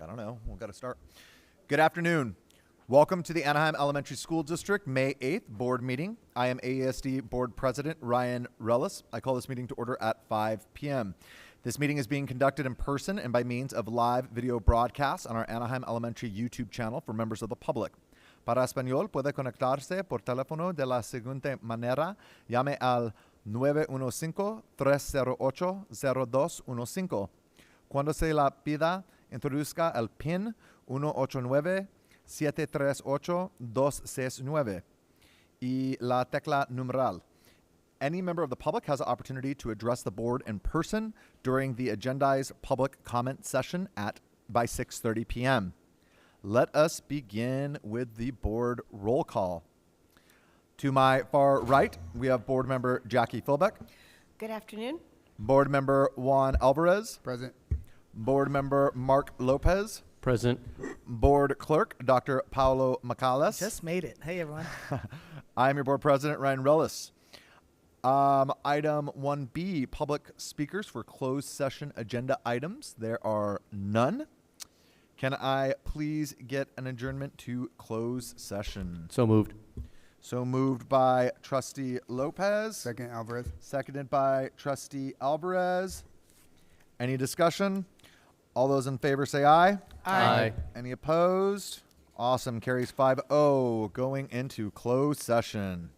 don't know. We've got to start. Good afternoon. Welcome to the Anaheim Elementary School District May 8th board meeting. I am AESD Board President Ryan Rellis. I call this meeting to order at 5 p.m. This meeting is being conducted in person and by means of live video broadcasts on our Anaheim Elementary YouTube channel for members of the public. Para español, puede conectarse por teléfono de la siguiente manera. Llame al 915-308-0215. Cuando se la pida, introduzca el PIN 189-738-269 y la tecla numeral. Any member of the public has the opportunity to address the board in person during the agendized public comment session by 6:30 p.m. Let us begin with the board roll call. To my far right, we have board member Jackie Philbeck. Good afternoon. Board member Juan Alvarez. Present. Board member Mark Lopez. Present. Board clerk Dr. Paulo Macales. Just made it. Hey, everyone. I'm your board president, Ryan Rellis. Item 1B, public speakers for closed session agenda items. There are none. Can I please get an adjournment to closed session? So moved. So moved by Trustee Lopez. Second, Alvarez. Seconded by Trustee Alvarez. Any discussion? All those in favor say aye. Aye. Any opposed? Awesome. Carries 5-0 going into closed session.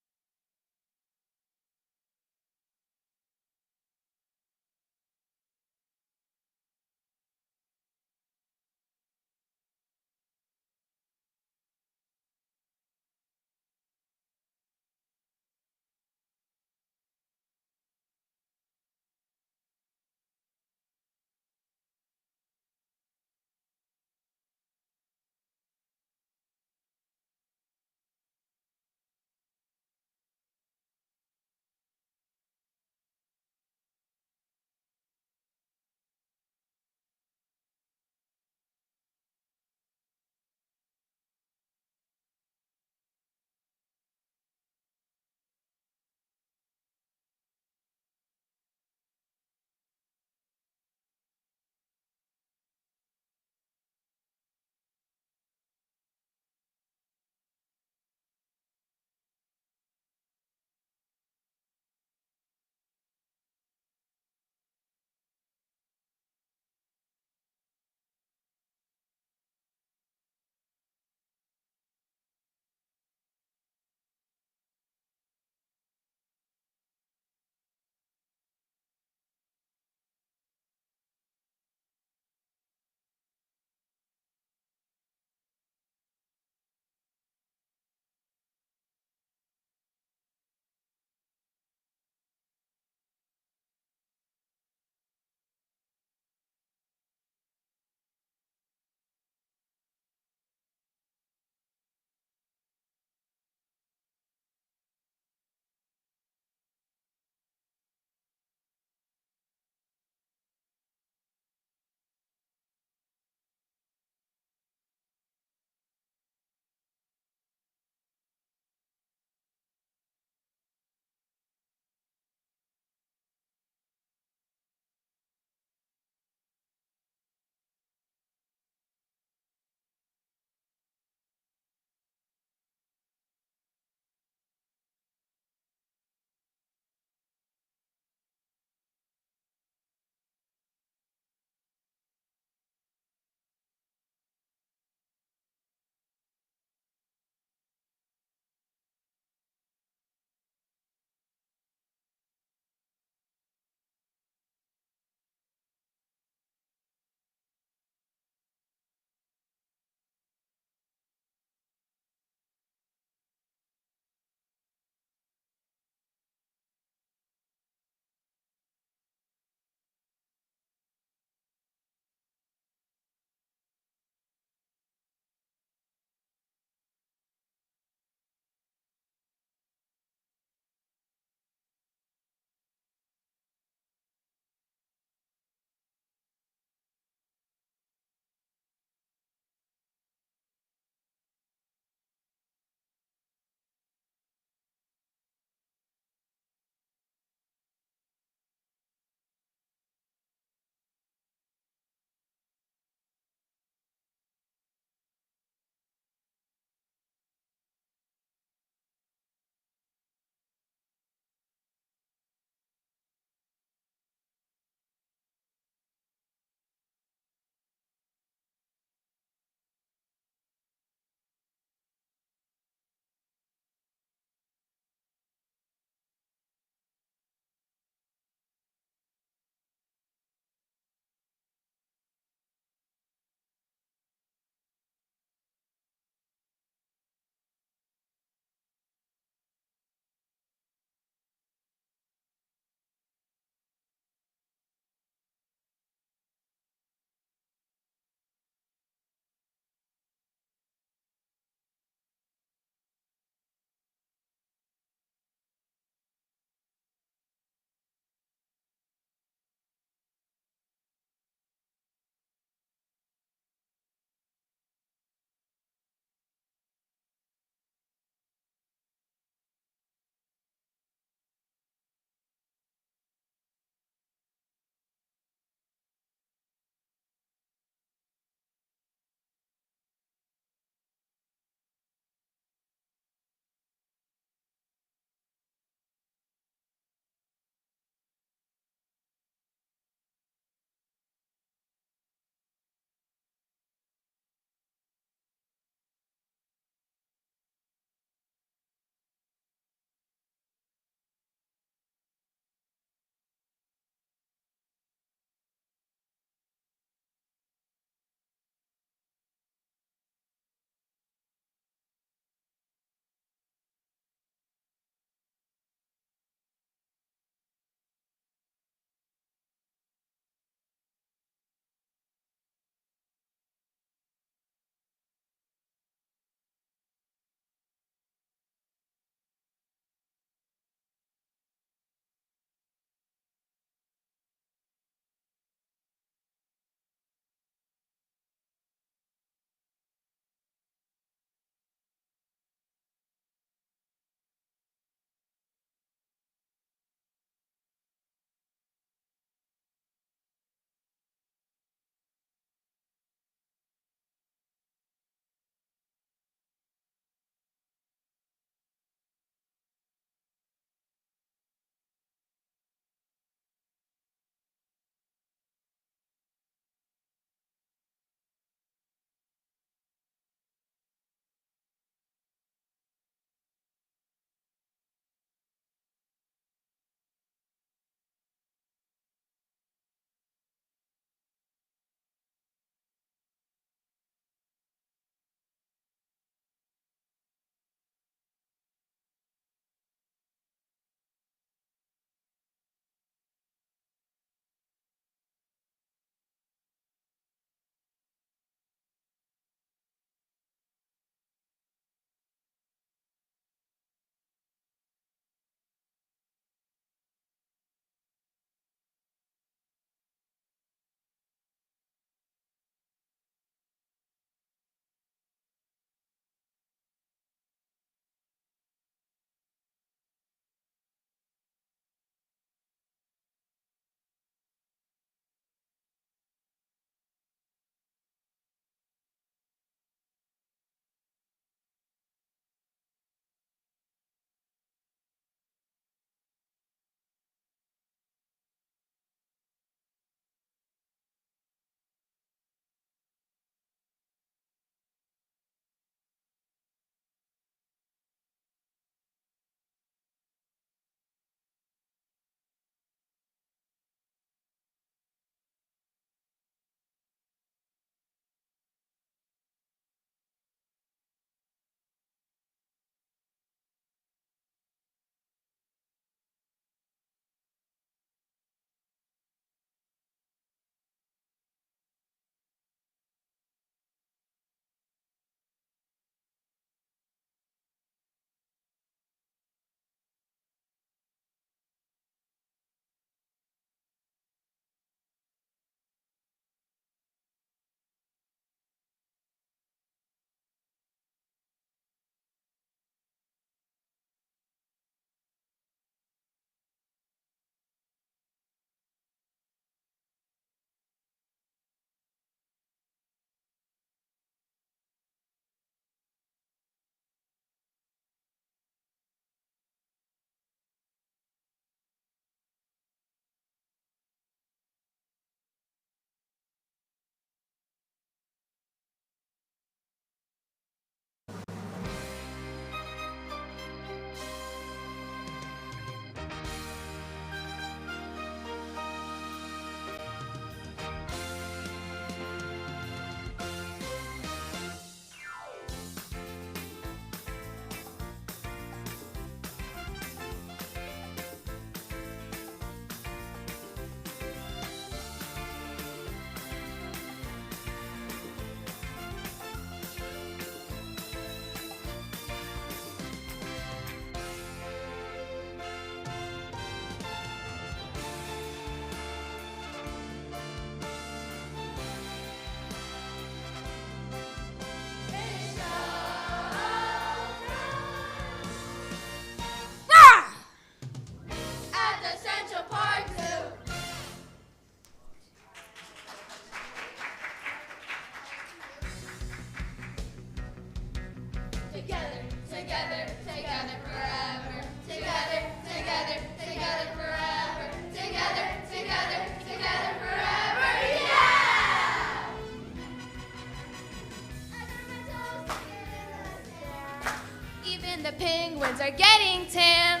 getting tan.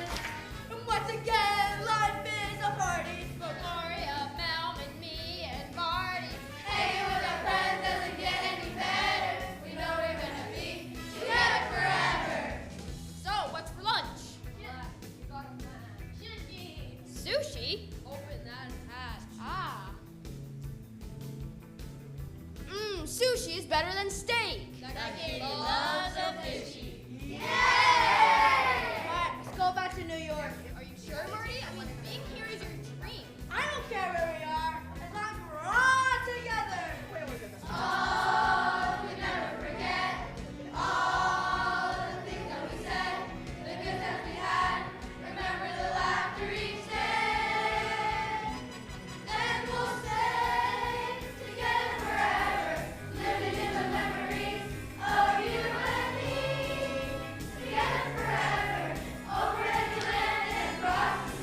And once again, life is a party. For Gloria, Mel, and me, and Marty. Hanging with our friends doesn't get any better. We know we're gonna be together forever. So, what's for lunch? Sushi. Sushi? Open that hatch. Ah. Sushi is better than steak. That kitty loves a fishy. Yay! Alright, let's go back to New York. Are you sure, Marty? I mean, being here is your dream. I don't care where we are, as long as we're all together. Wait, this. Oh, we never forget all the things that we said, the good times we had. Remember the laughter each day, and we'll stay together forever, living in the memories of you and me. Together forever, over any land and across the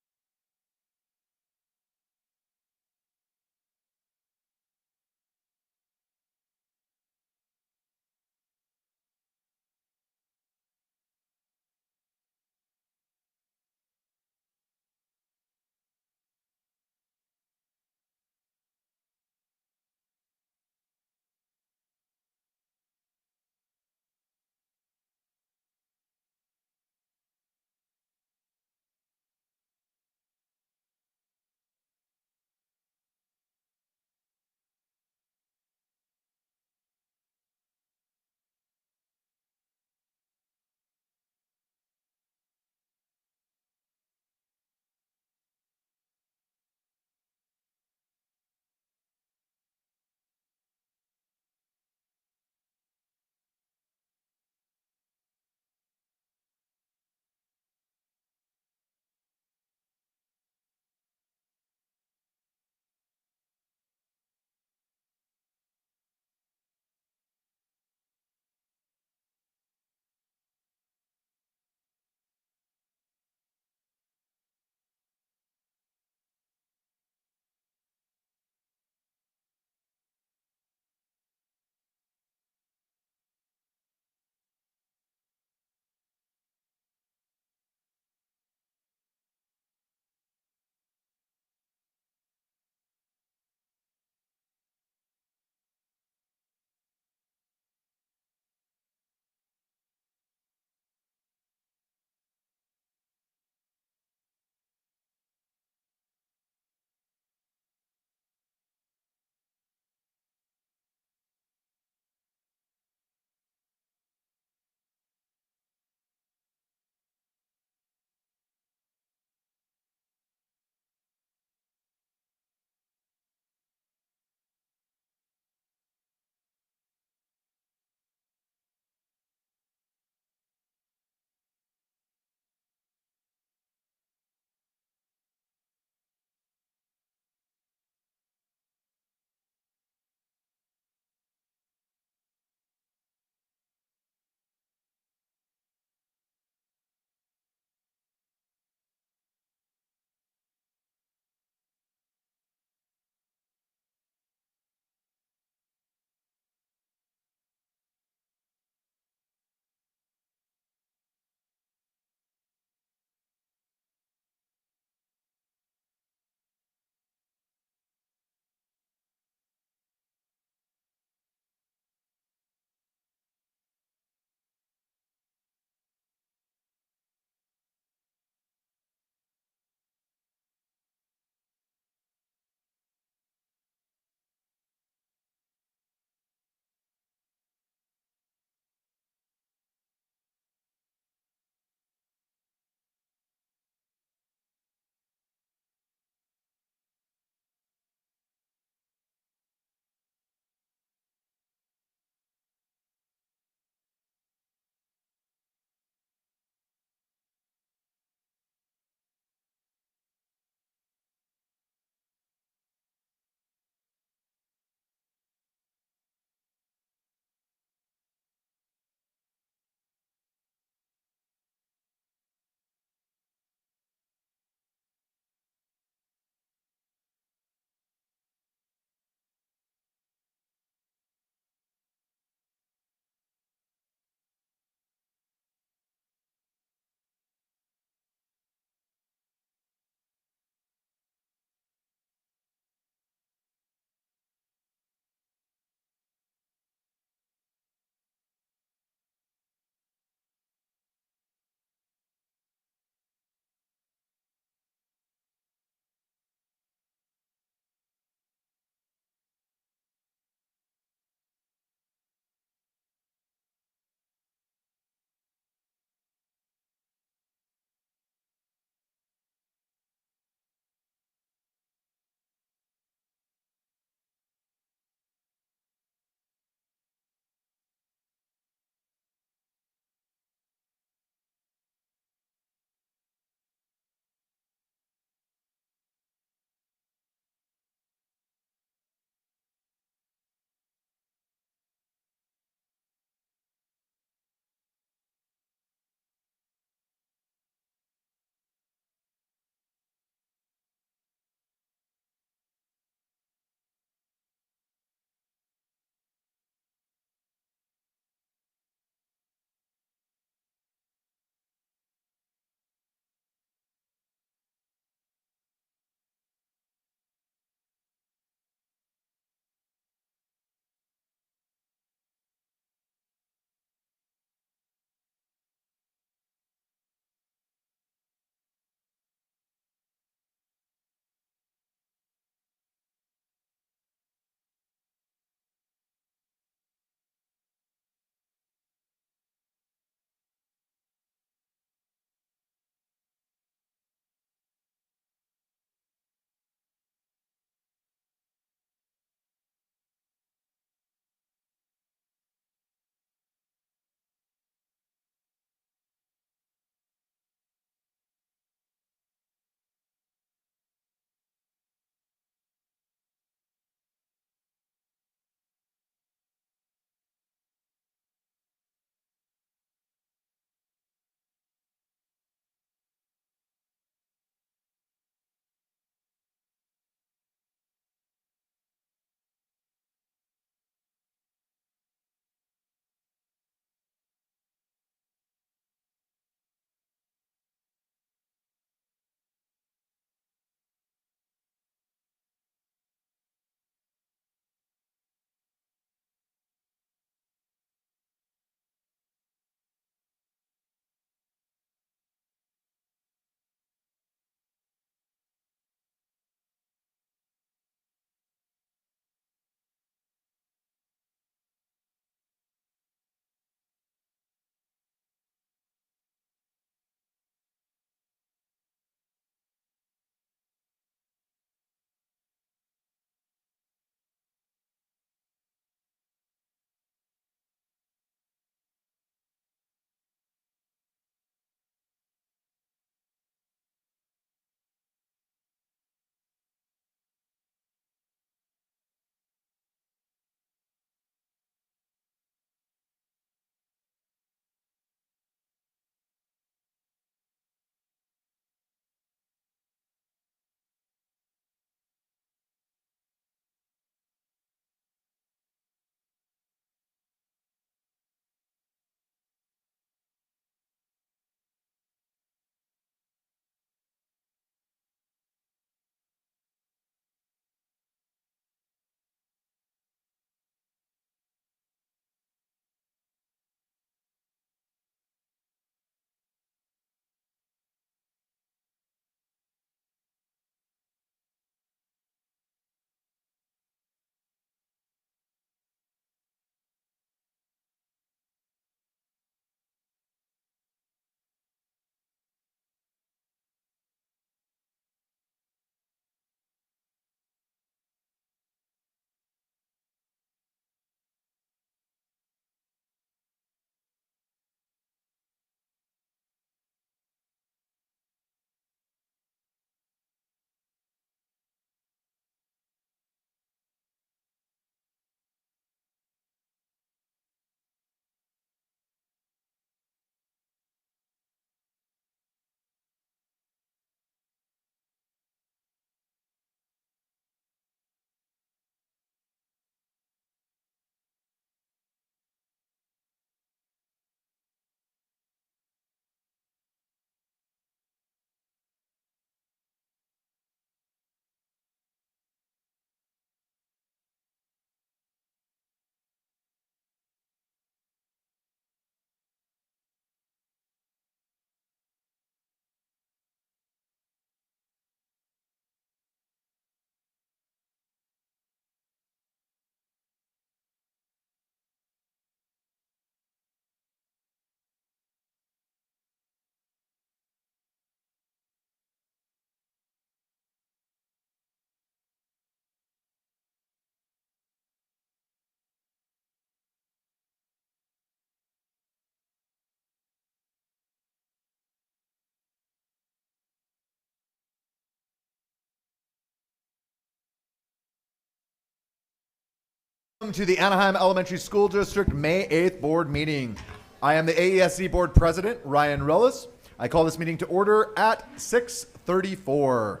Welcome to the Anaheim Elementary School District May 8th board meeting. I am the AESD board president, Ryan Rellis. I call this meeting to order at 6:34.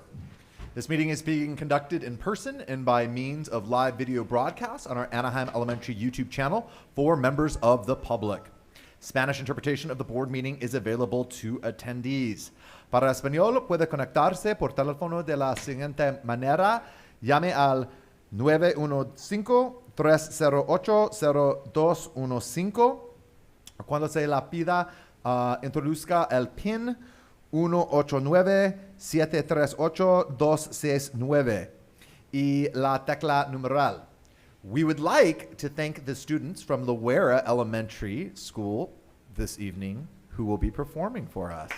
This meeting is being conducted in person and by means of live video broadcast on our Anaheim Elementary YouTube channel for members of the public. Spanish interpretation of the board meeting is available to attendees. Para español puede conectarse por teléfono de la siguiente manera. Llame al 915-308-0215. Cuando se la pida, introduzca el PIN 189-738-269 y la tecla numeral. We would like to thank the students from Loera Elementary School this evening who will be performing for us.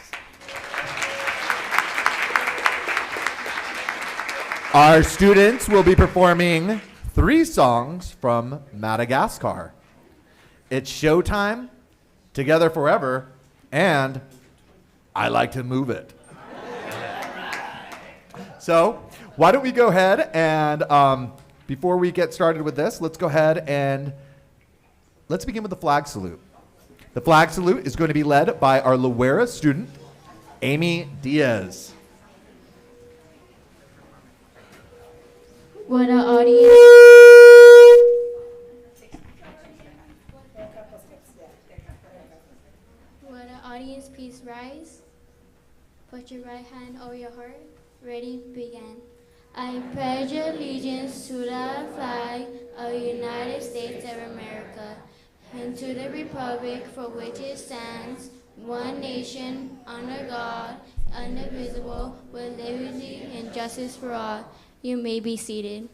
Our students will be performing 3 songs from Madagascar. It's Showtime, Together Forever, and I Like to Move It. So, why don't we go ahead and, before we get started with this, let's go ahead and let's begin with the flag salute. The flag salute is going to be led by our Loera student, Amy Diaz. Would our audience please rise? Put your right hand over your heart. Ready, begin. I pledge allegiance to the flag of the United States of America and to the republic for which it stands, one nation, under God, indivisible, with liberty and justice for all. You may be seated.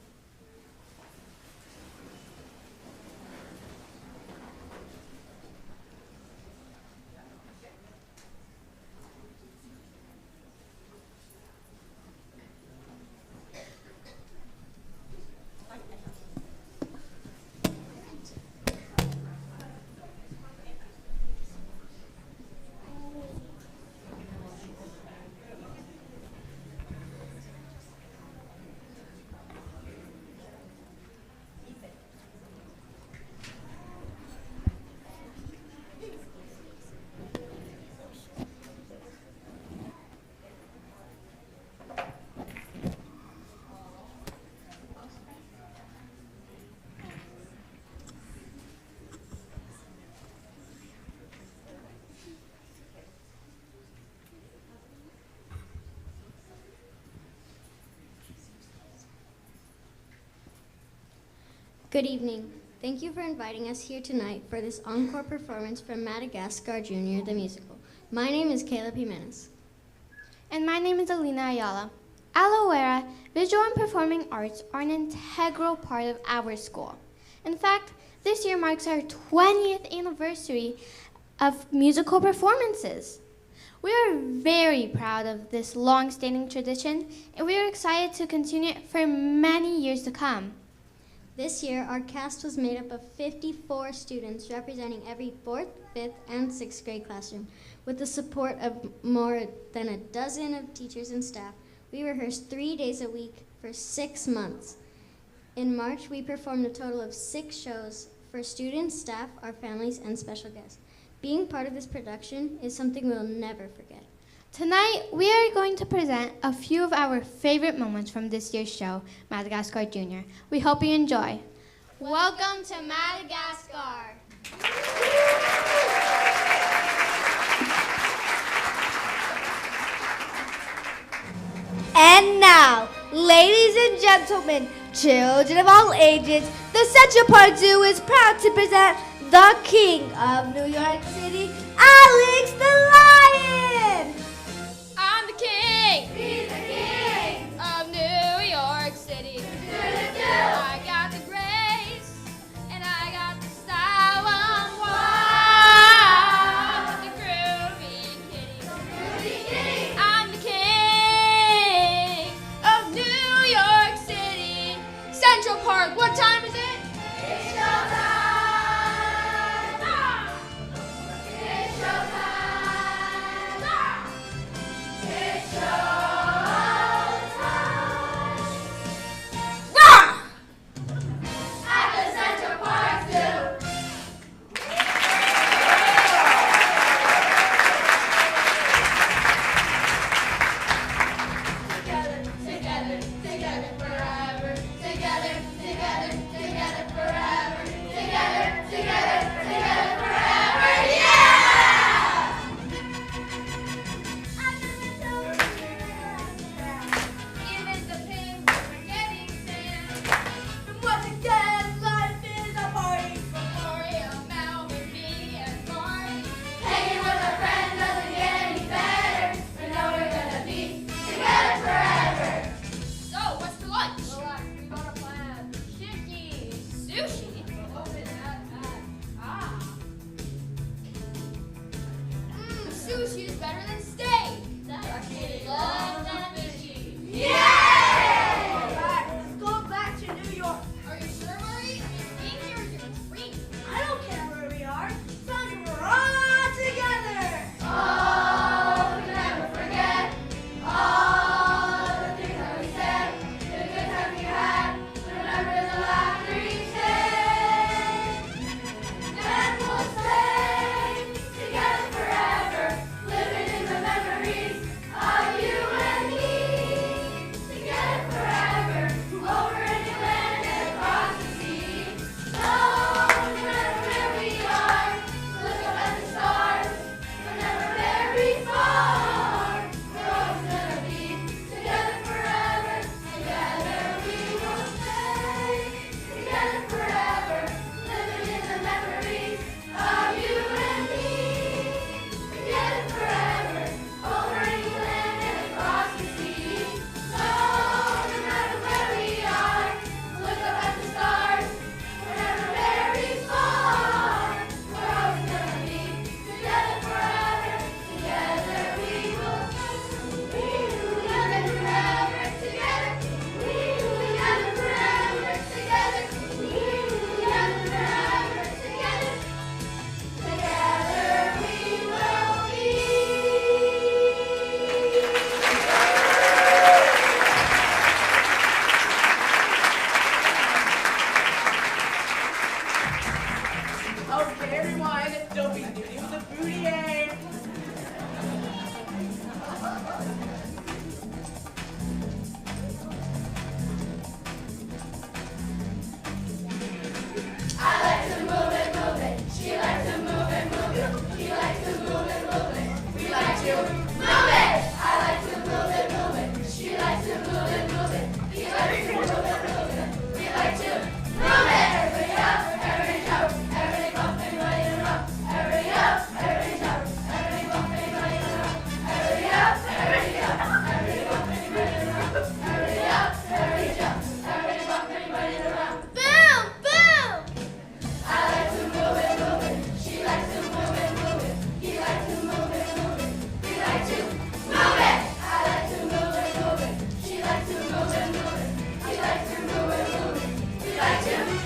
Good evening. Thank you for inviting us here tonight for this encore performance from Madagascar Jr., the musical. My name is Caleb Jimenez. And my name is Alina Ayala. At Loera, visual and performing arts are an integral part of our school. In fact, this year marks our 20th anniversary of musical performances. We are very proud of this long-standing tradition, and we are excited to continue it for many years to come. This year, our cast was made up of 54 students representing every 4th, 5th, and 6th grade classroom. With the support of more than a dozen of teachers and staff, we rehearsed 3 days a week for 6 months. In March, we performed a total of 6 shows for students, staff, our families, and special guests. Being part of this production is something we'll never forget. Tonight, we are going to present a few of our favorite moments from this year's show, Madagascar Jr. We hope you enjoy. Welcome to Madagascar! And now, ladies and gentlemen, children of all ages, the Central Park Zoo is proud to present the King of New York City, Alex the Lion! I'm the king He's the king! of New York City. I got the grace and I got the style. I'm wild, the groovy kitty. I'm the king of New York City. Central Park, what time is it? It's showtime! Ah! It's showtime! sushi is better than steak. That's it. Love that fishy. Alright, let's go back to New York. Are you sure, Murray? I mean, being here is your dream. I don't care where we are, as long as we're all together. Oh, we never forget all the things that we said, the good times we had. Remember the laughter each day. And we'll stay together forever, living in the memories of you and me. Together forever, over any land and across the sea. So, no matter where we are, look up at the stars. We're never very far. We're always gonna be together forever. Together we will stay. Together forever, living in the memories of you and me. Together forever, over any land and across the sea. So, no matter where we are, look up at the stars. We're never very far. We're always gonna be together forever. Together we will stay. Together forever. Together. Together forever. Together. Together forever. Together. Together we will be. Okay, everyone, don't be doing with the booty ache. Boom! Boom! I like to move it, move it. She likes to move it, move it. He likes to move it, move it. We like to move it. I like to move it, move it. She likes to move it, move it. He likes to move it, move it. We like to move it.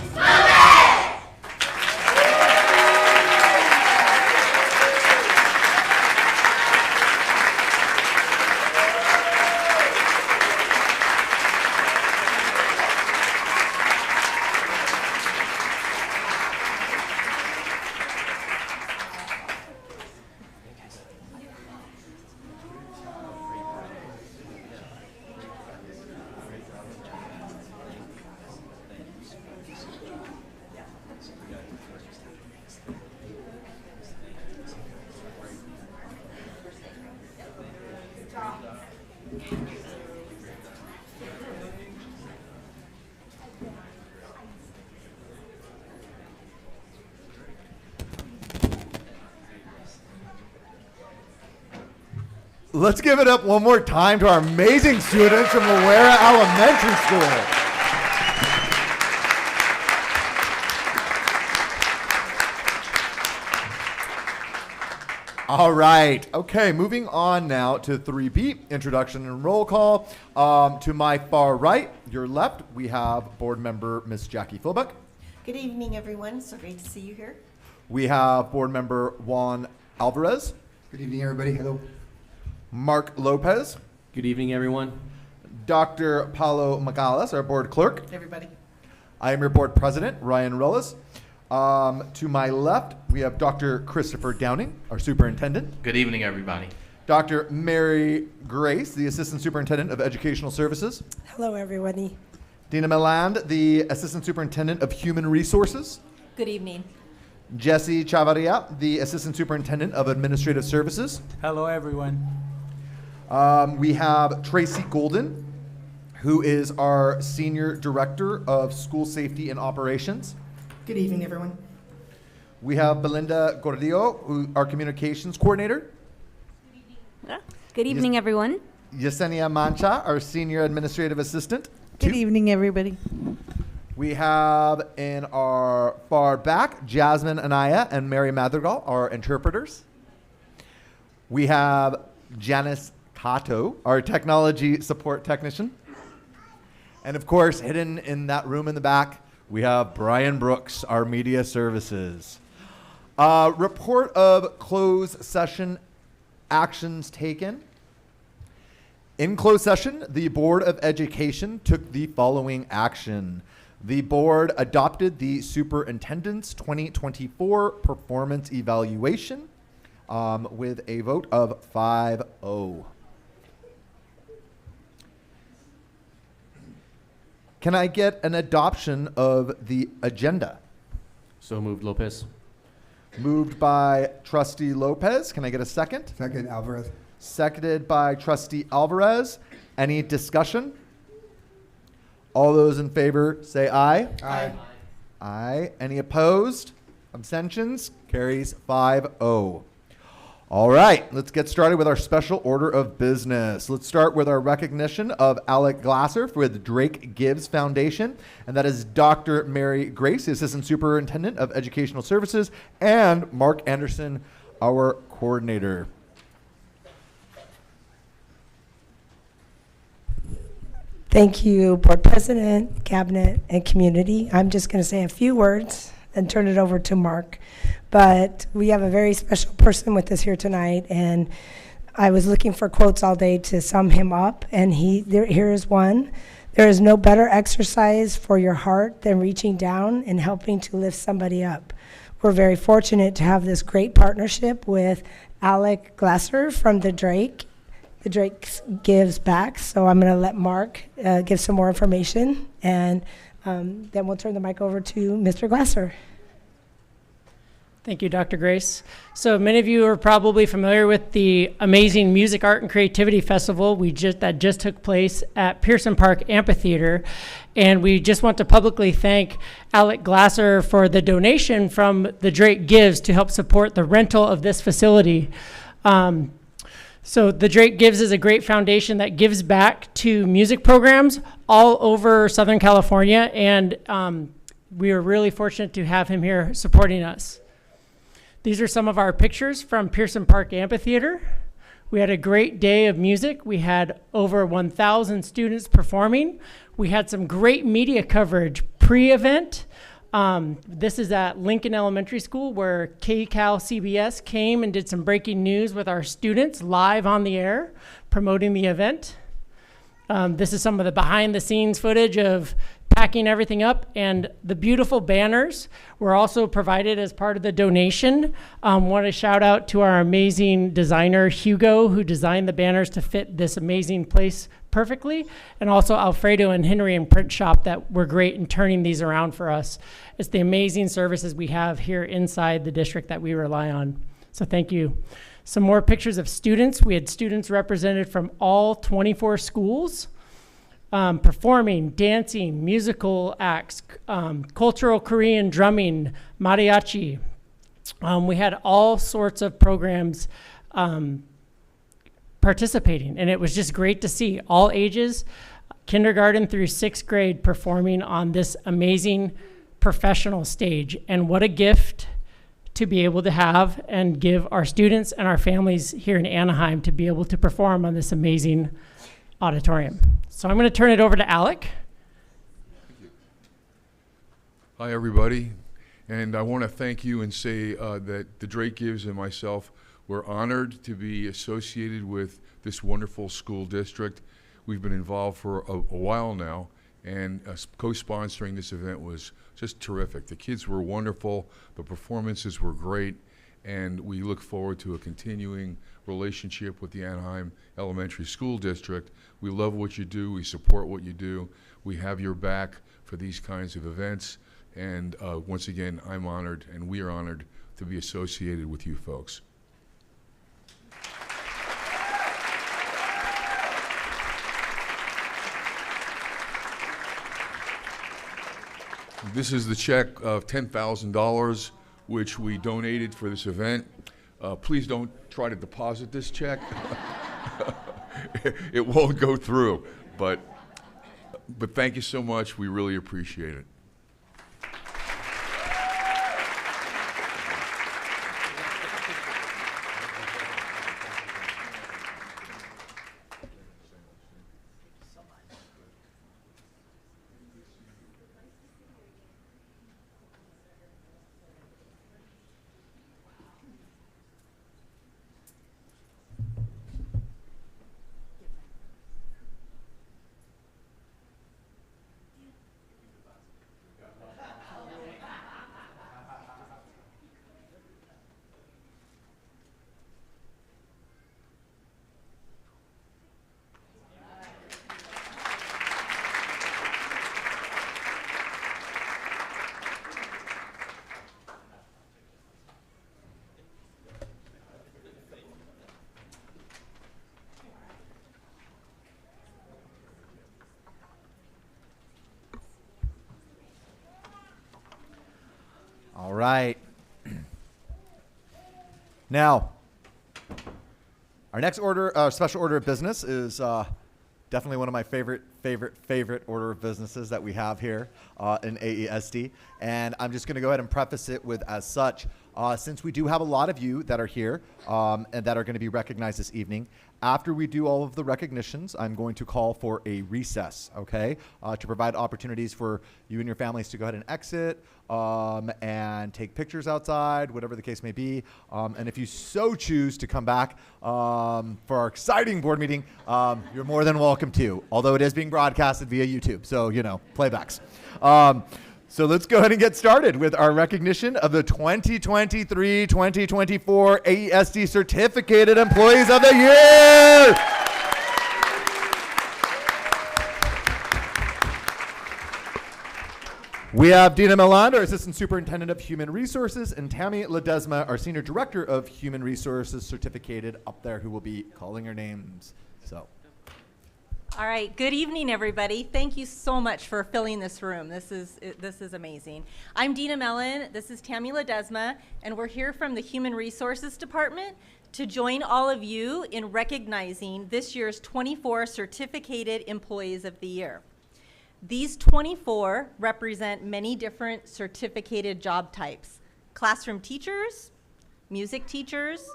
Let's give it up one more time to our amazing students from Loera Elementary School. All right. Okay, moving on now to 3B, introduction and roll call. To my far right, your left, we have board member Miss Jackie Philbeck. Good evening, everyone. So great to see you here. We have board member Juan Alvarez, Good evening, everybody. Hello. Mark Lopez, Good evening, everyone. Dr. Paulo Magales, our board clerk. Everybody. I am your board president, Ryan Rellis. To my left, we have Dr. Christopher Downing, our superintendent. Good evening, everybody. Dr. Mary Grace, the assistant superintendent of educational services. Hello, everybody. Dina Meland, the assistant superintendent of human resources. Good evening. Jesse Chavaria, the assistant superintendent of administrative services. Hello, everyone. We have Tracy Golden, who is our senior director of school safety and operations. Good evening, everyone. We have Belinda Gordillo, who our communications coordinator. Good evening, everyone. Yesenia Mancha, our senior administrative assistant. Good evening, everybody. We have in our far back Jasmine Anaya and Mary Madrigal, our interpreters. We have Janice Cato, our technology support technician. And of course, hidden in that room in the back, we have Brian Brooks, our media services. Report of closed session actions taken. In closed session, the Board of Education took the following action. The board adopted the superintendent's 2024 performance evaluation with a vote of 5-0. Can I get an adoption of the agenda? So moved, Lopez. Moved by Trustee Lopez. Can I get a second? Second, Alvarez. Seconded by Trustee Alvarez. Any discussion? All those in favor say aye. Aye. Aye. Any opposed? Abstentions? Carries 5-0. All right, let's get started with our special order of business. Let's start with our recognition of Alec Glasser with Drake Gibbs Foundation, and that is Dr. Mary Grace, the Assistant Superintendent of Educational Services, and Mark Anderson, our coordinator. Thank you, Board President, Cabinet, and community. I'm just going to say a few words and turn it over to Mark. But we have a very special person with us here tonight, and I was looking for quotes all day to sum him up, and here is one. There is no better exercise for your heart than reaching down and helping to lift somebody up. We're very fortunate to have this great partnership with Alec Glasser from the Drake Gives Back. So I'm going to let Mark give some more information, and then we'll turn the mic over to Mr. Glasser. Thank you, Dr. Grace. So many of you are probably familiar with the amazing Music, Art, and Creativity Festival that just took place at Pearson Park Amphitheater. And we just want to publicly thank Alec Glasser for the donation from the Drake Gives to help support the rental of this facility. So the Drake Gives is a great foundation that gives back to music programs all over Southern California, and we are really fortunate to have him here supporting us. These are some of our pictures from Pearson Park Amphitheater. We had a great day of music. We had over 1,000 students performing. We had some great media coverage pre-event. This is at Lincoln Elementary School, where KCAL CBS came and did some breaking news with our students live on the air, promoting the event. This is some of the behind the scenes footage of packing everything up, and the beautiful banners were also provided as part of the donation. Want to shout out to our amazing designer, Hugo, who designed the banners to fit this amazing place perfectly, and also Alfredo and Henry and Print Shop that were great in turning these around for us. It's the amazing services we have here inside the district that we rely on. So thank you. Some more pictures of students. We had students represented from all 24 schools. Performing, dancing, musical acts, cultural Korean drumming, mariachi. We had all sorts of programs participating, and it was just great to see all ages, kindergarten through 6th grade, performing on this amazing professional stage. And what a gift to be able to have and give our students and our families here in Anaheim to be able to perform on this amazing auditorium. So I'm going to turn it over to Alec. Hi, everybody. And I want to thank you and say that the Drake Gives and myself were honored to be associated with this wonderful school district. We've been involved for a while now, and co-sponsoring this event was just terrific. The kids were wonderful, the performances were great, and we look forward to a continuing relationship with the Anaheim Elementary School District. We love what you do, we support what you do, we have your back for these kinds of events, and once again, I'm honored and we are honored to be associated with you folks. This is the check of $10,000 which we donated for this event. Please don't try to deposit this check. It won't go through, but thank you so much. We really appreciate it. right. Now, our next special order of business is definitely one of my favorite order of businesses that we have here in AESD. And I'm just going to go ahead and preface it with as such. Since we do have a lot of you that are here and that are going to be recognized this evening, after we do all of the recognitions, I'm going to call for a recess, okay, to provide opportunities for you and your families to go ahead and exit and take pictures outside, whatever the case may be. And if you so choose to come back for our exciting board meeting, you're more than welcome to, although it is being broadcasted via YouTube, so, you know, playbacks. So let's go ahead and get started with our recognition of the 2023-2024 AESD Certificated Employees of the Year. We have Dina Milan, our Assistant Superintendent of Human Resources, and Tammy Ledesma, our Senior Director of Human Resources, certificated up there, who will be calling your names. So. All right, good evening, everybody. Thank you so much for filling this room. This is amazing. I'm Dina Mellon, this is Tammy Ledesma, and we're here from the Human Resources Department to join all of you in recognizing this year's 24 Certificated Employees of the Year. These 24 represent many different certificated job types: classroom teachers, music teachers,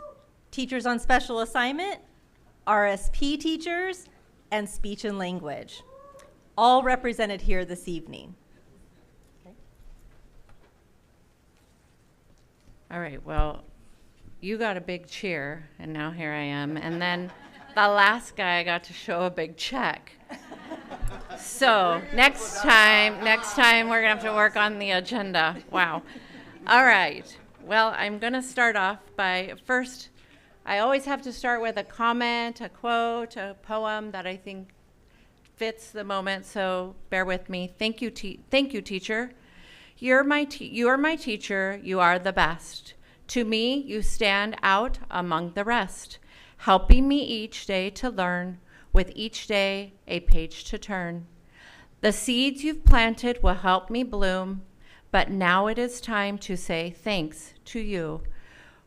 teachers on special assignment, RSP teachers, and speech and language, all represented here this evening. Okay. All right, well, you got a big cheer, and now here I am. And then the last guy got to show a big check. So next time we're gonna have to work on the agenda. Wow. All right, well, I'm gonna start off by first, I always have to start with a comment, a quote, a poem that I think fits the moment, so bear with me. Thank you, teacher. You are my teacher, you are the best. To me, you stand out among the rest, helping me each day to learn, with each day a page to turn. The seeds you've planted will help me bloom, but now it is time to say thanks to you.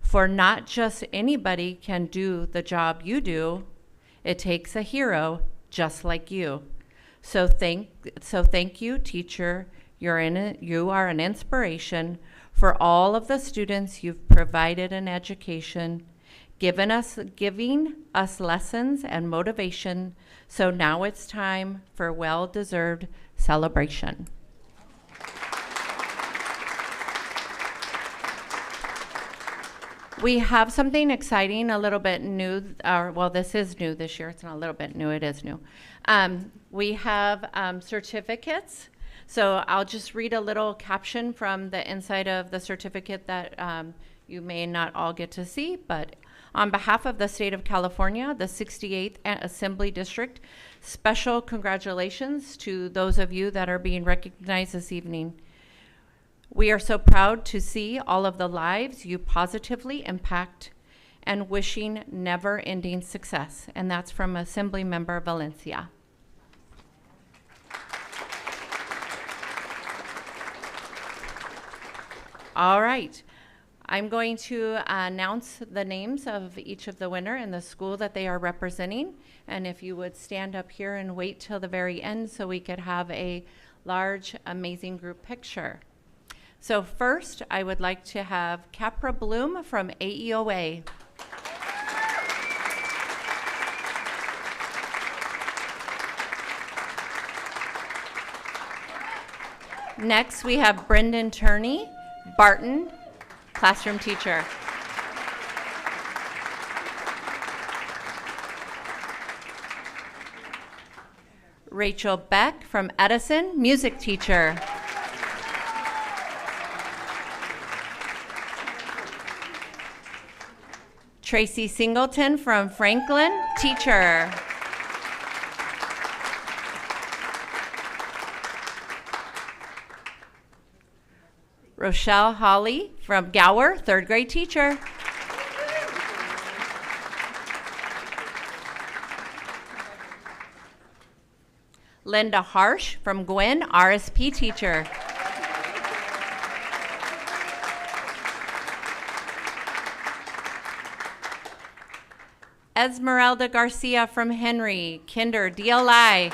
For not just anybody can do the job you do. It takes a hero just like you. So thank you, teacher. You are an inspiration for all of the students you've provided an education, giving us lessons and motivation. So now it's time for well-deserved celebration. We have something exciting, a little bit new, well, this is new this year. It's not a little bit new, it is new. We have certificates. So I'll just read a little caption from the inside of the certificate that you may not all get to see, but on behalf of the state of California, the 68th Assembly District, special congratulations to those of you that are being recognized this evening. We are so proud to see all of the lives you positively impact and wishing never-ending success. And that's from Assembly Member Valencia. All right. I'm going to announce the names of each of the winner and the school that they are representing. And if you would stand up here and wait till the very end so we could have a large, amazing group picture. So first, I would like to have Capra Bloom from AEOA. Next, we have Brendan Turney, Barton, classroom teacher. Rachel Beck from Edison, music teacher. Tracy Singleton from Franklin, teacher. Rochelle Holly from Gower, third grade teacher. Linda Harsh from Gwynn, RSP teacher. Esmeralda Garcia from Henry, Kinder, DLI.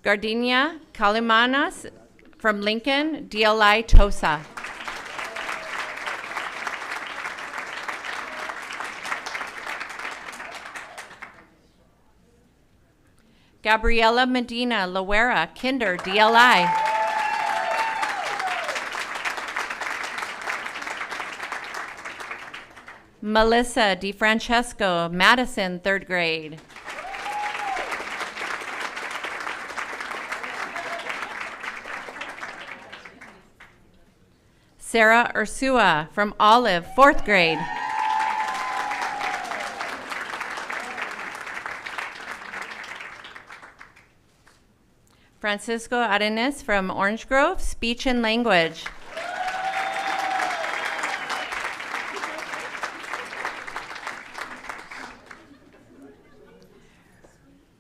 Gardenia Calimanas from Lincoln, DLI Tosa. Gabriela Medina Loera, Kinder, DLI. Melissa DiFrancesco, Madison, 3rd grade. Sarah Ursua from Olive, 4th grade. Francisco Arenas from Orange Grove, Speech and Language.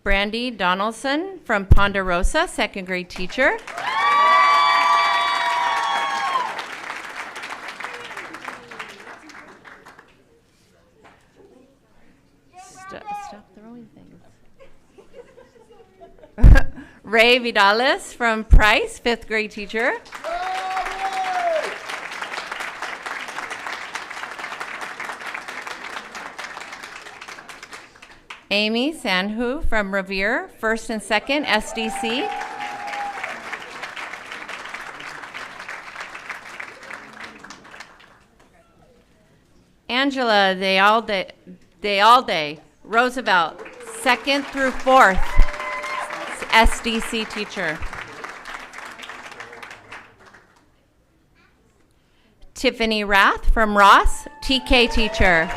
Brandy Donaldson from Ponderosa, 2nd grade teacher. Stop throwing things. Ray Vidales from Price, 5th grade teacher. Amy Sanhu from Revere, 1st and 2nd SDC. Angela Dealde, Roosevelt, 2nd through 4th SDC teacher. Tiffany Rath from Ross, TK teacher.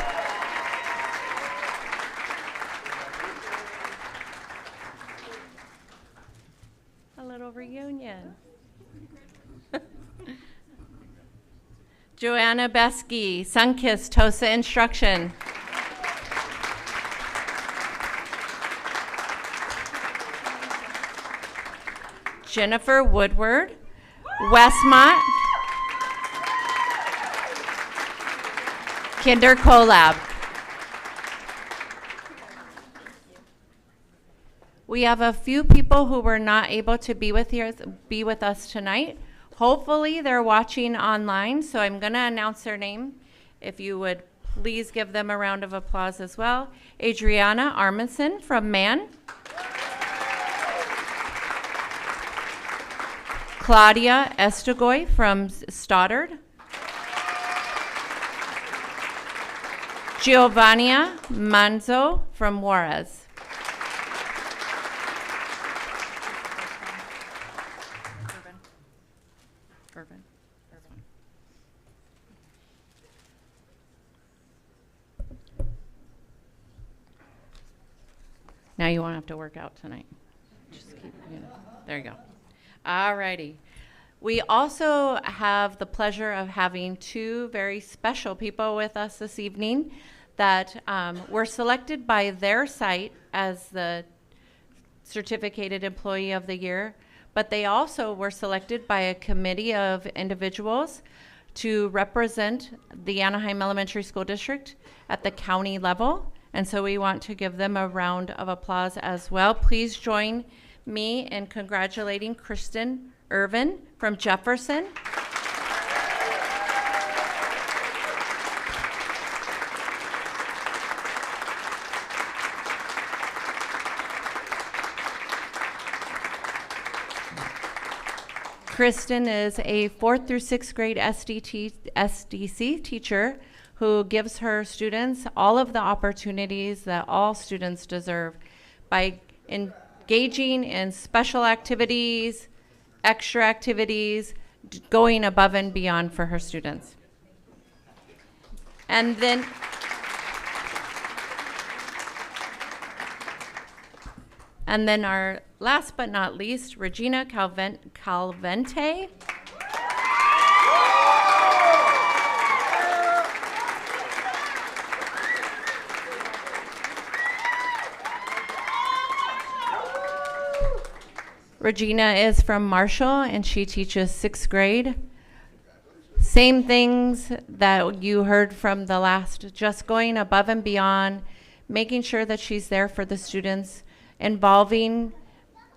A little reunion. Joanna Besky, Sunkist, Tosa Instruction. Jennifer Woodward, Westmont, Kinder Collab. We have a few people who were not able to be with us tonight. Hopefully they're watching online, so I'm going to announce their name. If you would please give them a round of applause as well. Adriana Armisen from Mann. Claudia Estegoy from Stoddard. Giovannia Manzo from Juarez. Now you won't have to work out tonight. Just keep, there you go. All righty. We also have the pleasure of having two very special people with us this evening that were selected by their site as the Certificated Employee of the Year, but they also were selected by a committee of individuals to represent the Anaheim Elementary School District at the county level. And so we want to give them a round of applause as well. Please join me in congratulating Kristen Irvin from Jefferson. Kristen is a 4th through 6th grade SDC teacher who gives her students all of the opportunities that all students deserve by engaging in special activities, extra activities, going above and beyond for her students. And then our last but not least, Regina Calvente. Regina is from Marshall, and she teaches 6th grade. Same things that you heard from the last, just going above and beyond, making sure that she's there for the students, involving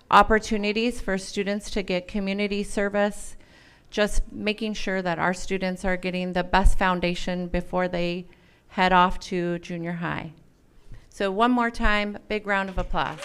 opportunities for students to get community service, just making sure that our students are getting the best foundation before they head off to junior high. So one more time, big round of applause.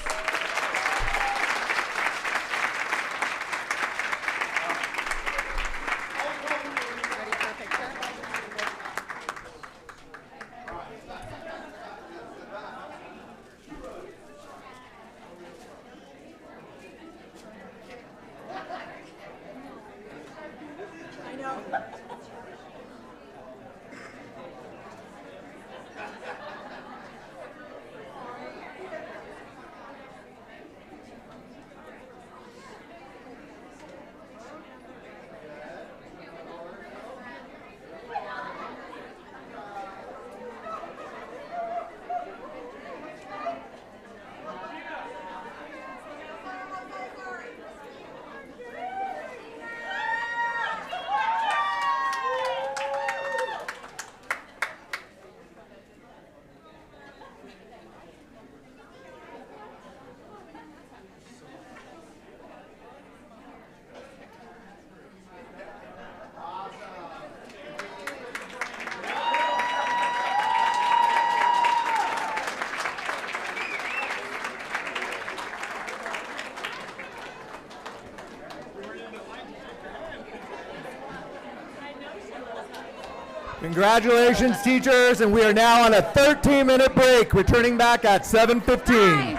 Congratulations, teachers, and we are now on a 13-minute break, returning back at 7:15.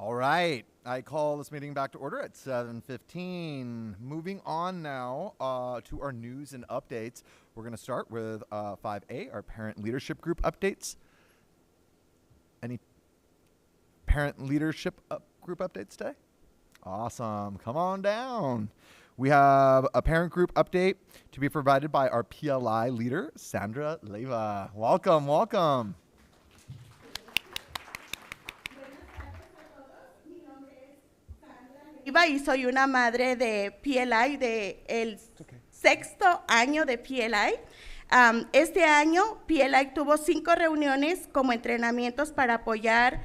All right. I call this meeting back to order at 7:15. Moving on now to our news and updates. We're going to start with 5A, our parent leadership group updates. Any parent leadership group updates today? Awesome. Come on down. We have a parent group update to be provided by our PLI leader, Sandra Leiva. Welcome, welcome. Y soy una madre de PLI de el sexto año de PLI. Este año PLI tuvo 5 reuniones como entrenamientos para apoyar,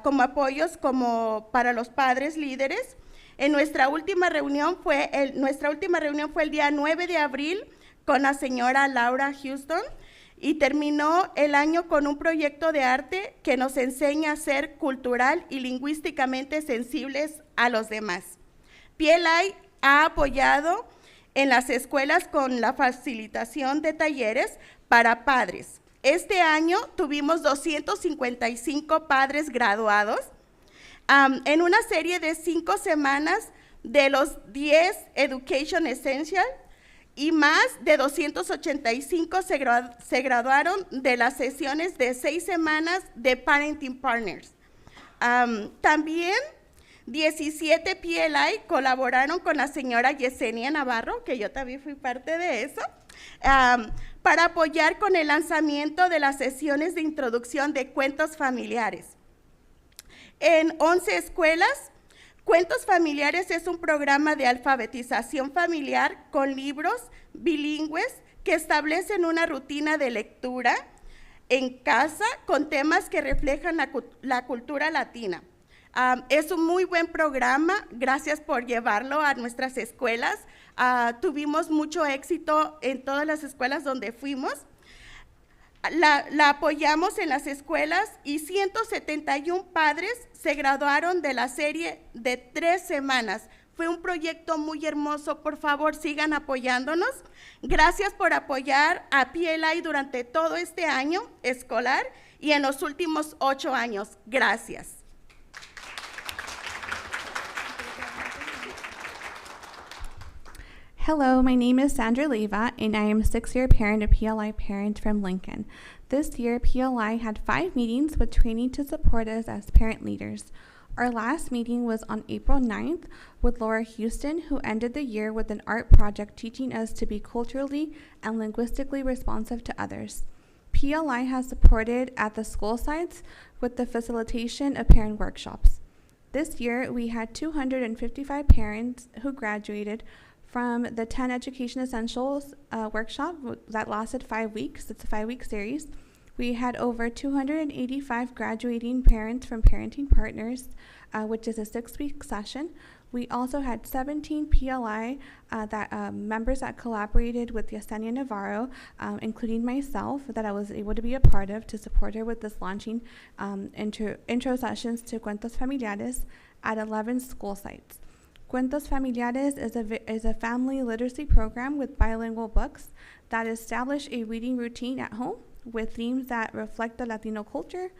como apoyos como para los padres líderes. Nuestra última reunión fue el día 9 de abril con la señora Laura Houston y terminó el año con un proyecto de arte que nos enseña a ser cultural y lingüísticamente sensibles a los demás. PLI ha apoyado en las escuelas con la facilitación de talleres para padres. Este año tuvimos 255 padres graduados en una serie de 5 semanas de los 10 Education Essential y más de 285 se graduaron de las sesiones de 6 semanas de Parenting Partners. También 17 PLI colaboraron con la señora Yesenia Navarro, que yo también fui parte de eso, para apoyar con el lanzamiento de las sesiones de introducción de cuentos familiares. En 11 escuelas, Cuentos Familiares es un programa de alfabetización familiar con libros bilingües que establecen una rutina de lectura en casa con temas que reflejan la cultura latina. Es un muy buen programa, gracias por llevarlo a nuestras escuelas. Tuvimos mucho éxito en todas las escuelas donde fuimos. La apoyamos en las escuelas y 171 padres se graduaron de la serie de 3 semanas. Fue un proyecto muy hermoso, por favor sigan apoyándonos. Gracias por apoyar a PLI durante todo este año escolar y en los últimos 8 años. Gracias. Hello, my name is Sandra Leiva, and I am a 6-year parent, a PLI parent from Lincoln. This year, PLI had 5 meetings with training to support us as parent leaders. Our last meeting was on April 9th with Laura Houston, who ended the year with an art project teaching us to be culturally and linguistically responsive to others. PLI has supported at the school sites with the facilitation of parent workshops. This year, we had 255 parents who graduated from the 10 Education Essentials workshop that lasted 5 weeks. It's a 5-week series. We had over 285 graduating parents from Parenting Partners, which is a 6-week session. We also had 17 PLI members that collaborated with Yesenia Navarro, including myself, that I was able to be a part of to support her with this launching intro sessions to Cuentos Familiares at 11 school sites. Cuentos Familiares is a family literacy program with bilingual books that establish a reading routine at home with themes that reflect the Latino culture.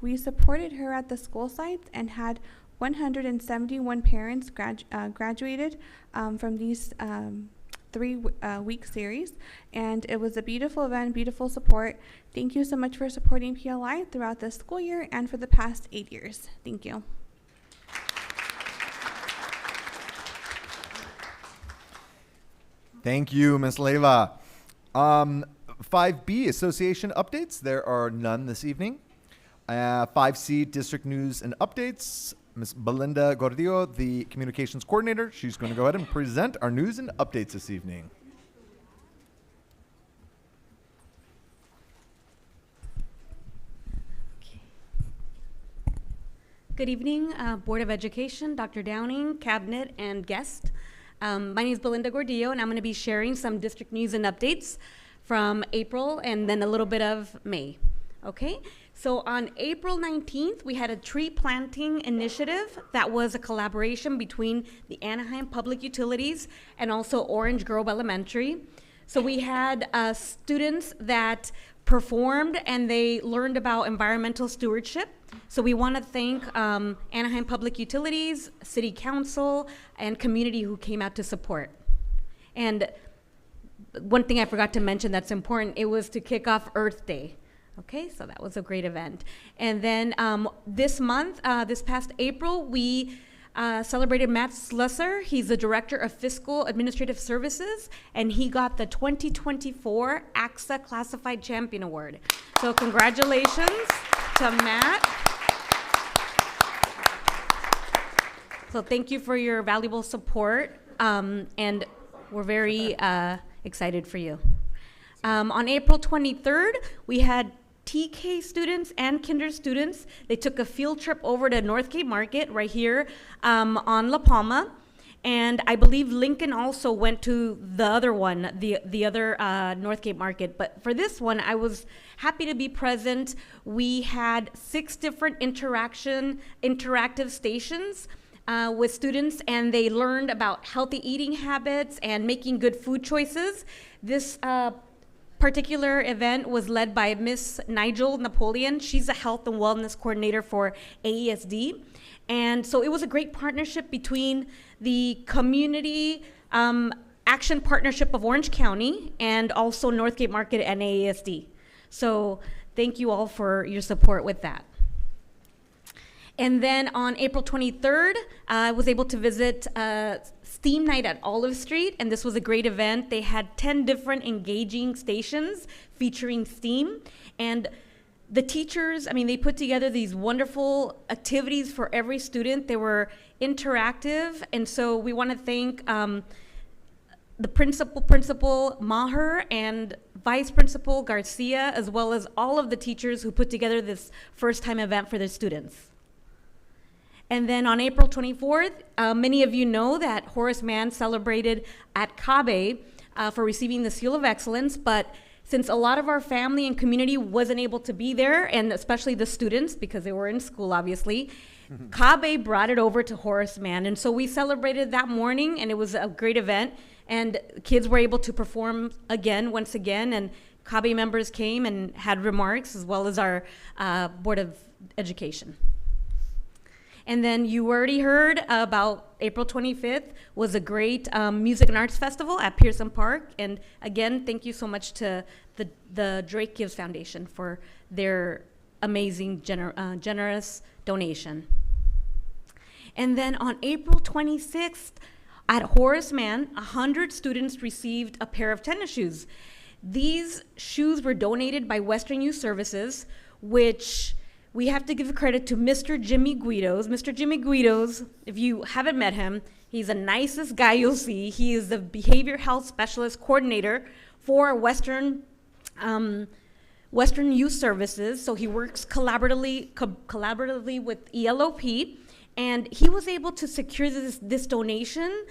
We supported her at the school sites and had 171 parents graduated from these 3-week series, and it was a beautiful event, beautiful support. Thank you so much for supporting PLI throughout the school year and for the past 8 years. Thank you. Thank you, Ms. Leiva. 5B, association updates. There are none this evening. 5C, district news and updates. Ms. Belinda Gordillo, the communications coordinator. She's going to go ahead and present our news and updates this evening. Good evening, Board of Education, Dr. Downing, Cabinet, and guest. My name is Belinda Gordillo, and I'm going to be sharing some district news and updates from April and then a little bit of May. Okay, so on April 19th, we had a tree planting initiative that was a collaboration between the Anaheim Public Utilities and also Orange Grove Elementary. So we had students that performed and they learned about environmental stewardship. So we want to thank Anaheim Public Utilities, City Council, and community who came out to support. And one thing I forgot to mention that's important, it was to kick off Earth Day. Okay, so that was a great event. And then this month, this past April, we celebrated Matt Slusser. He's the Director of Fiscal Administrative Services, and he got the 2024 AXA Classified Champion Award. So congratulations to Matt. So thank you for your valuable support, and we're very excited for you. On April 23rd, we had TK students and kinder students. They took a field trip over to Northgate Market right here on La Palma. And I believe Lincoln also went to the other one, the other Northgate Market. But for this one, I was happy to be present. We had 6 different interactive stations with students, and they learned about healthy eating habits and making good food choices. This particular event was led by Miss Nigel Napoleon. She's a health and wellness coordinator for AESD. And so it was a great partnership between the community action partnership of Orange County and also Northgate Market and AESD. So thank you all for your support with that. And then on April 23rd, I was able to visit STEAM Night at Olive Street, and this was a great event. They had 10 different engaging stations featuring STEAM, and the teachers, I mean, they put together these wonderful activities for every student. They were interactive, and so we want to thank the principal Maher and Vice Principal Garcia, as well as all of the teachers who put together this first-time event for their students. And then on April 24th, many of you know that Horace Mann celebrated at CABE for receiving the Seal of Excellence, but since a lot of our family and community wasn't able to be there, and especially the students, because they were in school, obviously, CABE brought it over to Horace Mann. And so we celebrated that morning, and it was a great event, and kids were able to perform once again, and CABE members came and had remarks, as well as our Board of Education. And then you already heard about April 25th was a great music and arts festival at Pearson Park. And again, thank you so much to the Drake Gives Foundation for their amazing, generous donation. And then on April 26th, at Horace Mann, 100 students received a pair of tennis shoes. These shoes were donated by Western Youth Services, which we have to give credit to Mr. Jimmy Guidos. Mr. Jimmy Guidos, if you haven't met him, he's the nicest guy you'll see. He is the Behavior Health Specialist Coordinator for Western Youth Services. So he works collaboratively with ELOP, and he was able to secure this donation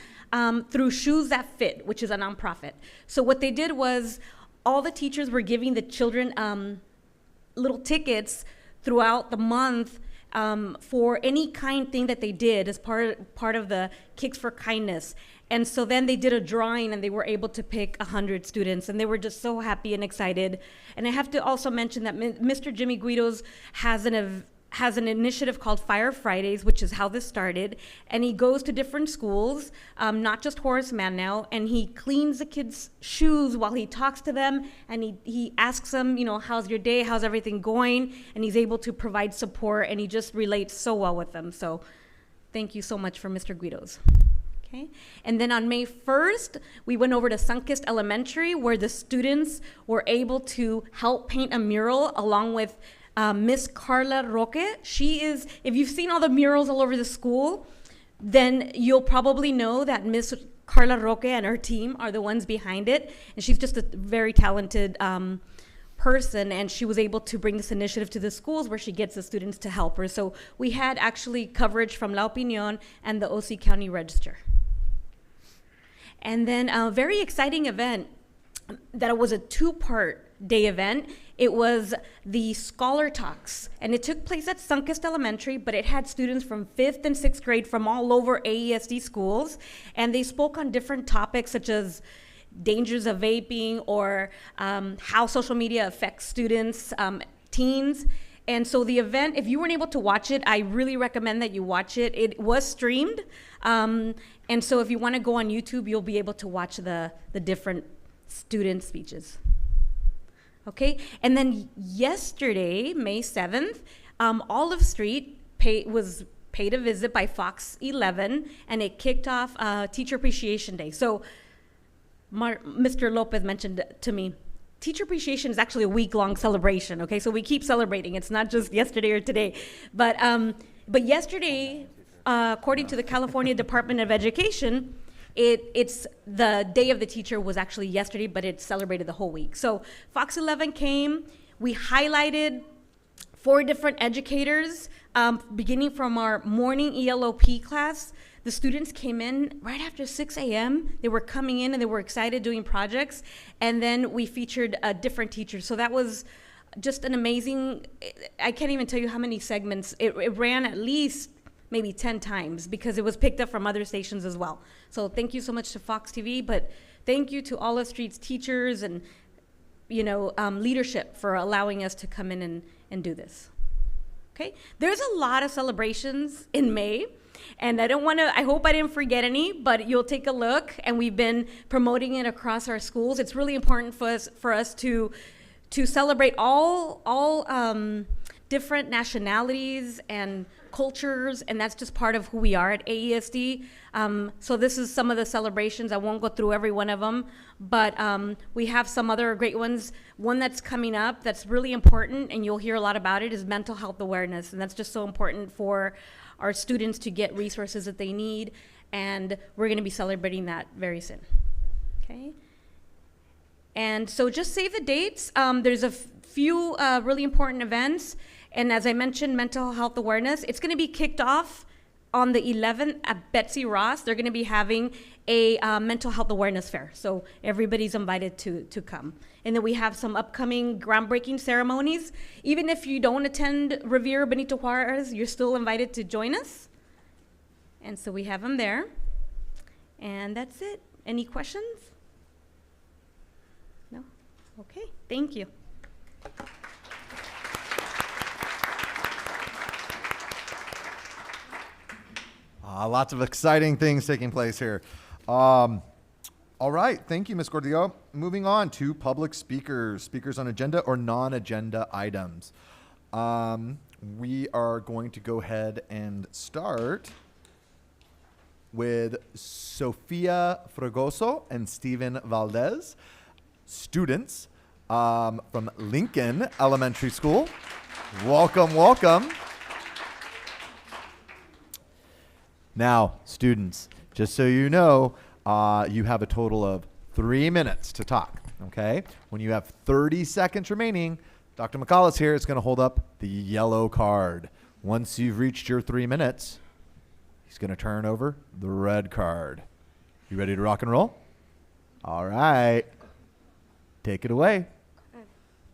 through Shoes That Fit, which is a nonprofit. So what they did was all the teachers were giving the children little tickets throughout the month for any kind thing that they did as part of the Kicks for Kindness. And so then they did a drawing, and they were able to pick 100 students, and they were just so happy and excited. And I have to also mention that Mr. Jimmy Guidos has an initiative called Fire Fridays, which is how this started. And he goes to different schools, not just Horace Mann now, and he cleans the kids' shoes while he talks to them, and he asks them, how's your day, how's everything going? And he's able to provide support, and he just relates so well with them. So thank you so much for Mr. Guidos. Okay. And then on May 1st, we went over to Sunkist Elementary, where the students were able to help paint a mural along with Miss Carla Roque. She is, if you've seen all the murals all over the school, then you'll probably know that Miss Carla Roque and her team are the ones behind it. And she's just a very talented person, and she was able to bring this initiative to the schools where she gets the students to help her. So we had actually coverage from La Opinión and the OC County Register. And then a very exciting event that was a 2-part day event. It was the Scholar Talks, and it took place at Sunkist Elementary, but it had students from 5th and 6th grade from all over AESD schools, and they spoke on different topics such as dangers of vaping or how social media affects students, teens. And so the event, if you weren't able to watch it, I really recommend that you watch it. It was streamed. And so if you want to go on YouTube, you'll be able to watch the different student speeches. Okay, and then yesterday, May 7th, Olive Street was paid a visit by Fox 11, and it kicked off Teacher Appreciation Day. So Mr. Lopez mentioned to me, Teacher Appreciation is actually a week-long celebration, okay? So we keep celebrating. It's not just yesterday or today. But yesterday, according to the California Department of Education, it's the day of the teacher was actually yesterday, but it celebrated the whole week. So Fox 11 came, we highlighted 4 different educators, beginning from our morning ELOP class. The students came in right after 6 a.m. They were coming in and they were excited doing projects. And then we featured different teachers. So that was just an amazing, I can't even tell you how many segments. It ran at least maybe 10 times because it was picked up from other stations as well. So thank you so much to Fox TV, but thank you to Olive Street's teachers and leadership for allowing us to come in and do this. Okay, there's a lot of celebrations in May, and I hope I didn't forget any, but you'll take a look, and we've been promoting it across our schools. It's really important for us to celebrate all different nationalities and cultures, and that's just part of who we are at AESD. So this is some of the celebrations. I won't go through every one of them, but we have some other great ones. One that's coming up that's really important, and you'll hear a lot about it, is mental health awareness, and that's just so important for our students to get resources that they need, and we're going to be celebrating that very soon. Okay? And so just save the dates. There's a few really important events. And as I mentioned, mental health awareness, it's going to be kicked off on the 11th at Betsy Ross. They're going to be having a mental health awareness fair. So everybody's invited to come. And then we have some upcoming groundbreaking ceremonies. Even if you don't attend Revere Benito Juarez, you're still invited to join us. And so we have them there. And that's it. Any questions? No? Okay, thank you. Lots of exciting things taking place here. All right. Thank you, Ms. Gordillo. Moving on to public speakers, speakers on agenda or non-agenda items. We are going to go ahead and start with Sofia Fragoso and Steven Valdez, students from Lincoln Elementary School. Welcome, welcome. Now, students, just so you know, you have a total of 3 minutes to talk, okay? When you have 30 seconds remaining, Dr. McCullough here is going to hold up the yellow card. Once you've reached your 3 minutes, he's going to turn over the red card. You ready to rock and roll? All right. Take it away.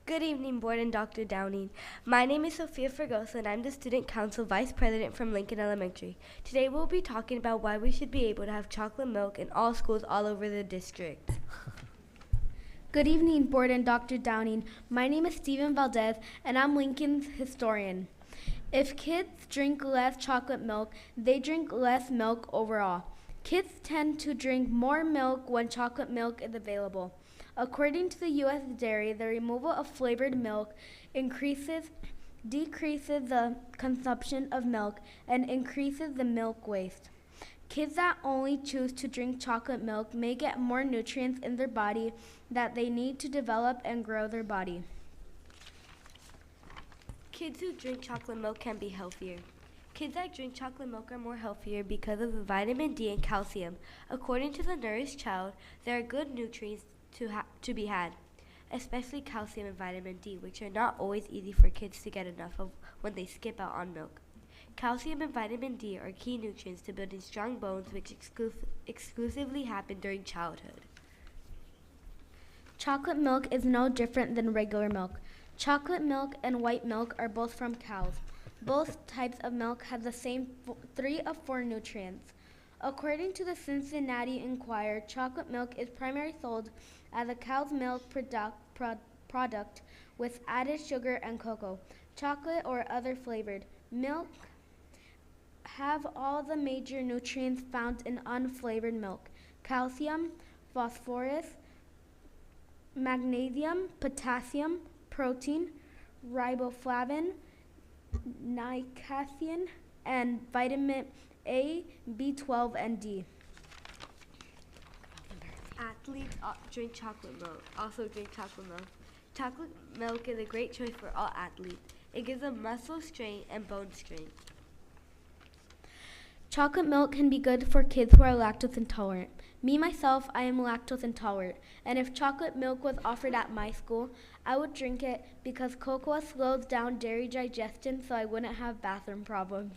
Good evening, Board and Dr. Downing. My name is Sofia Fragoso, and I'm the Student Council Vice President from Lincoln Elementary. Today we'll be talking about why we should be able to have chocolate milk in all schools all over the district. Good evening, Board and Dr. Downing. My name is Steven Valdez, and I'm Lincoln's historian. If kids drink less chocolate milk, they drink less milk overall. Kids tend to drink more milk when chocolate milk is available. According to the U.S. Dairy, the removal of flavored milk decreases the consumption of milk and increases the milk waste. Kids that only choose to drink chocolate milk may get more nutrients in their body that they need to develop and grow their body. Kids who drink chocolate milk can be healthier. Kids that drink chocolate milk are more healthier because of the vitamin D and calcium. According to the nourished child, there are good nutrients to be had, especially calcium and vitamin D, which are not always easy for kids to get enough of when they skip out on milk. Calcium and vitamin D are key nutrients to building strong bones, which exclusively happen during childhood. Chocolate milk is no different than regular milk. Chocolate milk and white milk are both from cows. Both types of milk have the same 3 of 4 nutrients. According to the Cincinnati Enquirer, chocolate milk is primarily sold as a cow's milk product with added sugar and cocoa. Chocolate or other flavored milk have all the major nutrients found in unflavored milk: calcium, phosphorus, magnesium, potassium, protein, riboflavin, niacin, and vitamin A, B12, and D. Athletes drink chocolate milk. Also drink chocolate milk. Chocolate milk is a great choice for all athletes. It gives them muscle strength and bone strength. Chocolate milk can be good for kids who are lactose intolerant. Me, myself, I am lactose intolerant, and if chocolate milk was offered at my school, I would drink it because cocoa slows down dairy digestion so I wouldn't have bathroom problems.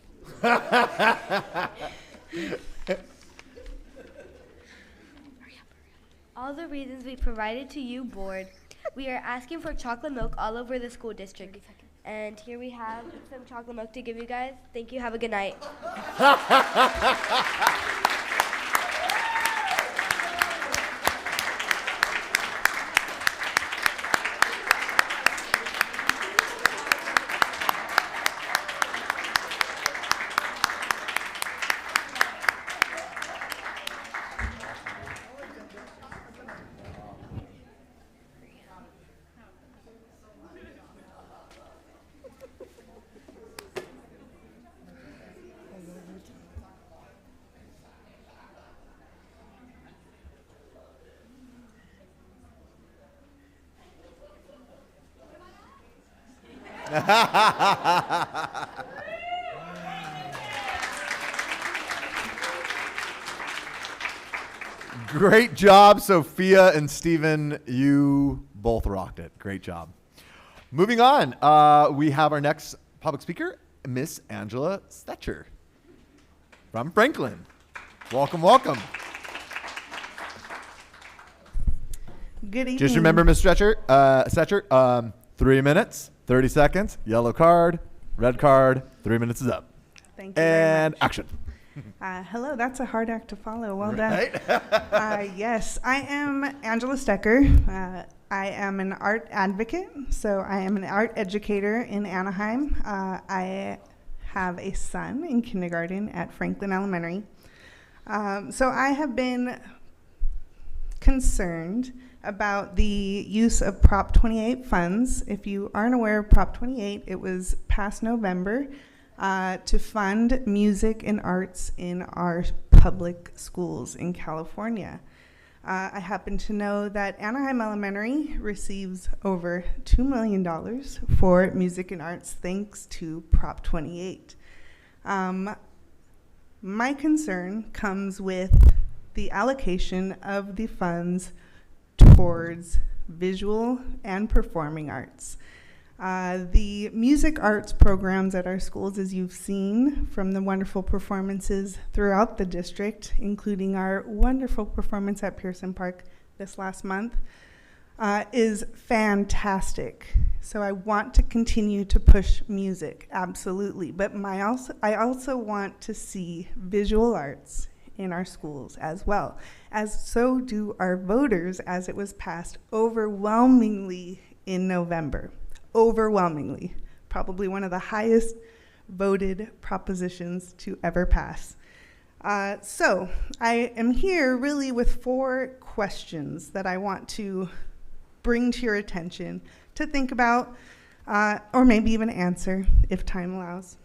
All the reasons we provided to you, board. We are asking for chocolate milk all over the school district. And here we have some chocolate milk to give you guys. Thank you. Have a good night. Great job, Sophia and Stephen. You both rocked it. Great job. Moving on, we have our next public speaker, Miss Angela Stetcher from Franklin. Welcome, welcome. Good evening. Just remember, Miss Stetcher, 3 minutes, 30 seconds, yellow card, red card, 3 minutes is up. Thank you and very much. Action. Hello, that's a hard act to follow. Well Right? done. Yes, I am Angela Stecker. I am an art advocate, so I am an art educator in Anaheim. I have a son in kindergarten at Franklin Elementary. So I have been concerned about the use of Prop 28 funds. If you aren't aware of Prop 28, it was passed November to fund music and arts in our public schools in California. I happen to know that Anaheim Elementary receives over $2 million for music and arts thanks to Prop 28. My concern comes with the allocation of the funds towards visual and performing arts. The music arts programs at our schools, as you've seen from the wonderful performances throughout the district, including our wonderful performance at Pearson Park this last month, is fantastic. So I want to continue to push music, absolutely. But I also want to see visual arts in our schools as well, as so do our voters, as it was passed overwhelmingly in November. Overwhelmingly, probably one of the highest voted propositions to ever pass. So I am here really with 4 questions that I want to bring to your attention to think about, or maybe even answer if time allows.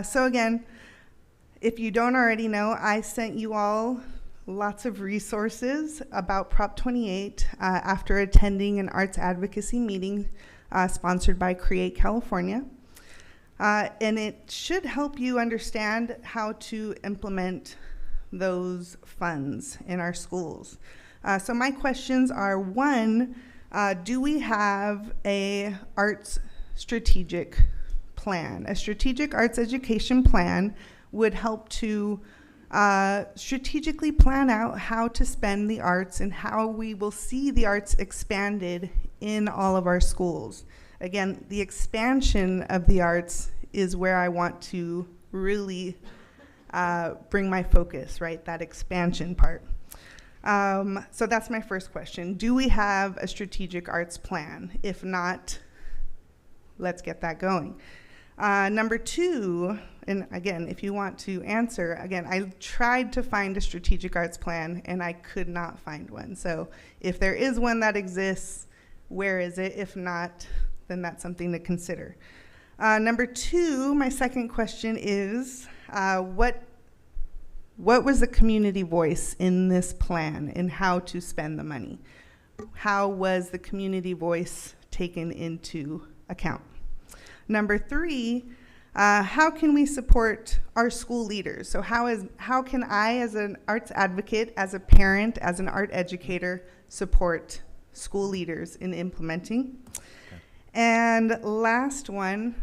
So again, if you don't already know, I sent you all lots of resources about Prop 28 after attending an arts advocacy meeting sponsored by Create California. And it should help you understand how to implement those funds in our schools. So my questions are, 1, do we have a arts strategic plan? A strategic arts education plan would help to strategically plan out how to spend the arts and how we will see the arts expanded in all of our schools. Again, the expansion of the arts is where I want to really bring my focus, right? That expansion part. So that's my first question. Do we have a strategic arts plan? If not, let's get that going. Number two, and again, if you want to answer, again, I tried to find a strategic arts plan and I could not find one. So if there is one that exists, where is it? If not, then that's something to consider. Number two, my second question is, what was the community voice in this plan and how to spend the money? How was the community voice taken into account? Number three, how can we support our school leaders? So how can I, as an arts advocate, as a parent, as an art educator, support school leaders in implementing? Okay. And last one,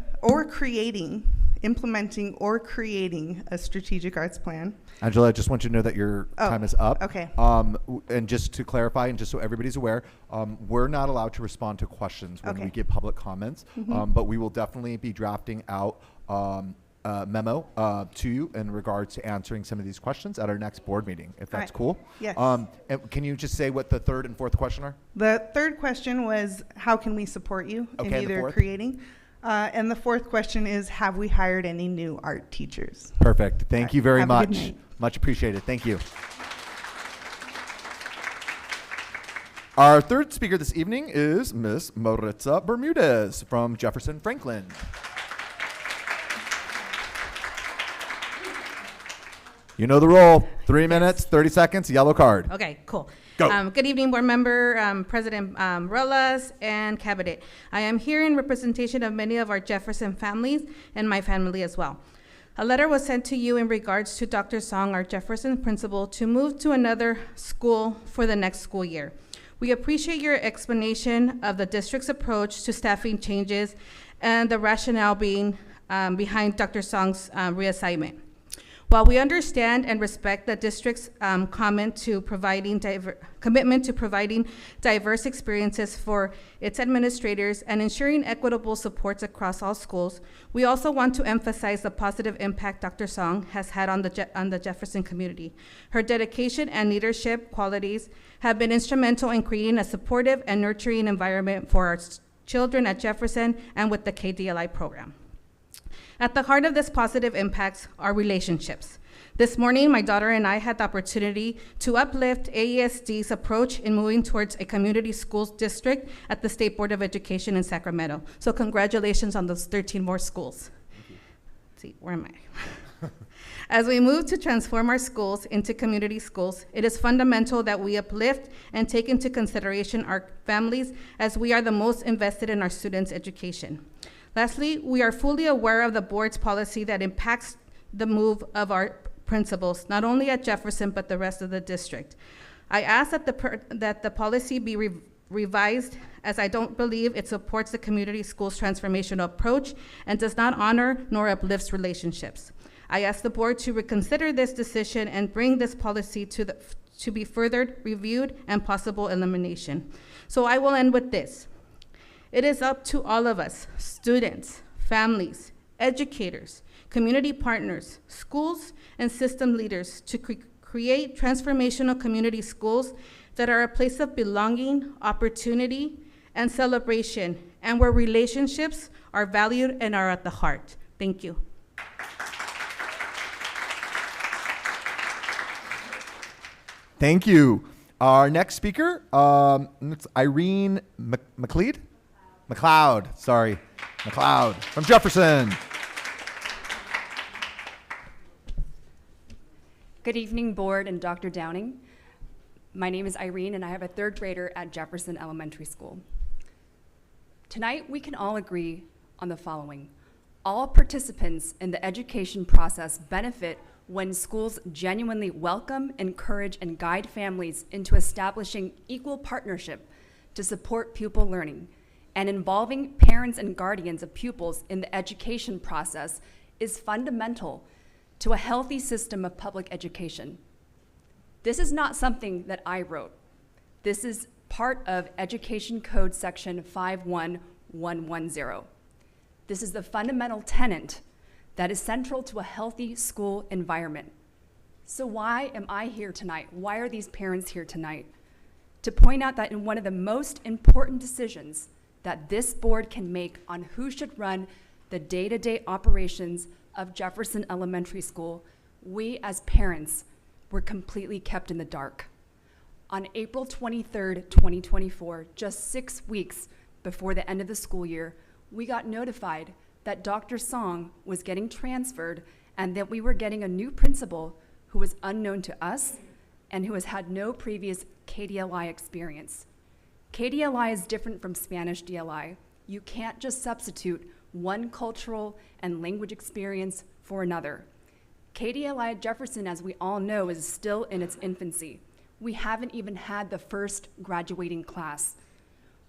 implementing or creating a strategic arts plan. Angela, I just want you to know that your time is up. Okay. And just to clarify, and just so everybody's aware, we're not allowed to respond to questions when we give public comments, but we will definitely be drafting out a memo to you in regards to answering some of these questions at our next board meeting, if that's cool. Yes. And can you just say what the third and fourth question are? The third question was, how can we support you in either creating? And the fourth question is, have we hired any new art teachers? Perfect. Thank you very Have a much. good night. Much appreciated. Thank you. Our third speaker this evening is Ms. Maritza Bermudez from Jefferson Franklin. You know the role. 3 minutes, 30 seconds, yellow card. Okay, cool. Go. Good evening, board member, President Ruelas, and cabinet. I am here in representation of many of our Jefferson families and my family as well. A letter was sent to you in regards to Dr. Song, our Jefferson principal, to move to another school for the next school year. We appreciate your explanation of the district's approach to staffing changes and the rationale being behind Dr. Song's reassignment. While we understand and respect the district's commitment to providing diverse experiences for its administrators and ensuring equitable supports across all schools, we also want to emphasize the positive impact Dr. Song has had on the Jefferson community. Her dedication and leadership qualities have been instrumental in creating a supportive and nurturing environment for our children at Jefferson and with the KDLI program. At the heart of this positive impacts are relationships. This morning, my daughter and I had the opportunity to uplift AESD's approach in moving towards a community schools district at the State Board of Education in Sacramento. So congratulations on those 13 more schools. Let's see, where am I? As we move to transform our schools into community schools, it is fundamental that we uplift and take into consideration our families, as we are the most invested in our students' education. Lastly, we are fully aware of the board's policy that impacts the move of our principals, not only at Jefferson, but the rest of the district. I ask that the policy be revised, as I don't believe it supports the community schools transformational approach and does not honor nor uplifts relationships. I ask the board to reconsider this decision and bring this policy to be further reviewed and possible elimination. So I will end with this. It is up to all of us, students, families, educators, community partners, schools, and system leaders to create transformational community schools that are a place of belonging, opportunity, and celebration, and where relationships are valued and are at the heart. Thank you. Thank you. Our next speaker, it's Irene McLeod from Jefferson. Good evening, board and Dr. Downing. My name is Irene, and I have a third grader at Jefferson Elementary School. Tonight, we can all agree on the following. All participants in the education process benefit when schools genuinely welcome, encourage, and guide families into establishing equal partnership to support pupil learning. And involving parents and guardians of pupils in the education process is fundamental to a healthy system of public education. This is not something that I wrote. This is part of Education Code Section 51110. This is the fundamental tenet that is central to a healthy school environment. So why am I here tonight? Why are these parents here tonight? To point out that in one of the most important decisions that this board can make on who should run the day-to-day operations of Jefferson Elementary School, we as parents were completely kept in the dark. On April 23rd, 2024, just 6 weeks before the end of the school year, we got notified that Dr. Song was getting transferred and that we were getting a new principal who was unknown to us and who has had no previous KDLI experience. KDLI is different from Spanish DLI. You can't just substitute one cultural and language experience for another. KDLI at Jefferson, as we all know, is still in its infancy. We haven't even had the first graduating class.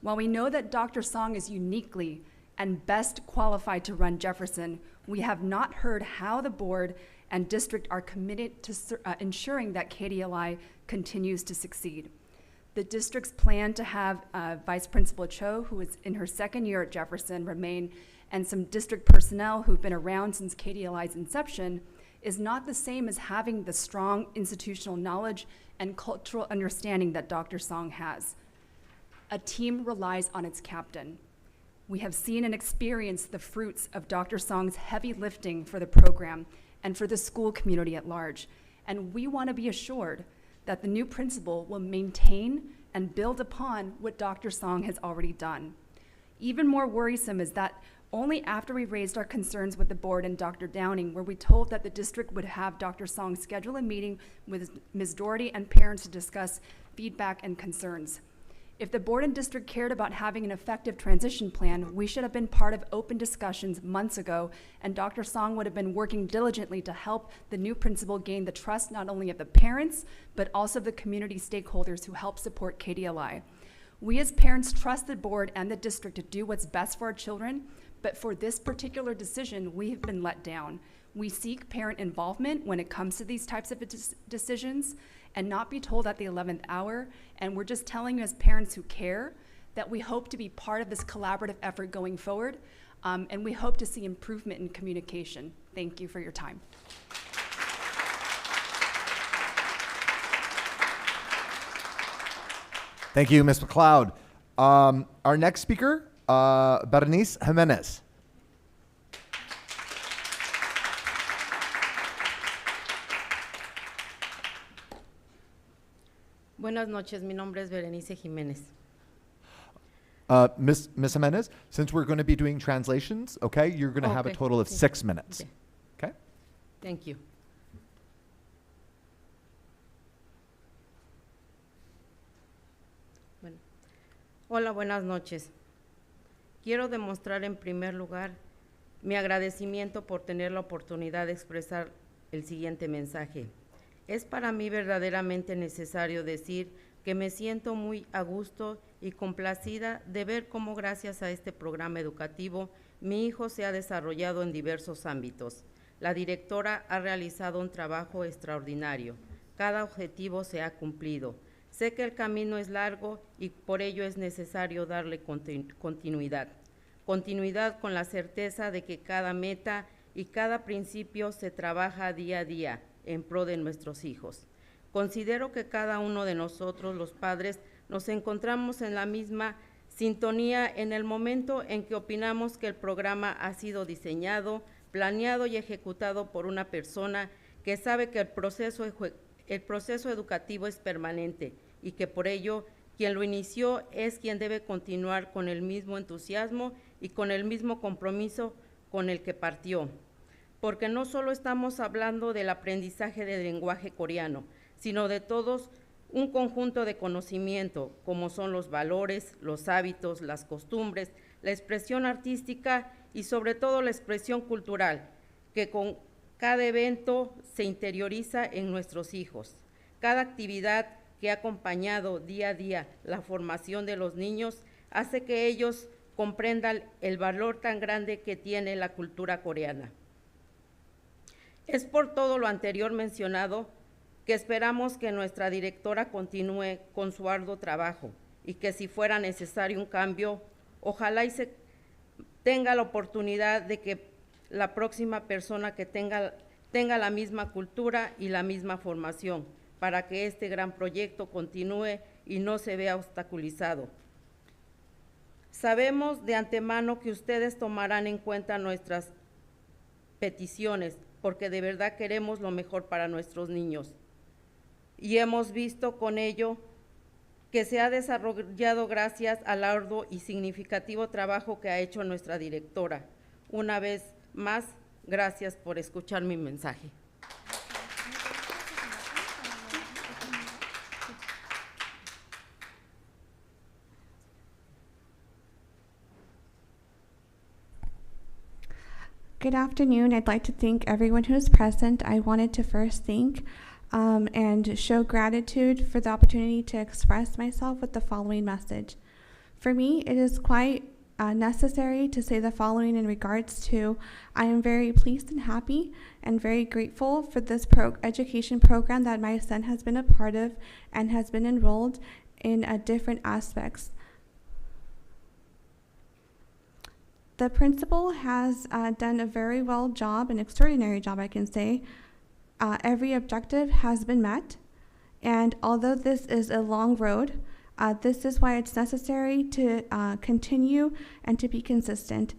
While we know that Dr. Song is uniquely and best qualified to run Jefferson, we have not heard how the board and district are committed to ensuring that KDLI continues to succeed. The district's plan to have Vice Principal Cho, who is in her second year at Jefferson, remain, and some district personnel who've been around since KDLI's inception, is not the same as having the strong institutional knowledge and cultural understanding that Dr. Song has. A team relies on its captain. We have seen and experienced the fruits of Dr. Song's heavy lifting for the program and for the school community at large, and we want to be assured that the new principal will maintain and build upon what Dr. Song has already done. Even more worrisome is that only after we raised our concerns with the board and Dr. Downing were we told that the district would have Dr. Song schedule a meeting with Ms. Doherty and parents to discuss feedback and concerns. If the board and district cared about having an effective transition plan, we should have been part of open discussions months ago, and Dr. Song would have been working diligently to help the new principal gain the trust not only of the parents, but also of the community stakeholders who help support KDLI. We as parents trust the board and the district to do what's best for our children, but for this particular decision, we have been let down. We seek parent involvement when it comes to these types of decisions and not be told at the 11th hour. And we're just telling you as parents who care that we hope to be part of this collaborative effort going forward, and we hope to see improvement in communication. Thank you for your time. Thank you, Ms. McLeod. Our next speaker, Bernice Jimenez. Buenas noches, mi nombre es Berenice Jiménez. Ms. Jimenez, since we're going to be doing translations, okay, you're going to have a total of 6 minutes. Okay? Thank you. Bueno. Hola, buenas noches. Quiero demostrar en primer lugar mi agradecimiento por tener la oportunidad de expresar el siguiente mensaje. Es para mí verdaderamente necesario decir que me siento muy a gusto y complacida de ver cómo gracias a este programa educativo mi hijo se ha desarrollado en diversos ámbitos. La directora ha realizado un trabajo extraordinario. Cada objetivo se ha cumplido. Sé que el camino es largo y por ello es necesario darle continuidad. Continuidad con la certeza de que cada meta y cada principio se trabaja día a día en pro de nuestros hijos. Considero que cada uno de nosotros, los padres, nos encontramos en la misma sintonía en el momento en que opinamos que el programa ha sido diseñado, planeado y ejecutado por una persona que sabe que el proceso educativo es permanente y que por ello quien lo inició es quien debe continuar con el mismo entusiasmo y con el mismo compromiso con el que partió. Porque no solo estamos hablando del aprendizaje del lenguaje coreano, sino de todos un conjunto de conocimiento, como son los valores, los hábitos, las costumbres, la expresión artística y sobre todo la expresión cultural, que con cada evento se interioriza en nuestros hijos. Cada actividad que ha acompañado día a día la formación de los niños hace que ellos comprendan el valor tan grande que tiene la cultura coreana. Es por todo lo anterior mencionado que esperamos que nuestra directora continúe con su arduo trabajo y que si fuera necesario un cambio, ojalá y se tenga la oportunidad de que la próxima persona que tenga la misma cultura y la misma formación, para que este gran proyecto continúe y no se vea obstaculizado. Sabemos de antemano que ustedes tomarán en cuenta nuestras peticiones, porque de verdad queremos lo mejor para nuestros niños. Y hemos visto con ello que se ha desarrollado gracias al arduo y significativo trabajo que ha hecho nuestra directora. Una vez más, gracias por escuchar mi mensaje. Good afternoon. I'd like to thank everyone who's present. I wanted to first thank and show gratitude for the opportunity to express myself with the following message. For me, it is quite necessary to say the following in regards to I am very pleased and happy and very grateful for this education program that my son has been a part of and has been enrolled in different aspects. The principal has done a very well job, an extraordinary job, I can say. Every objective has been met, and although this is a long road, this is why it's necessary to continue and to be consistent.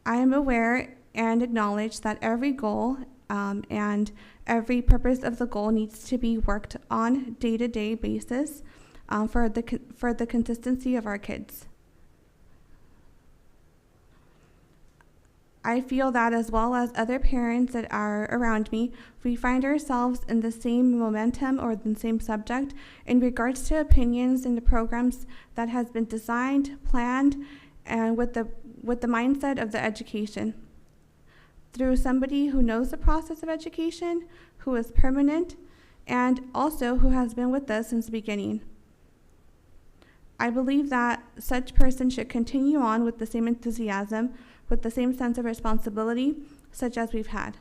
I am aware and acknowledge that every goal and every purpose of the goal needs to be worked on day-to-day basis for the consistency of our kids. I feel that as well as other parents that are around me, we find ourselves in the same momentum or the same subject in regards to opinions in the programs that has been designed, planned, and with the mindset of the education. Through somebody who knows the process of education, who is permanent, and also who has been with us since the beginning. I believe that such person should continue on with the same enthusiasm, with the same sense of responsibility, such as we've had.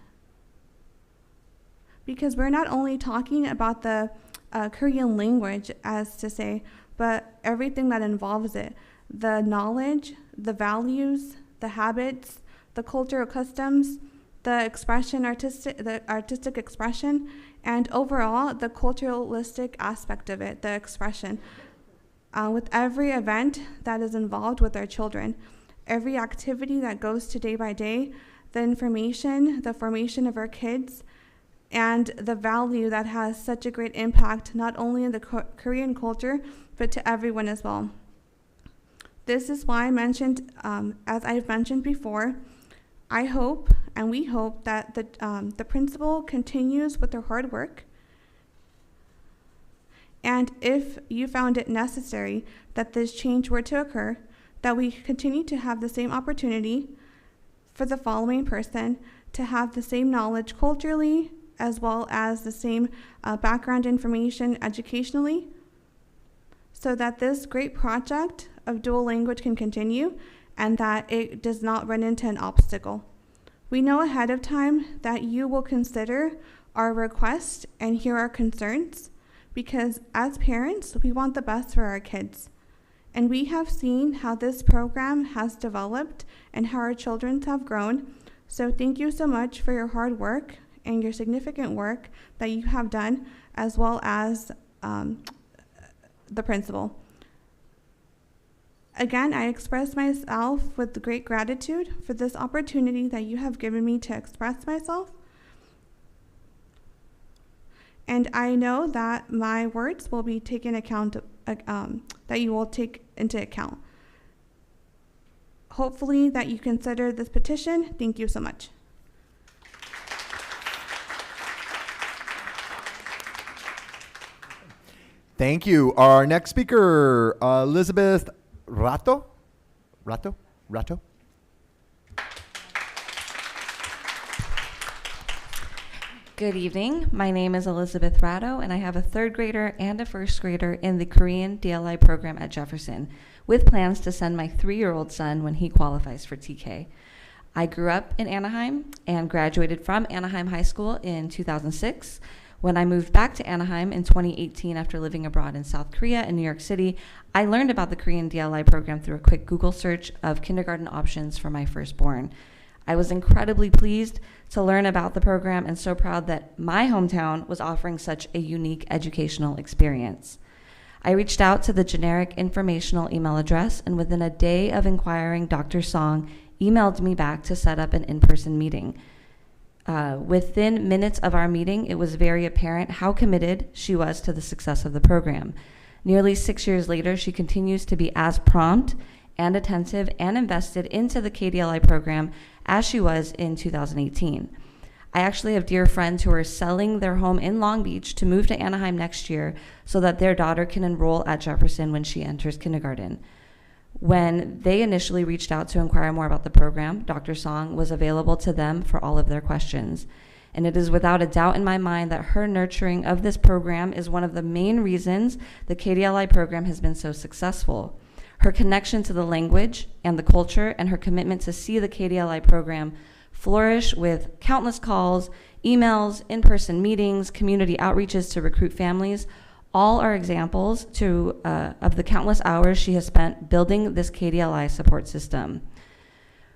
Because we're not only talking about the Korean language, as to say, but everything that involves it. The knowledge, the values, the habits, the cultural customs, the artistic expression, and overall, the culturalistic aspect of it, the expression. With every event that is involved with our children, every activity that goes to day by day, the information, the formation of our kids, and the value that has such a great impact, not only in the Korean culture, but to everyone as well. This is why I mentioned, as I've mentioned before, I hope, and we hope, that the principal continues with their hard work. And if you found it necessary that this change were to occur, that we continue to have the same opportunity for the following person to have the same knowledge culturally, as well as the same background information educationally, so that this great project of dual language can continue and that it does not run into an obstacle. We know ahead of time that you will consider our request and hear our concerns, because as parents, we want the best for our kids. And we have seen how this program has developed and how our children have grown. So thank you so much for your hard work and your significant work that you have done, as well as the principal. Again, I express myself with great gratitude for this opportunity that you have given me to express myself. And I know that my words will be taken account, that you will take into account. Hopefully that you consider this petition. Thank you so much. Thank you. Our next speaker, Elizabeth Rato. Good evening. My name is Elizabeth Ratto, and I have a third grader and a first grader in the Korean DLI program at Jefferson, with plans to send my 3-year-old son when he qualifies for TK. I grew up in Anaheim and graduated from Anaheim High School in 2006, When I moved back to Anaheim in 2018 after living abroad in South Korea and New York City, I learned about the Korean DLI program through a quick Google search of kindergarten options for my firstborn. I was incredibly pleased to learn about the program and so proud that my hometown was offering such a unique educational experience. I reached out to the generic informational email address, and within a day of inquiring, Dr. Song emailed me back to set up an in-person meeting. Within minutes of our meeting, it was very apparent how committed she was to the success of the program. Nearly 6 years later, she continues to be as prompt and attentive and invested into the KDLI program as she was in 2018. I actually have dear friends who are selling their home in Long Beach to move to Anaheim next year so that their daughter can enroll at Jefferson when she enters kindergarten. When they initially reached out to inquire more about the program, Dr. Song was available to them for all of their questions. And it is without a doubt in my mind that her nurturing of this program is one of the main reasons the KDLI program has been so successful. Her connection to the language and the culture and her commitment to see the KDLI program flourish with countless calls, emails, in-person meetings, community outreaches to recruit families, all are examples of the countless hours she has spent building this KDLI support system.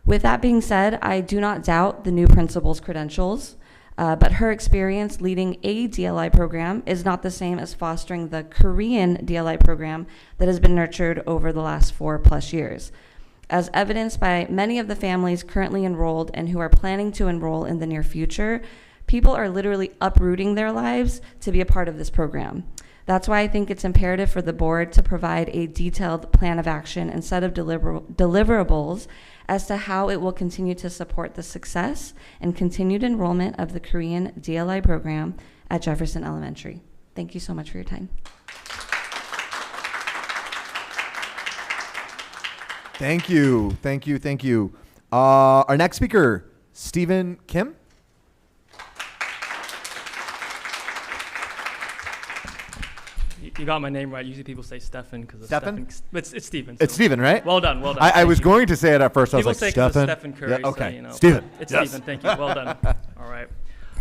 With that being said, I do not doubt the new principal's credentials, but her experience leading a DLI program is not the same as fostering the Korean DLI program that has been nurtured over the last 4+ years. As evidenced by many of the families currently enrolled and who are planning to enroll in the near future, people are literally uprooting their lives to be a part of this program. That's why I think it's imperative for the board to provide a detailed plan of action and set of deliverables as to how it will continue to support the success and continued enrollment of the Korean DLI program at Jefferson Elementary. Thank you so much for your time. Thank you, thank you, thank you. Our next speaker, Stephen Kim. You got my name right. Usually people say Stefan because of Stefan? It's Stephen. It's Stephen, right? Well done, well done. I was going to say it at first. I People was like, say 'cause of Stefan? Stephen Curry. Yeah, okay. So, you know, Stephen. It's Yes. Stephen. Thank you. Well done. All right.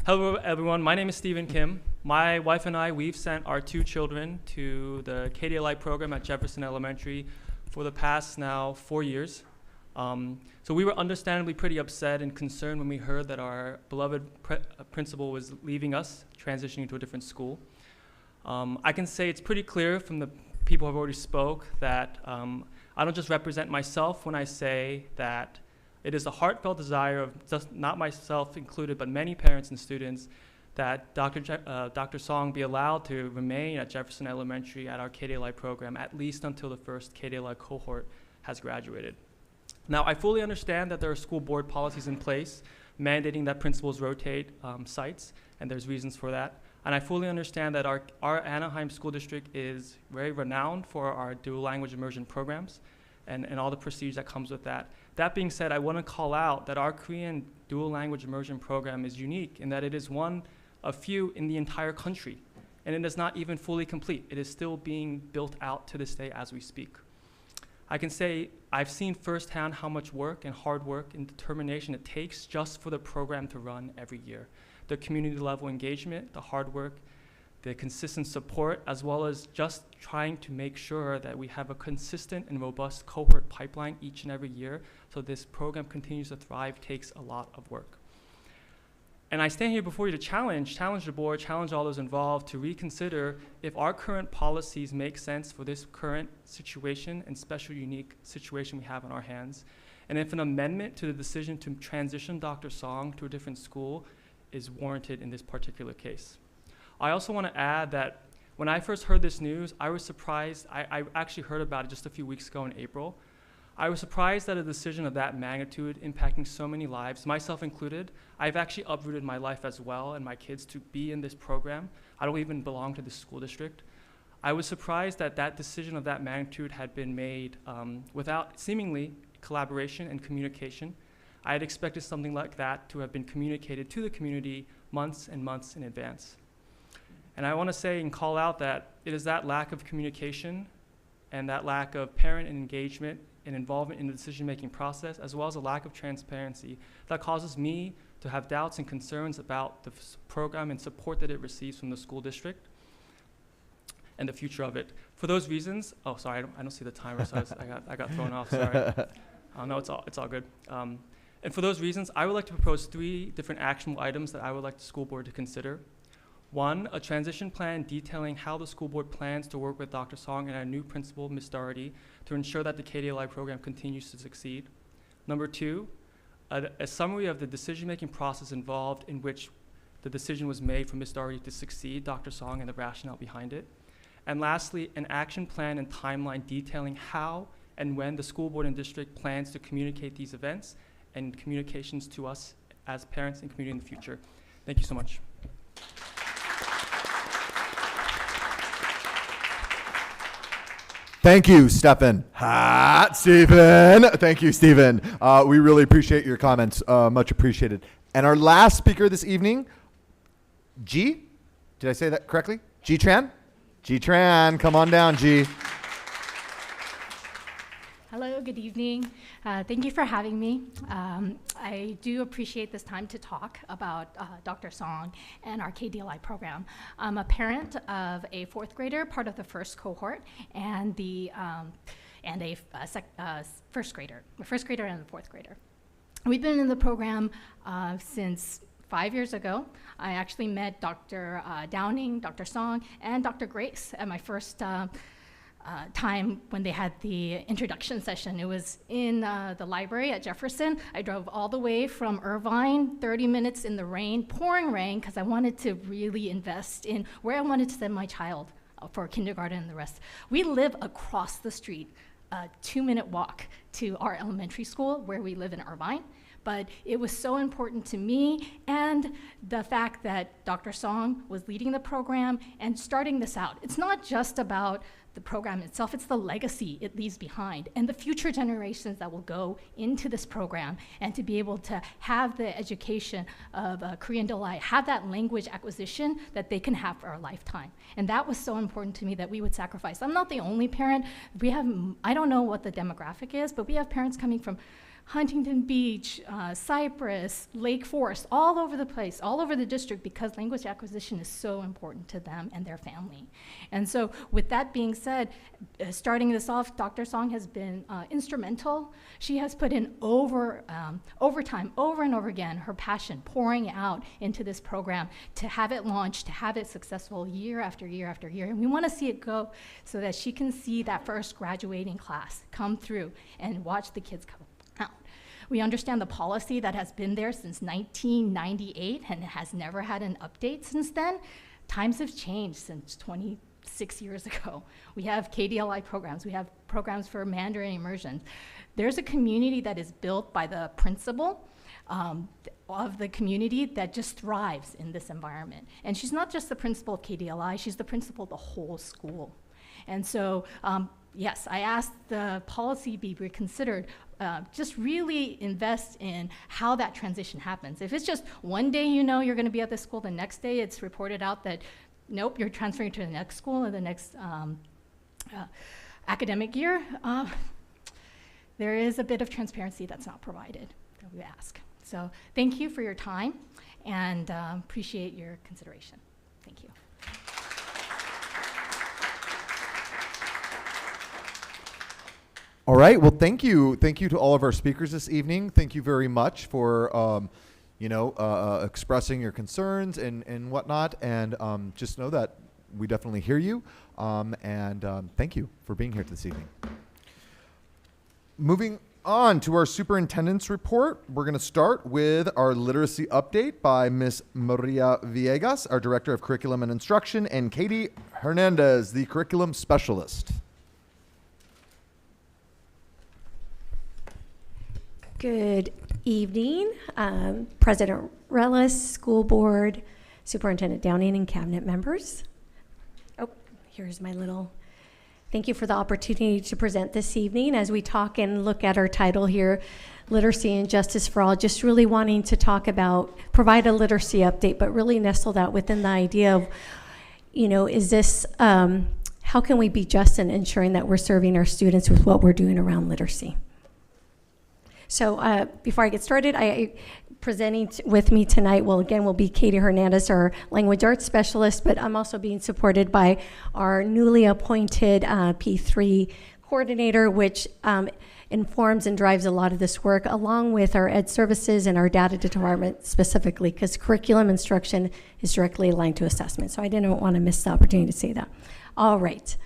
Hello, everyone. My name is Stephen Kim. My wife and I, we've sent our 2 children to the KDLI program at Jefferson Elementary for the past now 4 years. So we were understandably pretty upset and concerned when we heard that our beloved principal was leaving us, transitioning to a different school. I can say it's pretty clear from the people who have already spoke that I don't just represent myself when I say that it is a heartfelt desire of just not myself included, but many parents and students that Dr. Song be allowed to remain at Jefferson Elementary at our KDLI program at least until the first KDLI cohort has graduated. Now, I fully understand that there are school board policies in place mandating that principals rotate sites, and there's reasons for that. And I fully understand that our Anaheim School District is very renowned for our dual language immersion programs and all the prestige that comes with that. That being said, I want to call out that our Korean dual language immersion program is unique in that it is one of few in the entire country, and it is not even fully complete. It is still being built out to this day as we speak. I can say I've seen firsthand how much work and hard work and determination it takes just for the program to run every year. The community level engagement, the hard work, the consistent support, as well as just trying to make sure that we have a consistent and robust cohort pipeline each and every year so this program continues to thrive takes a lot of work. And I stand here before you to challenge the board, challenge all those involved to reconsider if our current policies make sense for this current situation and special unique situation we have in our hands. And if an amendment to the decision to transition Dr. Song to a different school is warranted in this particular case. I also want to add that when I first heard this news, I was surprised. I actually heard about it just a few weeks ago in April. I was surprised that a decision of that magnitude impacting so many lives, myself included. I've actually uprooted my life as well and my kids to be in this program. I don't even belong to this school district. I was surprised that that decision of that magnitude had been made without seemingly collaboration and communication. I had expected something like that to have been communicated to the community months and months in advance. And I want to say and call out that it is that lack of communication and that lack of parent engagement and involvement in the decision-making process, as well as a lack of transparency, that causes me to to have doubts and concerns about the program and support that it receives from the school district and the future of it. For those reasons, oh, sorry, I don't see the timer, so I got thrown off, sorry. No, it's all good. And for those reasons, I would like to propose 3 different actionable items that I would like the school board to consider. 1, a transition plan detailing how the school board plans to work with Dr. Song and our new principal, Ms. Doherty, to ensure that the KDLI program continues to succeed. Number 2, a summary of the decision-making process involved in which the decision was made for Ms. Doherty to succeed Dr. Song and the rationale behind it. And lastly, an action plan and timeline detailing how and when the school board and district plans to communicate these events and communications to us as parents and community in the future. Thank you so much. Thank you, Stephen. Stephen. Thank you, Stephen. We really appreciate your comments. Much appreciated. And our last speaker this evening, G. Did I say that correctly? G Tran? G Tran, come on down, G. Hello, good evening. Thank you for having me. I do appreciate this time to talk about Dr. Song and our KDLI program. I'm a parent of a 4th grader, part of the first cohort, and a first grader, a 1st grader and a 4th grader. We've been in the program since 5 years ago. I actually met Dr. Downing, Dr. Song, and Dr. Grace at my first time when they had the introduction session. It was in the library at Jefferson. I drove all the way from Irvine, 30 minutes in the rain, pouring rain, because I wanted to really invest in where I wanted to send my child for kindergarten and the rest. We live across the street, a 2-minute walk to our elementary school where we live in Irvine. But it was so important to me, and the fact that Dr. Song was leading the program and starting this out. It's not just about the program itself, it's the legacy it leaves behind and the future generations that will go into this program, and to be able to have the education of Korean delight, have that language acquisition that they can have for a lifetime. And that was so important to me that we would sacrifice. I'm not the only parent. We have, I don't know what the demographic is, but we have parents coming from Huntington Beach, Cypress, Lake Forest, all over the place, all over the district, because language acquisition is so important to them and their family. And so with that being said, starting this off, Dr. Song has been instrumental. She has put in overtime, over and over again, her passion pouring out into this program to have it launched, to have it successful year after year after year. And we want to see it go so that she can see that first graduating class come through and watch the kids come out. We understand the policy that has been there since 1998 and has never had an update since then. Times have changed since 26 years ago. We have KDLI programs. We have programs for Mandarin immersion. There's a community that is built by the principal of the community that just thrives in this environment. And she's not just the principal of KDLI, she's the principal of the whole school. And so, yes, I asked the policy be reconsidered. Just really invest in how that transition happens. If it's just one day you know you're going to be at this school, the next day it's reported out that, nope, you're transferring to the next school or the next academic year, there is a bit of transparency that's not provided that we ask. So thank you for your time, and appreciate your consideration. Thank you. All right. Well, thank you. Thank you to all of our speakers this evening. Thank you very much for, expressing your concerns and whatnot. And just know that we definitely hear you. Thank you for being here this evening. Moving on to our superintendent's report, we're going to start with our literacy update by Ms. Maria Villegas, our Director of Curriculum and Instruction, and Katie Hernandez, the Curriculum Specialist. Good evening, President Relis, School Board, Superintendent Downing, and Cabinet members. Oh, here's my little, thank you for the opportunity to present this evening as we talk and look at our title here, Literacy and Justice for All, just really wanting to talk about, provide a literacy update, but really nestle that within the idea of, is this, how can we be just in ensuring that we're serving our students with what we're doing around literacy? So before I get started, I presenting with me tonight will be Katie Hernandez, our language arts specialist, but I'm also being supported by our newly appointed P3 coordinator, which informs and drives a lot of this work, along with our ed services and our data department specifically, because curriculum instruction is directly aligned to assessment. So I didn't want to miss the opportunity to say that. All right.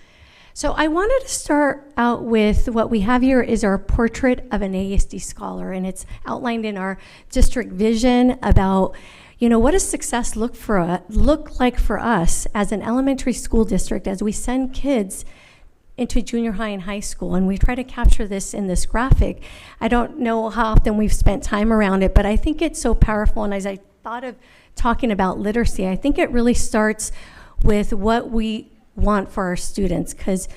So I wanted to start out with what we have here is our portrait of an ASD scholar, and it's outlined in our district vision about, what does success look like for us as an elementary school district as we send kids into junior high and high school, and we try to capture this in this graphic. I don't know how often we've spent time around it, but I think it's so powerful, and as I thought of talking about literacy, I think it really starts with what we want for our students, because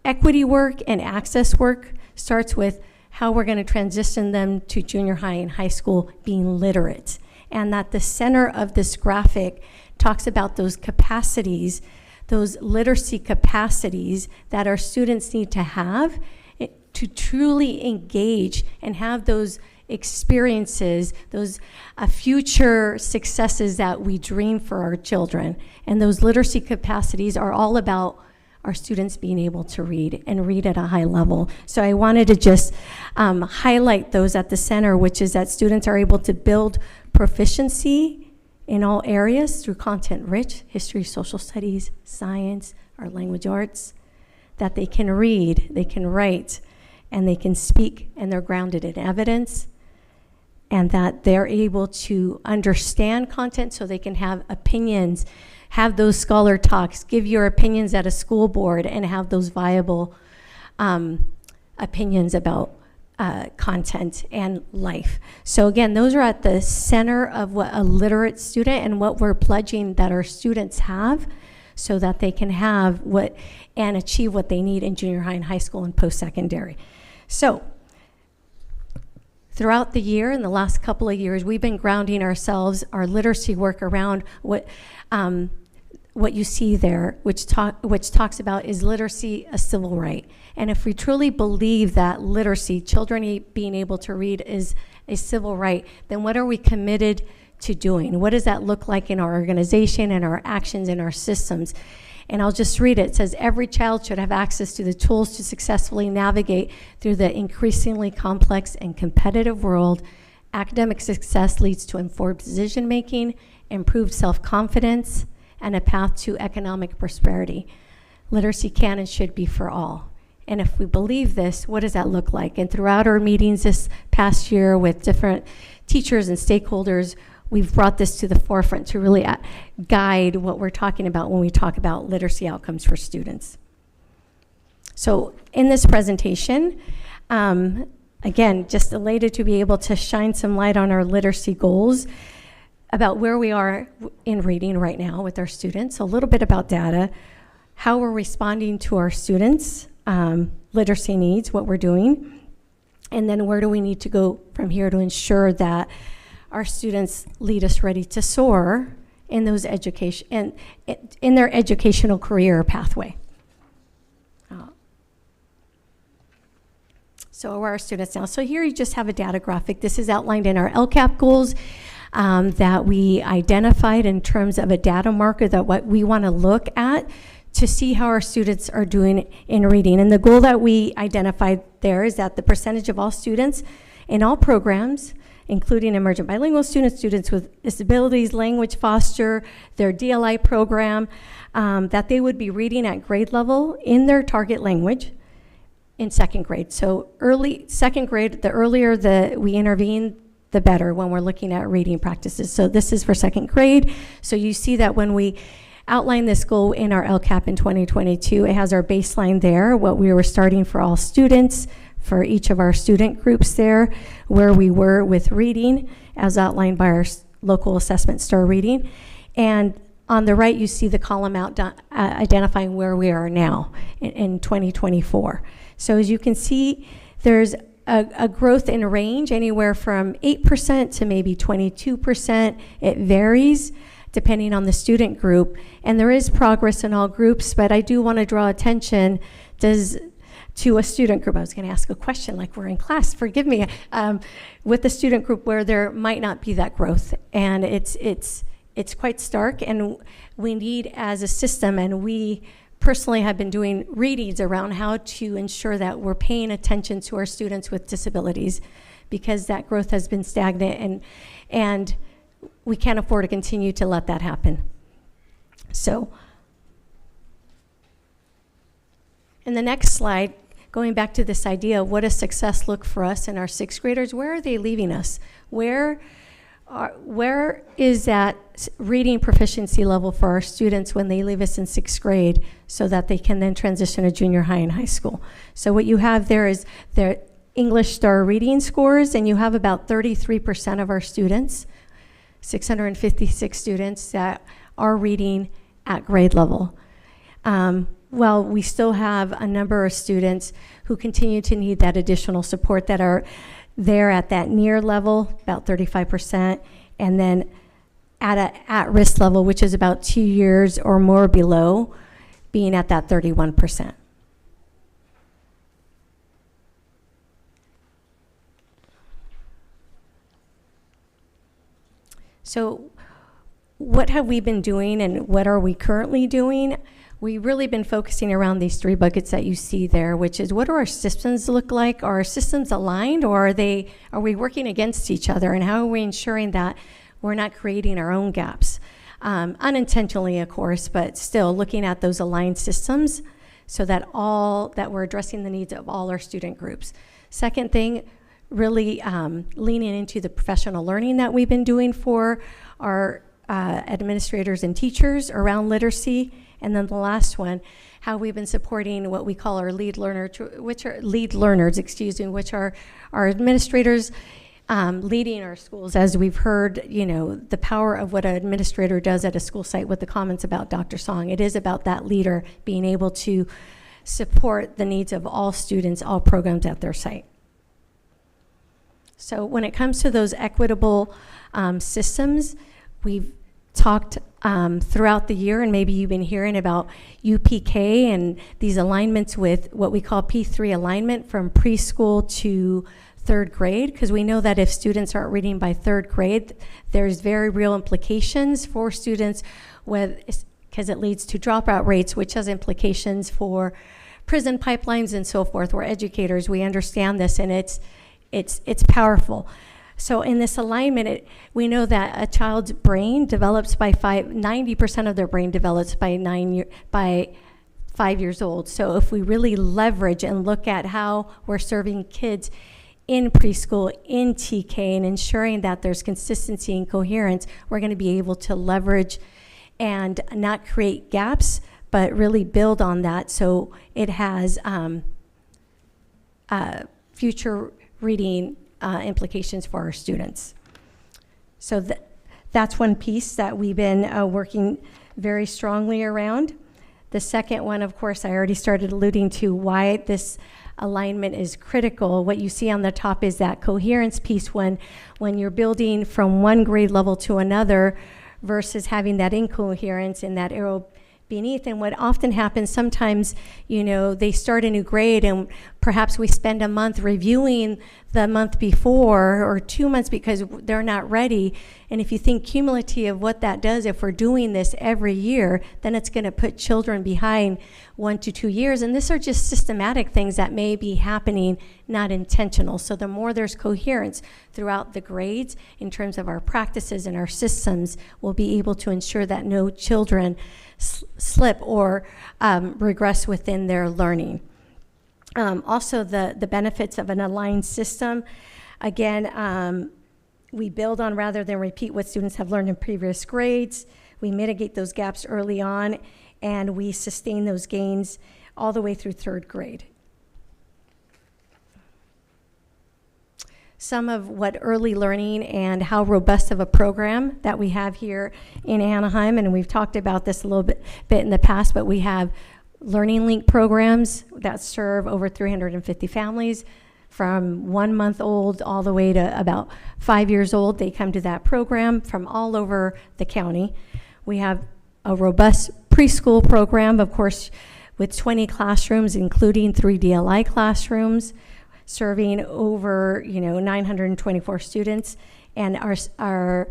equity work and access work starts with how we're going to transition them to junior high and high school being literate, and that the center of this graphic talks about those capacities, those literacy capacities that our students need to have to truly engage and have those experiences, those future successes that we dream for our children. And those literacy capacities are all about our students being able to read and read at a high level. So I wanted to just highlight those at the center, which is that students are able to build proficiency in all areas through content-rich history, social studies, science, our language arts, that they can read, they can write, and they can speak, and they're grounded in evidence, and that they're able to understand content so they can have opinions, have those scholar talks, give your opinions at a school board, and have those viable opinions about content and life. So again, those are at the center of what a literate student and what we're pledging that our students have so that they can have what and achieve what they need in junior high and high school and post-secondary. So throughout the year, in the last couple of years, we've been grounding ourselves, our literacy work around what you see there, which talks about, is literacy a civil right? And if we truly believe that literacy, children being able to read, is a civil right, then what are we committed to doing? What does that look like in our organization and our actions and our systems? And I'll just read it. It says, every child should have access to the tools to successfully navigate through the increasingly complex and competitive world. Academic success leads to informed decision-making, improved self-confidence, and a path to economic prosperity. Literacy can and should be for all. And if we believe this, what does that look like? And throughout our meetings this past year with different teachers and stakeholders, we've brought this to the forefront to really guide what we're talking about when we talk about literacy outcomes for students. So in this presentation, again, just elated to be able to shine some light on our literacy goals, about where we are in reading right now with our students, a little bit about data, how we're responding to our students' literacy needs, what we're doing, and then where do we need to go from here to ensure that our students lead us ready to soar in those education and in their educational career pathway. So where are our students now? So here you just have a data graphic. This is outlined in our LCAP goals that we identified in terms of a data marker that what we want to look at to see how our students are doing in reading. And the goal that we identified there is that the percentage of all students in all programs, including emergent bilingual students, students with disabilities, language foster, their DLI program, that they would be reading at grade level in their target language in second grade. So early second grade, the earlier we intervene, the better when we're looking at reading practices. So this is for second grade. So you see that when we outline this goal in our LCAP in 2022, it has our baseline there, what we were starting for all students, for each of our student groups there, where we were with reading, as outlined by our local assessment star reading. And on the right, you see the column out identifying where we are now in 2024. So as you can see, there's a growth in range anywhere from 8% to maybe 22%. It varies depending on the student group. And there is progress in all groups, but I do want to draw attention to to a student group. I was going to ask a question like we're in class, forgive me, with a student group where there might not be that growth. And it's quite stark, and we need as a system, and we personally have been doing readings around how to ensure that we're paying attention to our students with disabilities, because that growth has been stagnant, and we can't afford to continue to let that happen. So, in the next slide, going back to this idea of what does success look for us and our sixth graders, where are they leaving us? Where is that reading proficiency level for our students when they leave us in sixth grade so that they can then transition to junior high and high school? So what you have there is their English Star reading scores, and you have about 33% of our students, 656 students, that are reading at grade level. Well, we still have a number of students who continue to need that additional support that are there at that near level, about 35%, and then at a at-risk level, which is about 2 years or more below, being at that 31%. So what have we been doing, and what are we currently doing? We've really been focusing around these three buckets that you see there, which is what do our systems look like? Are our systems aligned, or are we working against each other? And how are we ensuring that we're not creating our own gaps? Unintentionally, of course, but still looking at those aligned systems so that we're addressing the needs of all our student groups. Second thing, really leaning into the professional learning that we've been doing for our administrators and teachers around literacy. And then the last one, how we've been supporting what we call our lead learners, which are our administrators leading our schools. As we've heard, the power of what an administrator does at a school site with the comments about Dr. Song. It is about that leader being able to support the needs of all students, all programs at their site. So when it comes to those equitable systems, we've talked throughout the year, and maybe you've been hearing about UPK and these alignments with what we call P3 alignment from preschool to third grade, because we know that if students aren't reading by third grade, there's very real implications for students, because it leads to dropout rates, which has implications for prison pipelines and so forth. We're educators, we understand this, and it's powerful. So in this alignment, we know that a child's brain develops by 90% of their brain develops by 5 years old. So if we really leverage and look at how we're serving kids in preschool, in TK, and ensuring that there's consistency and coherence, we're going to be able to leverage and not create gaps, but really build on that so it has future reading implications for our students. So that's one piece that we've been working very strongly around. The second one, of course, I already started alluding to why this alignment is critical. What you see on the top is that coherence piece when you're building from one grade level to another versus having that incoherence in that arrow beneath. And what often happens sometimes, they start a new grade and perhaps we spend a month reviewing the month before or 2 months because they're not ready. And if you think cumulatively of what that does, if we're doing this every year, then it's going to put children behind 1 to 2 years. And these are just systematic things that may be happening, not intentional. So the more there's coherence throughout the grades in terms of our practices and our systems, we'll be able to ensure that no children slip or regress within their learning. Also, the benefits of an aligned system. Again, we build on rather than repeat what students have learned in previous grades. We mitigate those gaps early on, and we sustain those gains all the way through third grade. Some of what early learning and how robust of a program that we have here in Anaheim, and we've talked about this a little bit in the past, but we have Learning Link programs that serve over 350 families from 1 month old all the way to about 5 years old. They come to that program from all over the county. We have a robust preschool program. Of course, with 20 classrooms, including 3 DLI classrooms, serving over 924 students, and our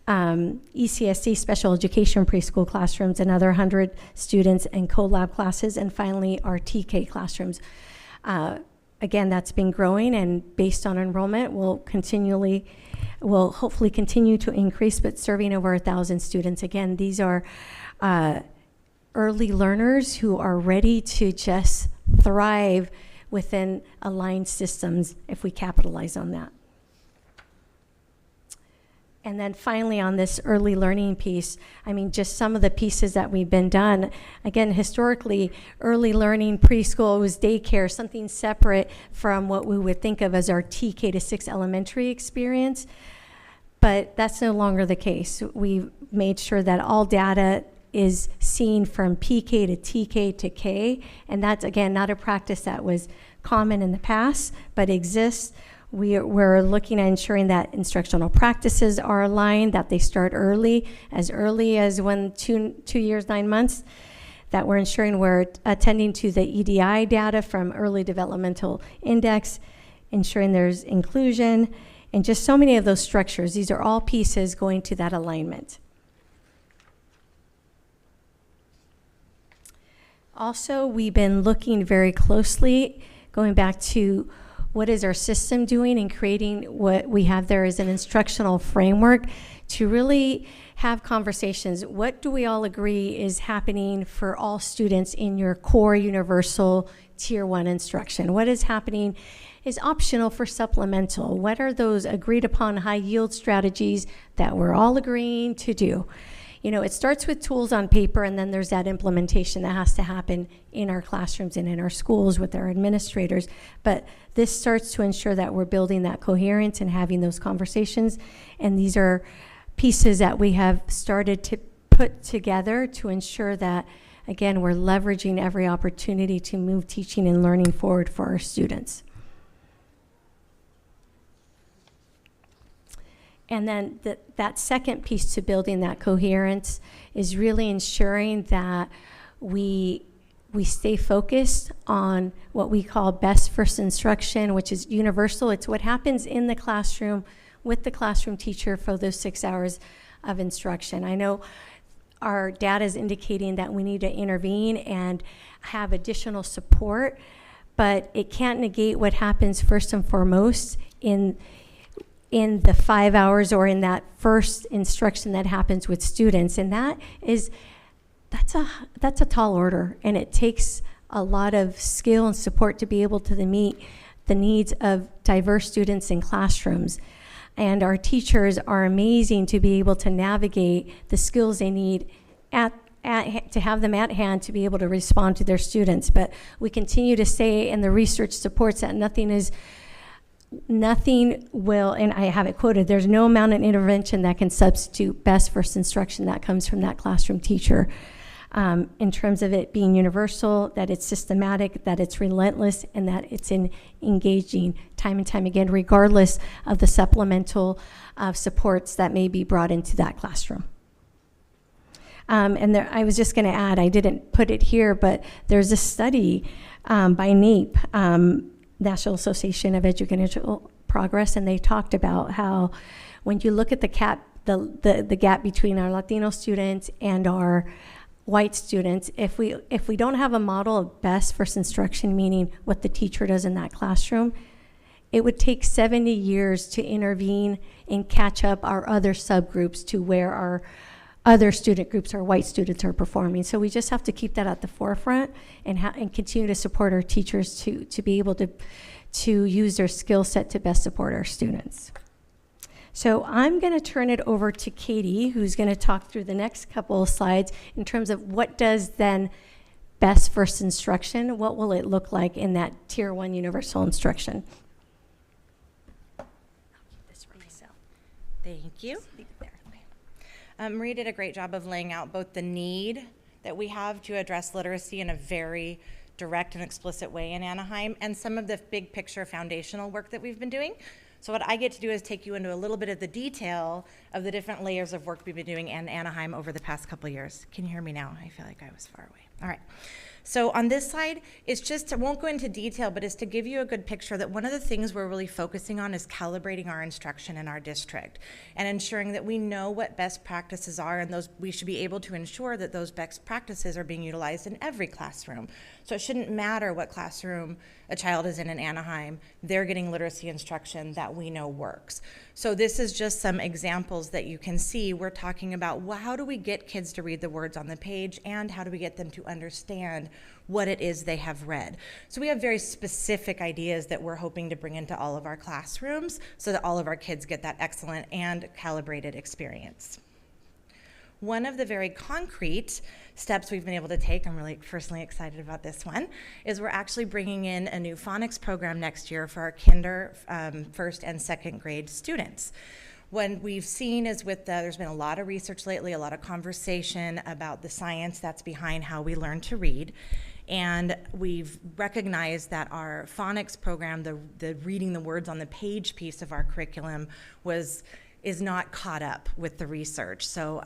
ECSD special education preschool classrooms, another 100 students and co-lab classes, and finally our TK classrooms. Again, that's been growing, and based on enrollment, will hopefully continue to increase, but serving over 1,000 students. Again, these are early learners who are ready to just thrive within aligned systems if we capitalize on that. And then finally, on this early learning piece, just some of the pieces that we've been done. Again, historically, early learning preschool was daycare, something separate from what we would think of as our TK to 6 elementary experience. But that's no longer the case. We've made sure that all data is seen from PK to TK to K. And that's, again, not a practice that was common in the past, but exists. We're looking at ensuring that instructional practices are aligned, that they start early as when 2 years, 9 months, that we're ensuring we're attending to the EDI data from early developmental index, ensuring there's inclusion, and just so many of those structures. These are all pieces going to that alignment. Also, we've been looking very closely, going back to what is our system doing and creating what we have there as an instructional framework to really have conversations. What do we all agree is happening for all students in your core universal tier 1 instruction? What is happening is optional for supplemental? What are those agreed upon high yield strategies that we're all agreeing to do? It starts with tools on paper, and then there's that implementation that has to happen in our classrooms and in our schools with our administrators. But this starts to ensure that we're building that coherence and having those conversations. And these are pieces that we have started to put together to ensure that, again, we're leveraging every opportunity to move teaching and learning forward for our students. And then that second piece to building that coherence is really ensuring that we stay focused on what we call best first instruction, which is universal. It's what happens in the classroom with the classroom teacher for those 6 hours of instruction. I know our data is indicating that we need to intervene and have additional support, but it can't negate what happens first and foremost in the 5 hours or in that first instruction that happens with students. And that's a tall order, and it takes a lot of skill and support to be able to meet the needs of diverse students in classrooms. And our teachers are amazing to be able to navigate the skills they need to have them at hand to be able to respond to their students. But we continue to say, and the research supports that nothing will, and I have it quoted, there's no amount of intervention that can substitute best first instruction that comes from that classroom teacher. In terms of it being universal, that it's systematic, that it's relentless, and that it's engaging time and time again, regardless of the supplemental supports that may be brought into that classroom. And I was just going to add, I didn't put it here, but there's a study by NAEP, National Association of Educational Progress, and they talked about how when you look at the gap between our Latino students and our white students, if we don't have a model of best first instruction, meaning what the teacher does in that classroom, it would take 70 years to intervene and catch up our other subgroups to where our other student groups, our white students, are performing. So we just have to keep that at the forefront and continue to support our teachers to be able to use their skill set to best support our students. So I'm going to turn it over to Katie, who's going to talk through the next couple of slides in terms of what does then best first instruction, what will it look like in that tier 1 universal instruction? I'll keep this for myself. Thank you. Marie did a great job of laying out both the need that we have to address literacy in a very direct and explicit way in Anaheim, and some of the big picture foundational work that we've been doing. So what I get to do is take you into a little bit of the detail of the different layers of work we've been doing in Anaheim over the past couple of years. Can you hear me now? I feel like I was far away. All right. So on this slide, it's just, I won't go into detail, but it's to give you a good picture that one of the things we're really focusing on is calibrating our instruction in our district and ensuring that we know what best practices are, and those we should be able to ensure that those best practices are being utilized in every classroom. So it shouldn't matter what classroom a child is in Anaheim, they're getting literacy instruction that we know works. So this is just some examples that you can see. We're talking about, well, how do we get kids to read the words on the page, and how do we get them to understand what it is they have read. So we have very specific ideas that we're hoping to bring into all of our classrooms so that all of our kids get that excellent and calibrated experience. One of the very concrete steps we've been able to take, I'm really personally excited about this one, is we're actually bringing in a new phonics program next year for our kinder, first and second grade students. What we've seen is there's been a lot of research lately, a lot of conversation about the science that's behind how we learn to read. And we've recognized that our phonics program, the reading the words on the page piece of our curriculum is not caught up with the research. So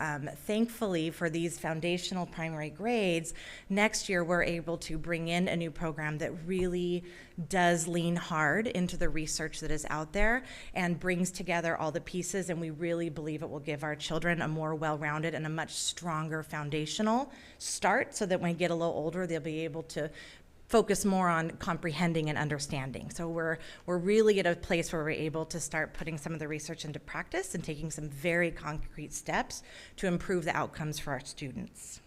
thankfully for these foundational primary grades, next year we're able to bring in a new program that really does lean hard into the research that is out there and brings together all the pieces, and we really believe it will give our children a more well-rounded and a much stronger foundational start, so that when they get a little older, they'll be able to focus more on comprehending and understanding. So we're really at a place where we're able to start putting some of the research into practice and taking some very concrete steps to improve the outcomes for our students.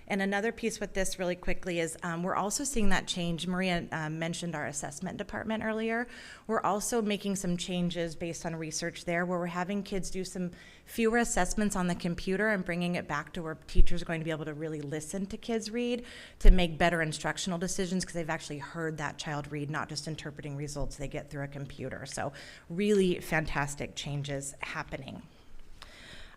And another piece with this really quickly is we're also seeing that change. Maria mentioned our assessment department earlier. We're also making some changes based on research there, where we're having kids do some fewer assessments on the computer and bringing it back to where teachers are going to be able to really listen to kids read to make better instructional decisions, because they've actually heard that child read, not just interpreting results they get through a computer. So really fantastic changes happening.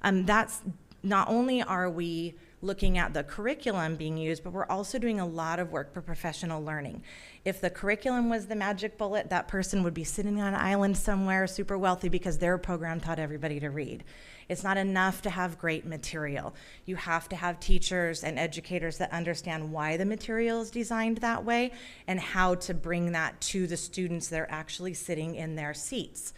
That's not only are we looking at the curriculum being used, but we're also doing a lot of work for professional learning. If the curriculum was the magic bullet, that person would be sitting on an island somewhere super wealthy because their program taught everybody to read. It's not enough to have great material. You have to have teachers and educators that understand why the material is designed that way and how to bring that to the students that are actually sitting in their seats.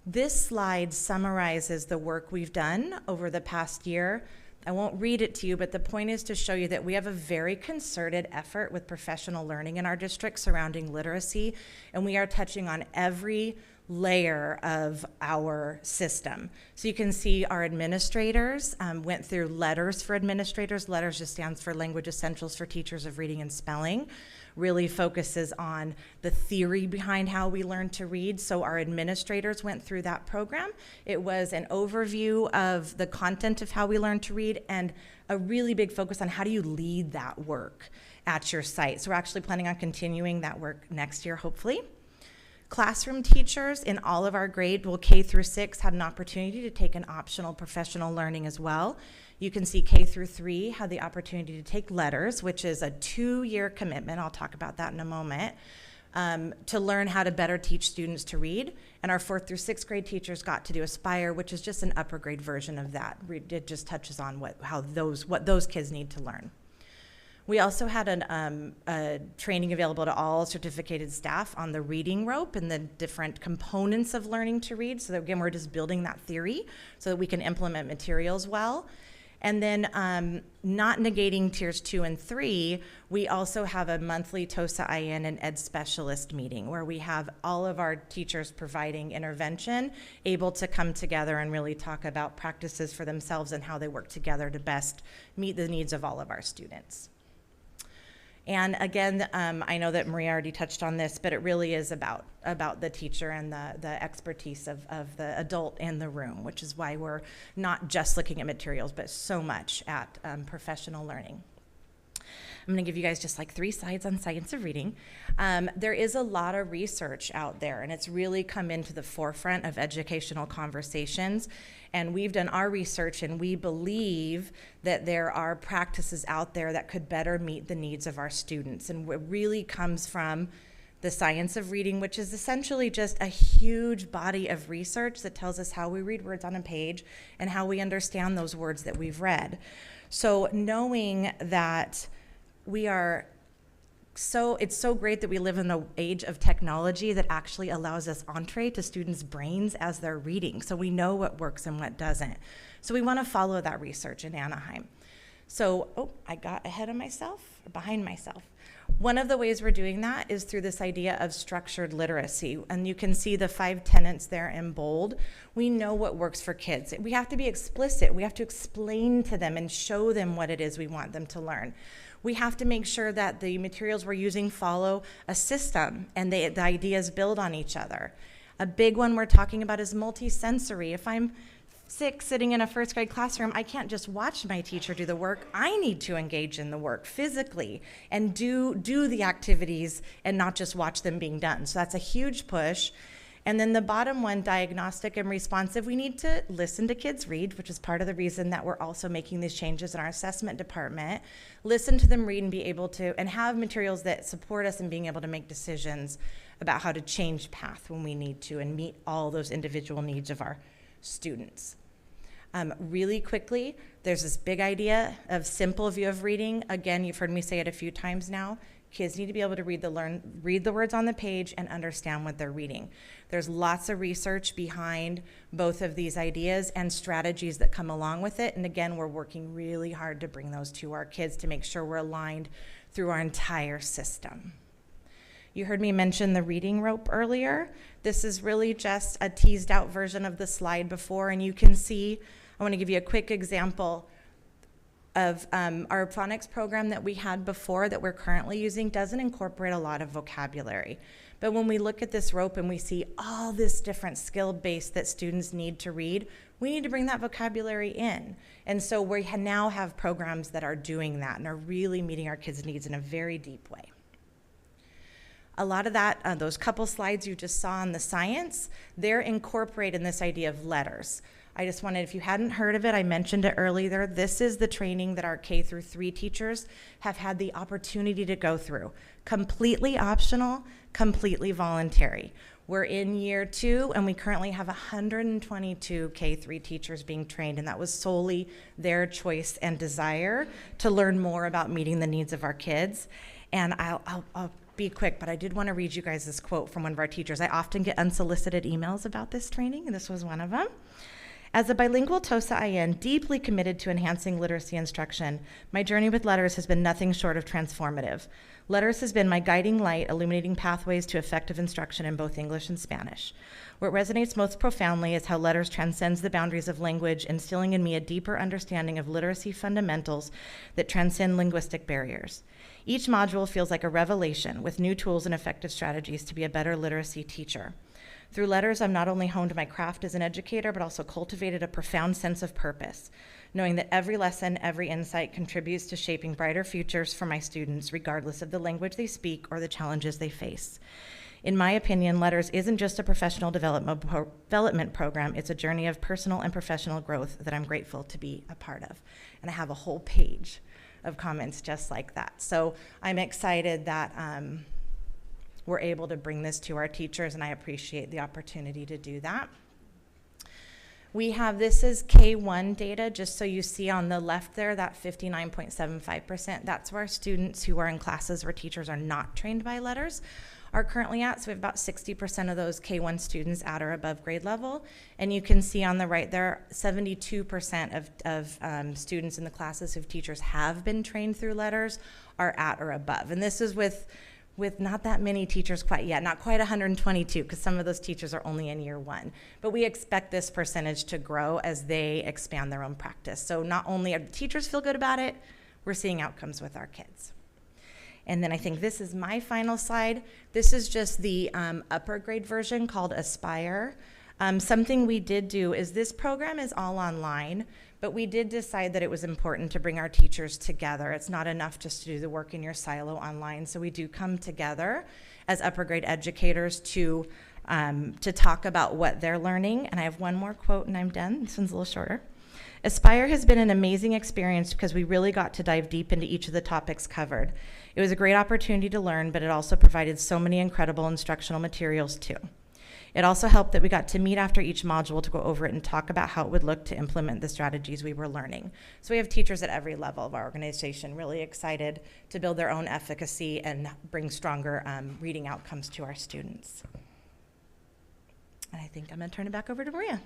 This slide summarizes the work we've done over the past year. I won't read it to you, but the point is to show you that we have a very concerted effort with professional learning in our district surrounding literacy, and we are touching on every layer of our system. So you can see our administrators went through letters for administrators. Letters just stands for Language Essentials for Teachers of Reading and Spelling. Really focuses on the theory behind how we learn to read. So our administrators went through that program. It was an overview of the content of how we learn to read and a really big focus on how do you lead that work at your site. So we're actually planning on continuing that work next year, hopefully. Classroom teachers in all of our grade, K through 6, had an opportunity to take an optional professional learning as well. You can see K through 3 had the opportunity to take letters, which is a 2-year commitment. I'll talk about that in a moment, to learn how to better teach students to read. And our 4th through 6th grade teachers got to do Aspire, which is just an upper grade version of that. It just touches on what those kids need to learn. We also had a training available to all certificated staff on the reading rope and the different components of learning to read. So that, again, we're just building that theory so that we can implement materials well. And then not negating tiers 2 and 3, we also have a monthly TOSA IN and Ed Specialist meeting where we have all of our teachers providing intervention able to come together and really talk about practices for themselves and how they work together to best meet the needs of all of our students. And again, I know that Maria already touched on this, but it really is about the teacher and the expertise of the adult in the room, which is why we're not just looking at materials, but so much at professional learning. I'm going to give you guys just like 3 slides on science of reading. There is a lot of research out there, and it's really come into the forefront of educational conversations. And we've done our research, and we believe that there are practices out there that could better meet the needs of our students. And it really comes from the science of reading, which is essentially just a huge body of research that tells us how we read words on a page and how we understand those words that we've read. So knowing that it's so great that we live in the age of technology that actually allows us entree to students' brains as they're reading. So we know what works and what doesn't. So we want to follow that research in Anaheim. So, I got ahead of myself, or behind myself. One of the ways we're doing that is through this idea of structured literacy. And you can see the 5 tenets there in bold. We know what works for kids. We have to be explicit. We have to explain to them and show them what it is we want them to learn. We have to make sure that the materials we're using follow a system and the ideas build on each other. A big one we're talking about is multisensory. If I'm 6 sitting in a first grade classroom, I can't just watch my teacher do the work. I need to engage in the work physically and do the activities and not just watch them being done. So that's a huge push. And then the bottom one, diagnostic and responsive, we need to listen to kids read, which is part of the reason that we're also making these changes in our assessment department. Listen to them read and be able to, and have materials that support us in being able to make decisions about how to change path when we need to and meet all those individual needs of our students. Really quickly, there's this big idea of simple view of reading. Again, you've heard me say it a few times now. Kids need to be able to read the words on the page and understand what they're reading. There's lots of research behind both of these ideas and strategies that come along with it. And again, we're working really hard to bring those to our kids to make sure we're aligned through our entire system. You heard me mention the reading rope earlier. This is really just a teased out version of the slide before, and you can see, I want to give you a quick example of our phonics program that we had before that we're currently using doesn't incorporate a lot of vocabulary. But when we look at this rope and we see all this different skill base that students need to read, we need to bring that vocabulary in. And so we now have programs that are doing that and are really meeting our kids' needs in a very deep way. A lot of that, those couple slides you just saw on the science, they're incorporated in this idea of letters. I just wanted, if you hadn't heard of it, I mentioned it earlier, this is the training that our K through 3 teachers have had the opportunity to go through. Completely optional, completely voluntary. We're in year 2, and we currently have 122 K-3 teachers being trained, and that was solely their choice and desire to learn more about meeting the needs of our kids. And I'll be quick, but I did want to read you guys this quote from one of our teachers. I often get unsolicited emails about this training, and this was one of them. As a bilingual TOSA IN deeply committed to enhancing literacy instruction, my journey with letters has been nothing short of transformative. Letters has been my guiding light, illuminating pathways to effective instruction in both English and Spanish. What resonates most profoundly is how letters transcends the boundaries of language, instilling in me a deeper understanding of literacy fundamentals that transcend linguistic barriers. Each module feels like a revelation with new tools and effective strategies to be a better literacy teacher. Through letters, I've not only honed my craft as an educator, but also cultivated a profound sense of purpose, knowing that every lesson, every insight contributes to shaping brighter futures for my students, regardless of the language they speak or the challenges they face. In my opinion, Letters isn't just a professional development program, it's a journey of personal and professional growth that I'm grateful to be a part of. And I have a whole page of comments just like that. So I'm excited that we're able to bring this to our teachers, and I appreciate the opportunity to do that. We have, this is K1 data, just so you see on the left there, that 59.75%. That's where students who are in classes where teachers are not trained by Letters are currently at. So we have about 60% of those K1 students at or above grade level. And you can see on the right there, 72% of students in the classes whose teachers have been trained through Letters are at or above. And this is with not that many teachers quite yet, not quite 122, because some of those teachers are only in year 1. But we expect this percentage to grow as they expand their own practice. So not only are the teachers feel good about it, we're seeing outcomes with our kids. And then I think this is my final slide. This is just the upper grade version called Aspire. Something we did do is this program is all online, but we did decide that it was important to bring our teachers together. It's not enough just to do the work in your silo online, so we do come together as upper grade educators to talk about what they're learning. And I have one more quote and I'm done. This one's a little shorter. Aspire has been an amazing experience because we really got to dive deep into each of the topics covered. It was a great opportunity to learn, but it also provided so many incredible instructional materials too. It also helped that we got to meet after each module to go over it and talk about how it would look to implement the strategies we were learning. So we have teachers at every level of our organization really excited to build their own efficacy and bring stronger reading outcomes to our students. And I think I'm going to turn it back over to Maria.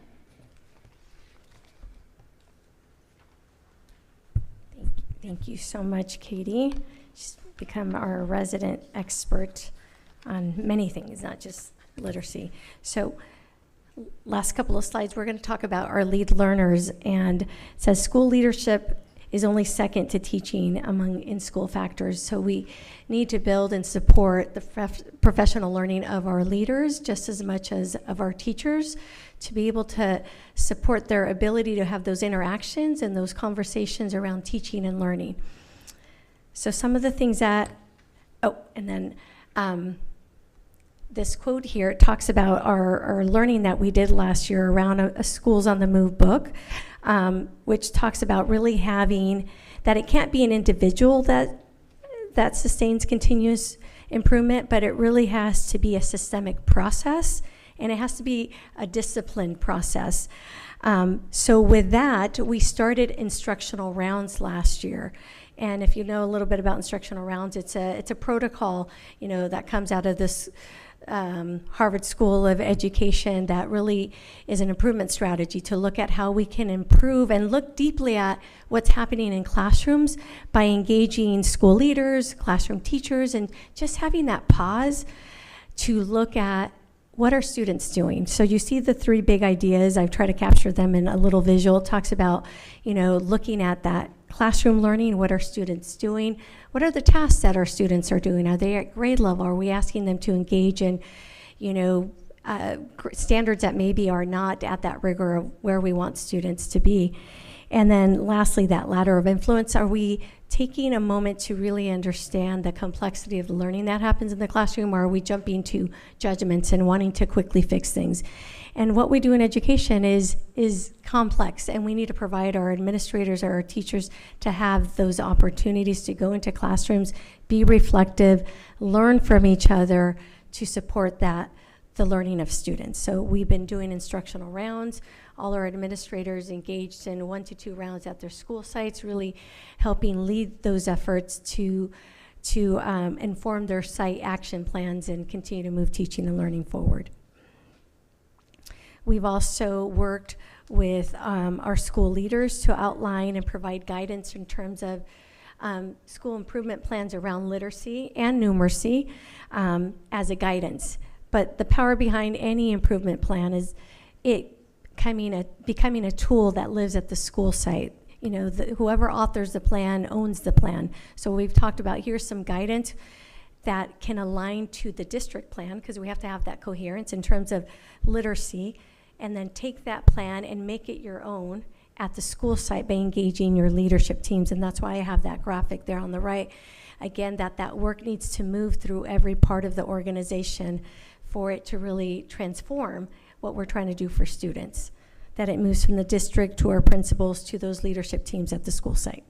Thank you so much, Katie. She's become our resident expert on many things, not just literacy. So last couple of slides, we're going to talk about our lead learners, and it says school leadership is only second to teaching among in-school factors. So we need to build and support the professional learning of our leaders just as much as of our teachers, to be able to support their ability to have those interactions and those conversations around teaching and learning. So some of the things that, this quote here talks about our learning that we did last year around a Schools on the Move book, which talks about really having that it can't be an individual that sustains continuous improvement, but it really has to be a systemic process, and it has to be a disciplined process. So with that, we started instructional rounds last year. And if you know a little bit about instructional rounds, it's a protocol, that comes out of this Harvard School of Education that really is an improvement strategy to look at how we can improve and look deeply at what's happening in classrooms by engaging school leaders, classroom teachers, and just having that pause to look at what are students doing. So you see the three big ideas. I've tried to capture them in a little visual. It talks about, looking at that classroom learning. What are students doing? What are the tasks that our students are doing? Are they at grade level? Are we asking them to engage in, standards that maybe are not at that rigor of where we want students to be? And then lastly, that ladder of influence. Are we taking a moment to really understand the complexity of the learning that happens in the classroom, or are we jumping to judgments and wanting to quickly fix things? And what we do in education is complex, and we need to provide our administrators or our teachers to have those opportunities to go into classrooms, be reflective, learn from each other to support the learning of students. So we've been doing instructional rounds. All our administrators engaged in 1 to 2 rounds at their school sites, really helping lead those efforts to inform their site action plans and continue to move teaching and learning forward. We've also worked with our school leaders to outline and provide guidance in terms of school improvement plans around literacy and numeracy as a guidance. But the power behind any improvement plan is it becoming a tool that lives at the school site. Whoever authors the plan owns the plan. So we've talked about here's some guidance that can align to the district plan, because we have to have that coherence in terms of literacy, and then take that plan and make it your own at the school site by engaging your leadership teams. And that's why I have that graphic there on the right. Again, that work needs to move through every part of the organization for it to really transform what we're trying to do for students, that it moves from the district to our principals to those leadership teams at the school site.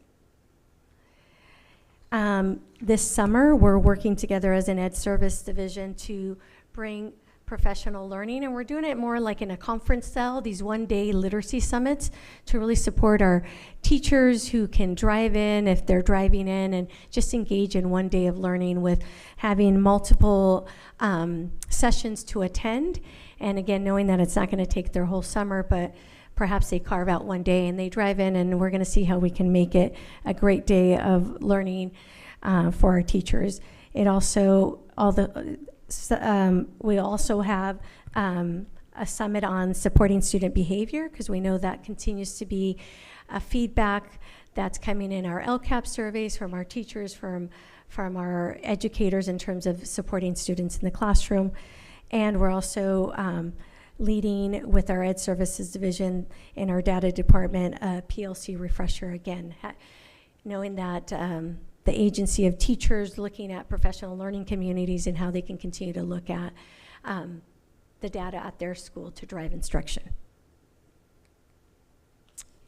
This summer, we're working together as an Ed Service division to bring professional learning, and we're doing it more like in a conference style, these one-day literacy summits, to really support our teachers who can drive in if they're driving in and just engage in one day of learning with having multiple sessions to attend. And again, knowing that it's not going to take their whole summer, but perhaps they carve out one day and they drive in, and we're going to see how we can make it a great day of learning for our teachers. It also, we also have a summit on supporting student behavior, because we know that continues to be a feedback that's coming in our LCAP surveys from our teachers, from our educators in terms of supporting students in the classroom. And we're also leading with our Ed Services division in our data department a PLC refresher again, knowing that the agency of teachers looking at professional learning communities and how they can continue to look at the data at their school to drive instruction.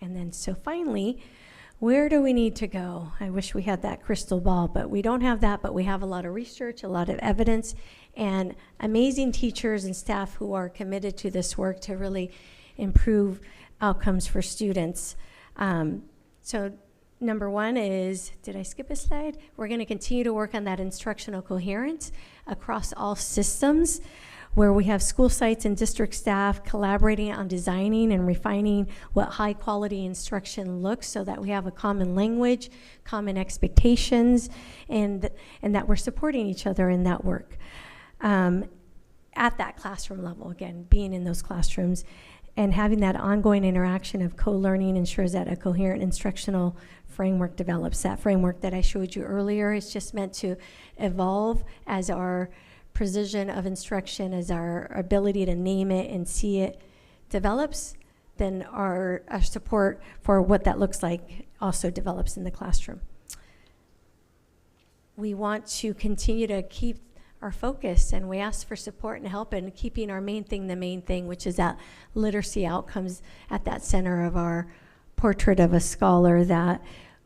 And then so finally, Where do we need to go? I wish we had that crystal ball, but we don't have that, but we have a lot of research, a lot of evidence, and amazing teachers and staff who are committed to this work to really improve outcomes for students. So number one is, did I skip a slide? We're going to continue to work on that instructional coherence across all systems, where we have school sites and district staff collaborating on designing and refining what high quality instruction looks, so that we have a common language, common expectations, and that we're supporting each other in that work. At that classroom level, again, being in those classrooms and having that ongoing interaction of co-learning ensures that a coherent instructional framework develops. That framework that I showed you earlier is just meant to evolve as our precision of instruction, as our ability to name it and see it develops, then our support for what that looks like also develops in the classroom. We want to continue to keep our focus, and we ask for support and help in keeping our main thing the main thing, which is that literacy outcomes at that center of our portrait of a scholar, that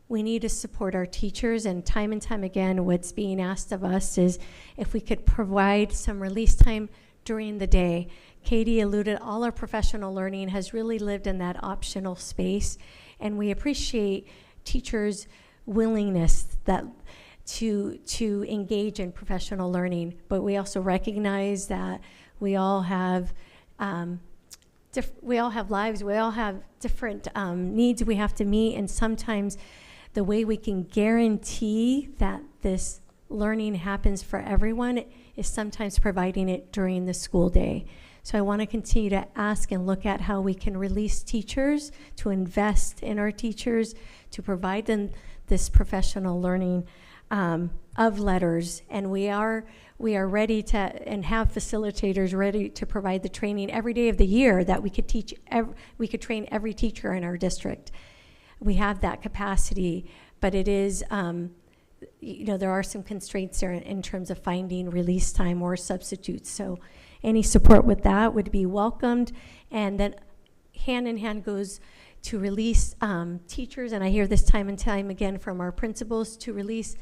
we need to support our teachers. And time again, what's being asked of us is if we could provide some release time during the day. Katie alluded, all our professional learning has really lived in that optional space, and we appreciate teachers' willingness to engage in professional learning, but we also recognize that we all have lives, we all have different needs we have to meet, and sometimes the way we can guarantee that this learning happens for everyone is sometimes providing it during the school day. So I want to continue to ask and look at how we can release teachers, to invest in our teachers, to provide them this professional learning of letters. And we are ready to, and have facilitators ready to provide the training every day of the year that we could teach, we could train every teacher in our district. We have that capacity, but it is, there are some constraints there in terms of finding release time or substitutes. So any support with that would be welcomed. And then hand in hand goes to release teachers, and I hear this time and time again from our principals, to release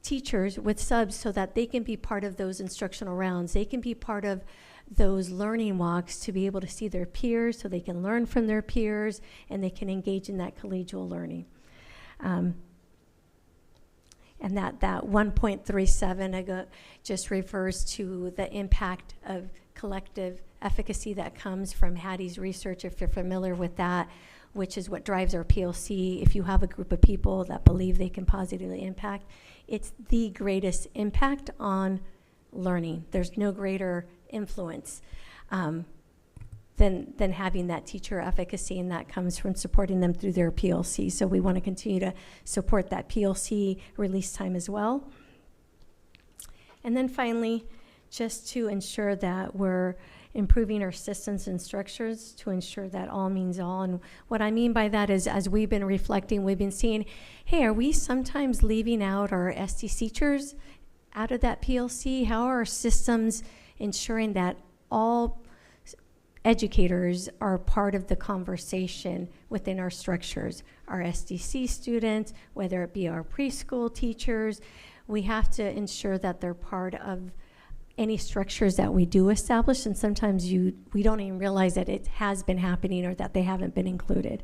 teachers with subs so that they can be part of those instructional rounds. They can be part of those learning walks to be able to see their peers, so they can learn from their peers and they can engage in that collegial learning. And that 1.37 just refers to the impact of collective efficacy that comes from Hattie's research, if you're familiar with that, which is what drives our PLC. If you have a group of people that believe they can positively impact, it's the greatest impact on learning. There's no greater influence than having that teacher efficacy, and that comes from supporting them through their PLC. So we want to continue to support that PLC release time as well. And then finally, just to ensure that we're improving our systems and structures to ensure that all means all. And what I mean by that is, as we've been reflecting, we've been seeing, hey, are we sometimes leaving out our STC teachers out of that PLC? How are our systems ensuring that all educators are part of the conversation within our structures? Our SDC students, whether it be our preschool teachers, we have to ensure that they're part of any structures that we do establish, and sometimes we don't even realize that it has been happening or that they haven't been included.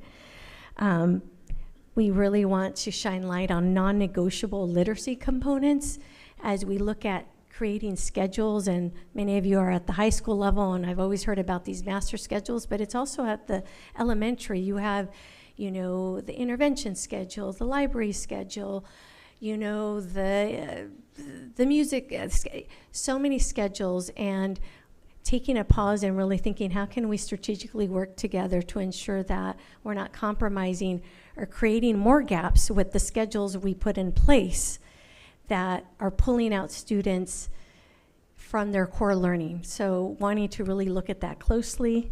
We really want to shine light on non-negotiable literacy components as we look at creating schedules, and many of you are at the high school level, and I've always heard about these master schedules, but it's also at the elementary. You have, the intervention schedule, the library schedule, the music, so many schedules, and taking a pause and really thinking, how can we strategically work together to ensure that we're not compromising or creating more gaps with the schedules we put in place that are pulling out students from their core learning. So wanting to really look at that closely,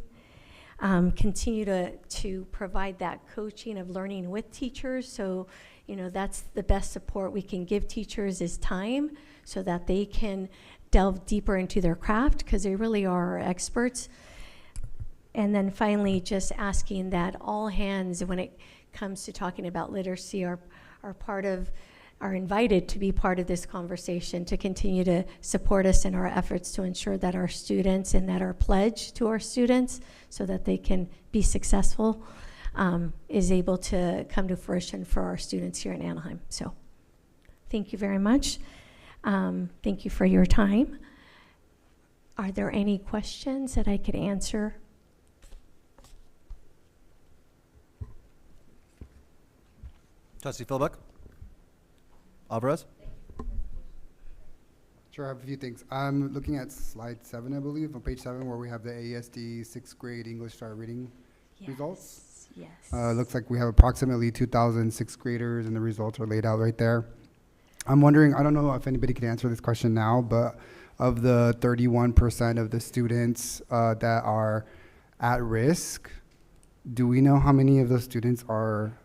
continue to provide that coaching of learning with teachers. So that's the best support we can give teachers, is time, so that they can delve deeper into their craft, because they really are our experts. And then finally, just asking that all hands, when it comes to talking about literacy are invited to be part of this conversation, to continue to support us in our efforts to ensure that our students and that our pledge to our students so that they can be successful is able to come to fruition for our students here in Anaheim. So thank you very much. Thank you for your time. Are there any questions that I could answer? Trustee Philbeck? Alvarez? Sure, I have a few things. I'm looking at slide 7, I believe, on page 7, where we have the AESD 6th grade English Star Reading results. Yes. Looks like we have approximately 2,000 6th graders, and the results are laid out right there. I'm wondering, I don't know if anybody can answer this question now, but of the 31% of the students that are at risk, do we know how many of those students are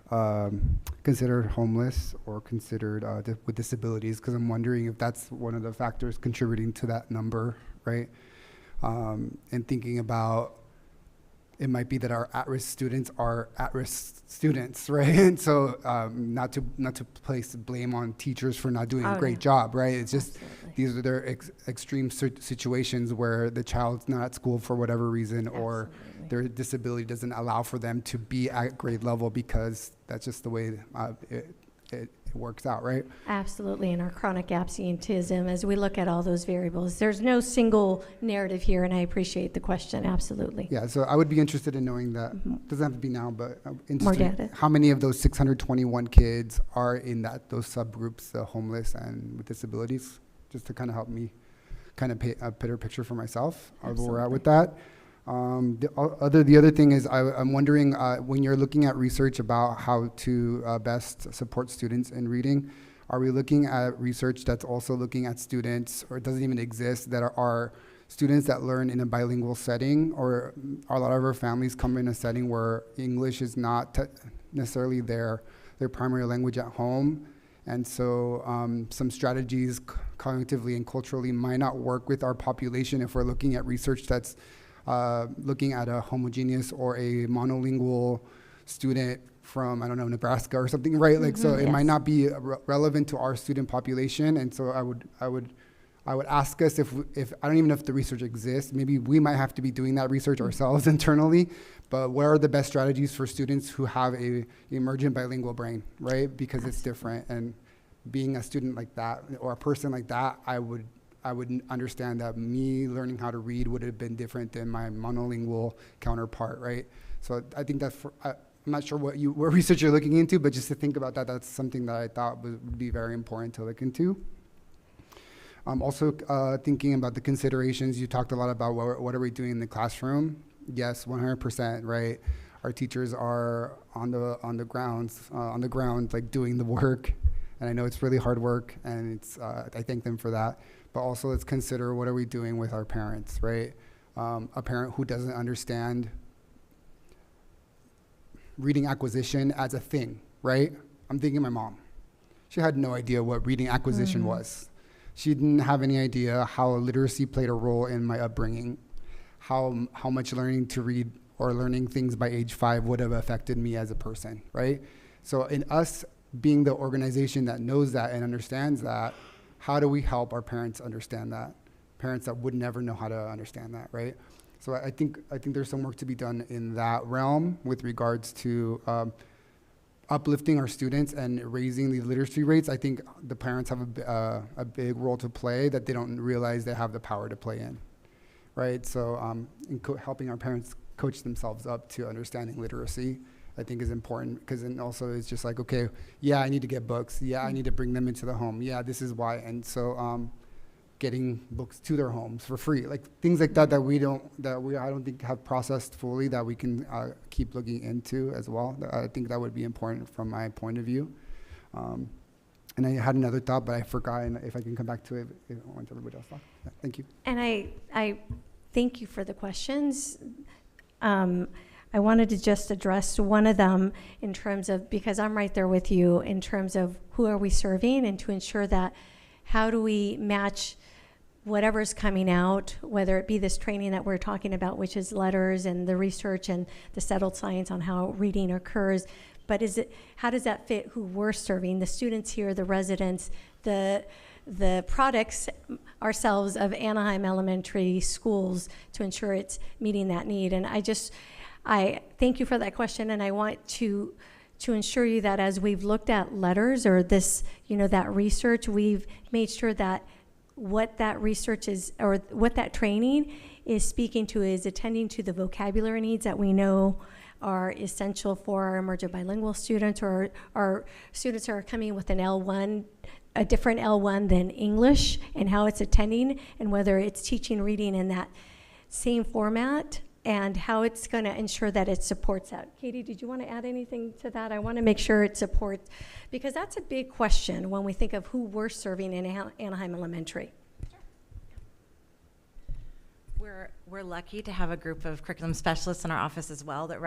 considered homeless or considered with disabilities? Because I'm wondering if that's one of the factors contributing to that number, right? And thinking about, it might be that our at-risk students are at-risk students, right? And so not to place blame on teachers for not doing a great job, right? It's just these are their extreme situations where the child's not at school for whatever reason, or their disability doesn't allow for them to be at grade level because that's just the way it works out, right? Absolutely, and our chronic absenteeism, as we look at all those variables, there's no single narrative here, and I appreciate the question, absolutely. Yeah, so I would be interested in knowing that. Doesn't have to be now, but I'm More interested data. how many of those 621 kids are in those subgroups, the homeless and with disabilities, just to kind of help me kind of paint a better picture for myself of where we're at with that. The other thing is I'm wondering when you're looking at research about how to best support students in reading, are we looking at research that's also looking at students, or it doesn't even exist, that are students that learn in a bilingual setting, or a lot of our families come in a setting where English is not necessarily their primary language at home, and so some strategies cognitively and culturally might not work with our population if we're looking at research that's looking at a homogeneous or a monolingual student from, I don't know, Nebraska or something, right? Like, so it might not be relevant to our student population. And so I would ask us if I don't even know if the research exists. Maybe we might have to be doing that research ourselves internally. But what are the best strategies for students who have a emergent bilingual brain, right? Because it's different. And being a student like that or a person like that, I would understand that me learning how to read would have been different than my monolingual counterpart, right? So I think that I'm not sure what research you're looking into, but just to think about that, that's something that I thought would be very important to look into. Also thinking about the considerations, you talked a lot about what are we doing in the classroom. Yes, 100%, right? Our teachers are on the ground, like doing the work, and I know it's really hard work, and it's I thank them for that. But also let's consider what are we doing with our parents, right? A parent who doesn't understand reading acquisition as a thing, right? I'm thinking my mom. She had no idea what reading acquisition was. She didn't have any idea how literacy played a role in my upbringing, how much learning to read or learning things by age 5 would have affected me as a person, right? So in us being the organization that knows that and understands that, how do we help our parents understand that? Parents that would never know how to understand that, right? So I think there's some work to be done in that realm with regards to uplifting our students and raising the literacy rates. I think the parents have a big role to play that they don't realize they have the power to play in, right? So helping our parents coach themselves up to understanding literacy, I think is important, because then also it's just like, okay, yeah, I need to get books. Yeah, I need to bring them into the home. Yeah, this is why. And so getting books to their homes for free, like things like that I don't think have processed fully, that we can keep looking into as well. I think that would be important from my point of view. And I had another thought, but I forgot, and if I can come back to it once everybody else talks. Yeah, thank you. And I thank you for the questions. I wanted to just address one of them in terms of, because I'm right there with you, in terms of who are we serving, and to ensure that how do we match whatever's coming out, whether it be this training that we're talking about, which is letters and the research and the settled science on how reading occurs, but how does that fit who we're serving, the students here, the residents, the products ourselves of Anaheim Elementary Schools to ensure it's meeting that need. And I thank you for that question, and I want to ensure you that as we've looked at letters or this, that research, we've made sure that what that research is, or what that training is speaking to, is attending to the vocabulary needs that we know are essential for our emergent bilingual students, or our students who are coming with an L1, a different L1 than English, and how it's attending, and whether it's teaching reading in that same format, and how it's going to ensure that it supports that. Katie, did you want to add anything to that? I want to make sure it supports, because that's a big question when we think of who we're serving in Anaheim Elementary. We're lucky to have a group of curriculum specialists in our office as well that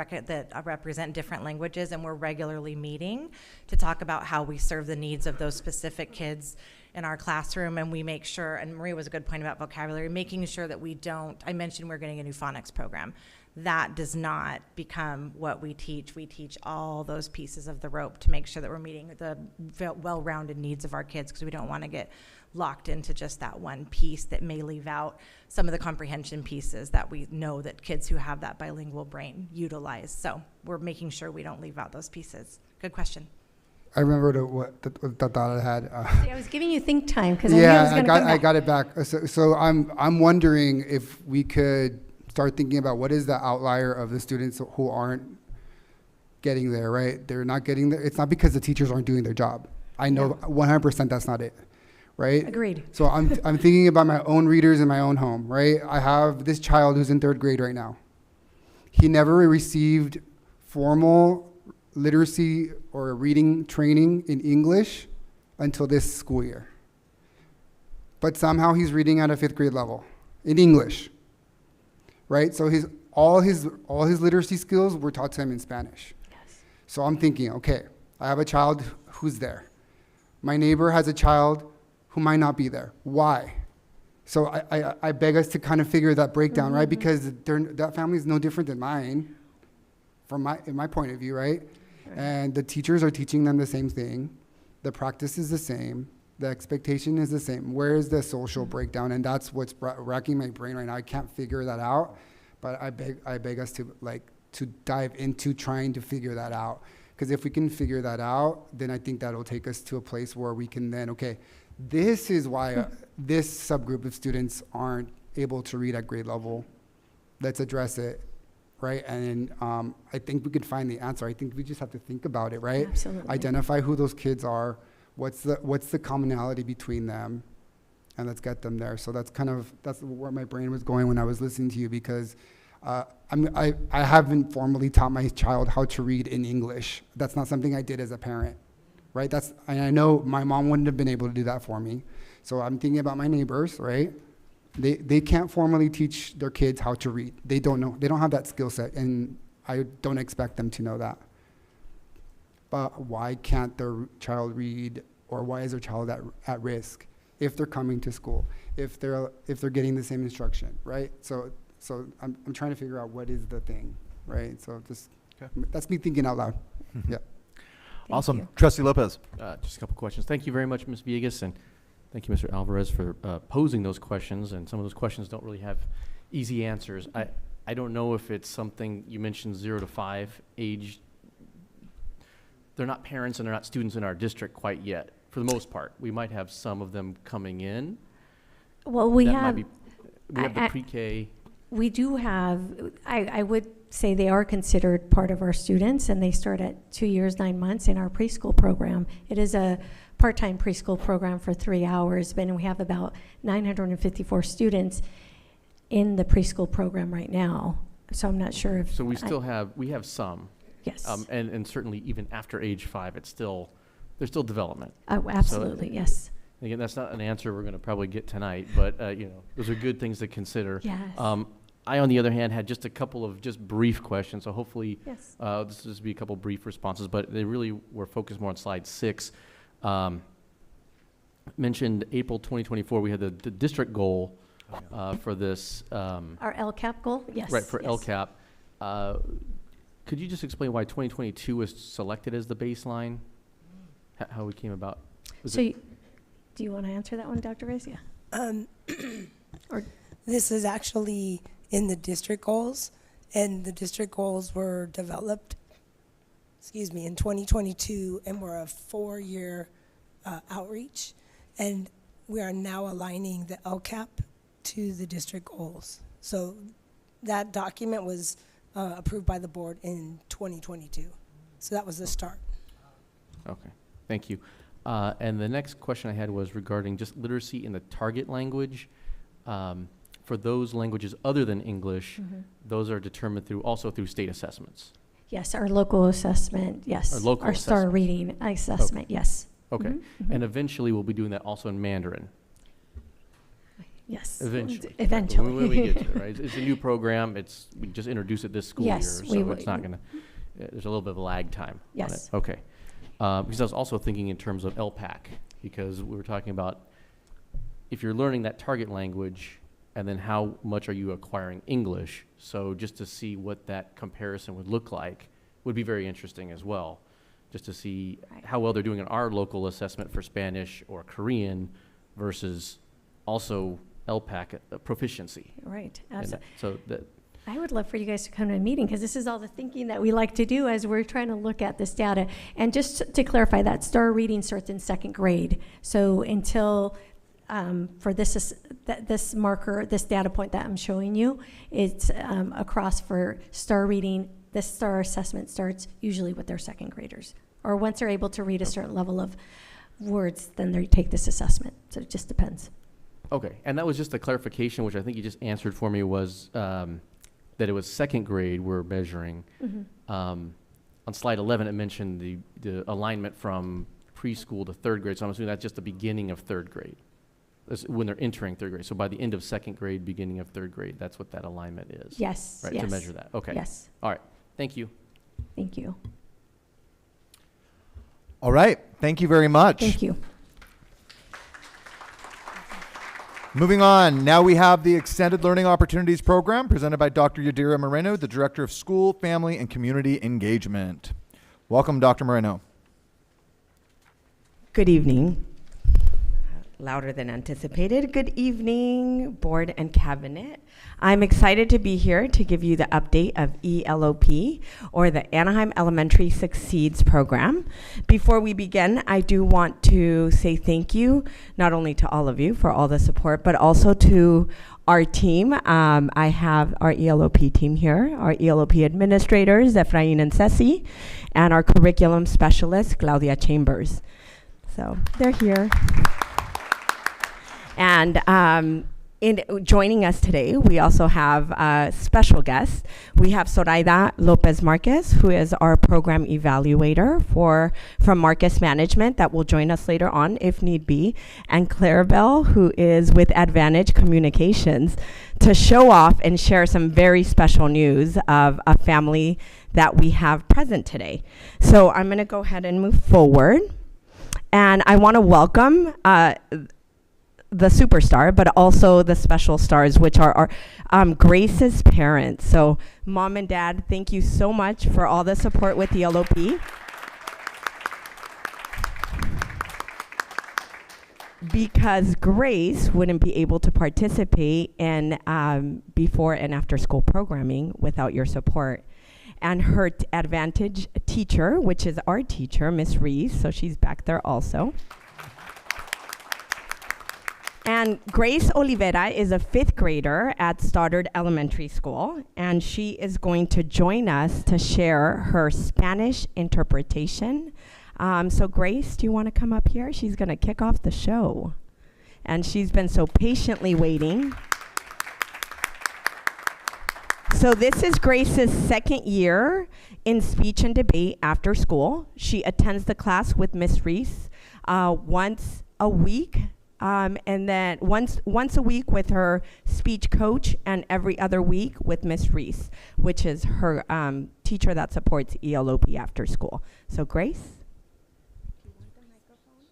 represent different languages, and we're regularly meeting to talk about how we serve the needs of those specific kids in our classroom. And we make sure, and Maria was a good point about vocabulary, making sure that we don't, I mentioned we're getting a new phonics program. That does not become what we teach. We teach all those pieces of the rope to make sure that we're meeting the well-rounded needs of our kids, because we don't want to get locked into just that one piece that may leave out some of the comprehension pieces that we know that kids who have that bilingual brain utilize. So we're making sure we don't leave out those pieces. Good question. I remember the thought I had. See, I was giving you think time because I knew I was going to come back. I got it back. So I'm wondering if we could start thinking about what is the outlier of the students who aren't getting there, right? They're not getting there. It's not because the teachers aren't doing their job. I know 100% that's not it, right? Agreed. So I'm thinking about my own readers in my own home, right? I have this child who's in 3rd grade right now. He never received formal literacy or reading training in English until this school year. But somehow he's reading at a 5th grade level in English, right? So all his literacy skills were taught to him in Spanish. Yes. So I'm thinking, okay, I have a child who's there. My neighbor has a child who might not be there. Why? So I beg us to kind of figure that breakdown, right? Because that family is no different than mine, in my point of view, right? And the teachers are teaching them the same thing. The practice is the same. The expectation is the same. Where is the social breakdown? And that's what's racking my brain right now. I can't figure that out, but I beg us to dive into trying to figure that out. Because if we can figure that out, then I think that'll take us to a place where we can then, okay, this is why this subgroup of students aren't able to read at grade level. Let's address it. Right, and I think we could find the answer. I think we just have to think about it, right? Absolutely. Identify who those kids are, what's the commonality between them, and let's get them there. So that's where my brain was going when I was listening to you, because I haven't formally taught my child how to read in English. That's not something I did as a parent, right? And I know my mom wouldn't have been able to do that for me. So I'm thinking about my neighbors, right? They can't formally teach their kids how to read. They don't know. They don't have that skill set, and I don't expect them to know that. But why can't their child read, or why is their child at risk if they're coming to school, if they're getting the same instruction, right? So I'm trying to figure out what is the thing, right? So that's me thinking out loud. Yeah. Awesome. Trustee Lopez. Just a couple questions. Thank you very much, Ms. Villegas, and thank you, Mr. Alvarez, for posing those questions. And some of those questions don't really have easy answers. I don't know if it's something, you mentioned 0 to 5 age. They're not parents and they're not students in our district quite yet, for the most part. We might have some of them coming in. Well, we have the pre-K. We do have, I would say they are considered part of our students, and they start at 2 years, 9 months in our preschool program. It is a part-time preschool program for 3 hours, but we have about 954 students in the preschool program right now. So I'm not sure if. So we have some. Yes. And certainly even after age 5, there's still development. Oh, absolutely, yes. Again, that's not an answer we're going to probably get tonight, but those are good things to consider. Yes. I, on the other hand, had just a couple of brief questions, so hopefully yes. This will just be a couple brief responses, but they really were focused more on slide 6. Mentioned April 2024, we had the district goal for this. Our LCAP goal, yes. Right, for yes. LCAP. Could you just explain why 2022 was selected as the baseline? How we came about? Do you want to answer that one, Dr. Reyes? Yeah. Or this is actually in the district goals, and the district goals were developed, in 2022, and were a 4-year outreach, and we are now aligning the LCAP to the district goals. So that document was approved by the board in 2022. So that was the start. Okay, thank you. And the next question I had was regarding just literacy in the target language. For those languages other than English, those are determined also through state assessments. Yes, our local assessment, yes. Our star reading assessment, yes. Okay, and eventually we'll be doing that also in Mandarin. Yes. Eventually. Eventually. When we get to it, right? It's a new program. We just introduced it this school year, so it's not going to, there's a little bit of a lag time on it. Okay. Because I was also thinking in terms of LPAC, because we were talking about if you're learning that target language, and then how much are you acquiring English? So just to see what that comparison would look like would be very interesting as well, just to see how well they're doing in our local assessment for Spanish or Korean versus also LPAC proficiency. Right, absolutely. So that I would love for you guys to come to a meeting, because this is all the thinking that we like to do as we're trying to look at this data. And just to clarify, that star reading starts in 2nd grade. So until for this marker, this data point that I'm showing you, it's across for star reading. This star assessment starts usually with their 2nd graders, or once they're able to read a certain level of words, then they take this assessment. So it just depends. Okay, and that was just a clarification, which I think you just answered for me, was that it was 2nd grade we're measuring. On slide 11, it mentioned the alignment from preschool to 3rd grade, so I'm assuming that's just the beginning of 3rd grade. That's when they're entering 3rd grade. So by the end of 2nd grade, beginning of 3rd grade, that's what that alignment is. Yes. Right, yes. to measure that. Okay. Yes. All right. Thank you. Thank you. All right. Thank you very much. Thank you. Moving on, now we have the Extended Learning Opportunities Program presented by Dr. Yadira Moreno, the Director of School, Family, and Community Engagement. Welcome, Dr. Moreno. Good evening. Louder than anticipated. Good evening, board and cabinet. I'm excited to be here to give you the update of ELOP, or the Anaheim Elementary Succeeds program. Before we begin, I do want to say thank you, not only to all of you for all the support, but also to our team. I have our ELOP team here, our ELOP administrators, Efrain and Ceci, and our curriculum specialist, Claudia Chambers. So they're here. And in joining us today, we also have special guests. We have Zoraida Lopez Marquez, who is our program evaluator from Marcus Management, that will join us later on if need be, and Clarabelle, who is with Advantage Communications, to show off and share some very special news of a family that we have present today. So I'm going to go ahead and move forward. And I want to welcome the superstar, but also the special stars, which are our Grace's parents. So Mom and Dad, thank you so much for all the support with the ELOP. Because Grace wouldn't be able to participate in before and after school programming without your support. And her Advantage teacher, which is our teacher, Miss Reese, so she's back there also. And Grace Olivera is a 5th grader at Stoddard Elementary School, and she is going to join us to share her Spanish interpretation. So Grace, do you want to come up here? She's going to kick off the show. And she's been so patiently waiting. So this is Grace's 2nd year in speech and debate after school. She attends the class with Miss Reese once a week. And then once a week with her speech coach, and every other week with Miss Reese, which is her teacher that supports ELOP after school. So Grace? Do you want the microphone?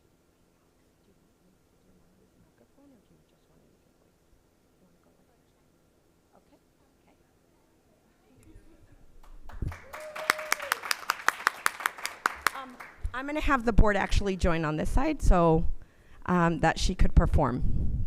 I'm going to have the board actually join on this side so that she could perform.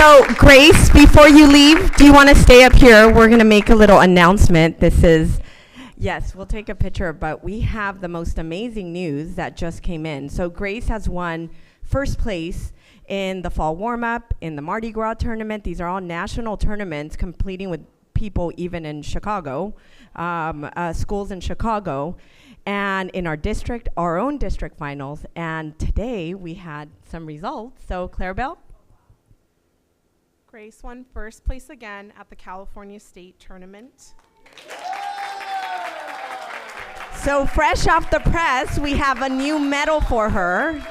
So, Grace, before you leave, do you want to stay up here? We're going to make a little announcement. Yes, we'll take a picture, but we have the most amazing news that just came in. So, Grace has won first place in the fall warm-up, in the Mardi Gras tournament. These are all national tournaments, competing with people even in Chicago, schools in Chicago, and in our district, our own district finals. And today we had some results. So, Clarabelle? Grace won first place again at the California State Tournament. So fresh off the press, we have a new medal for her.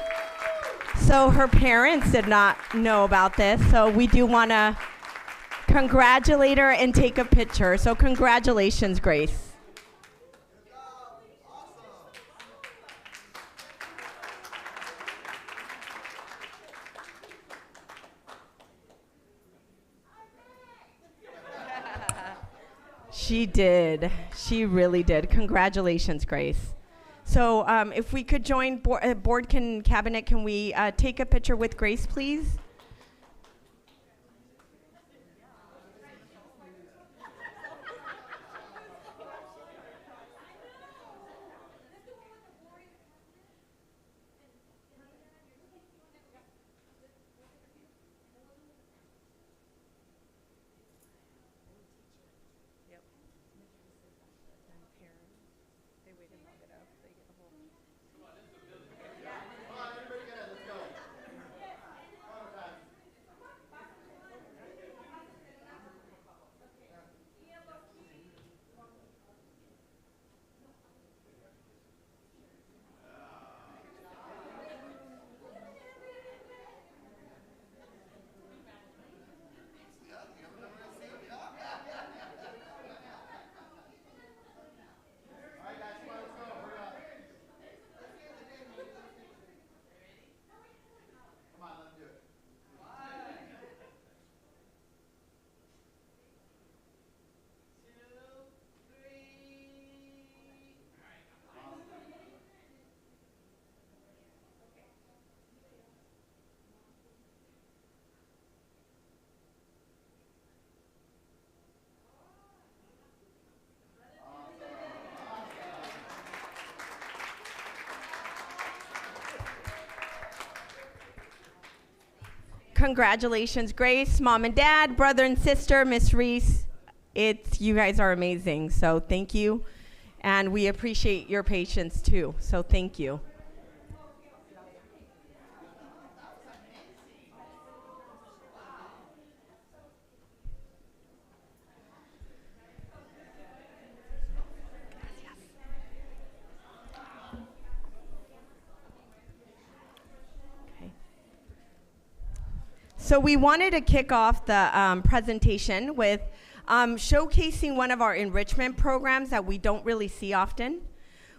So her parents did not know about this, so we do want to congratulate her and take a picture. So congratulations, Grace. She did. She really did. Congratulations, Grace. So if we could join cabinet, can we take a picture with Grace, please? Congratulations, Grace, mom and dad, brother and sister, Miss Reese. You guys are amazing, so thank you. And we appreciate your patience too, so thank you. So we wanted to kick off the presentation with showcasing one of our enrichment programs that we don't really see often.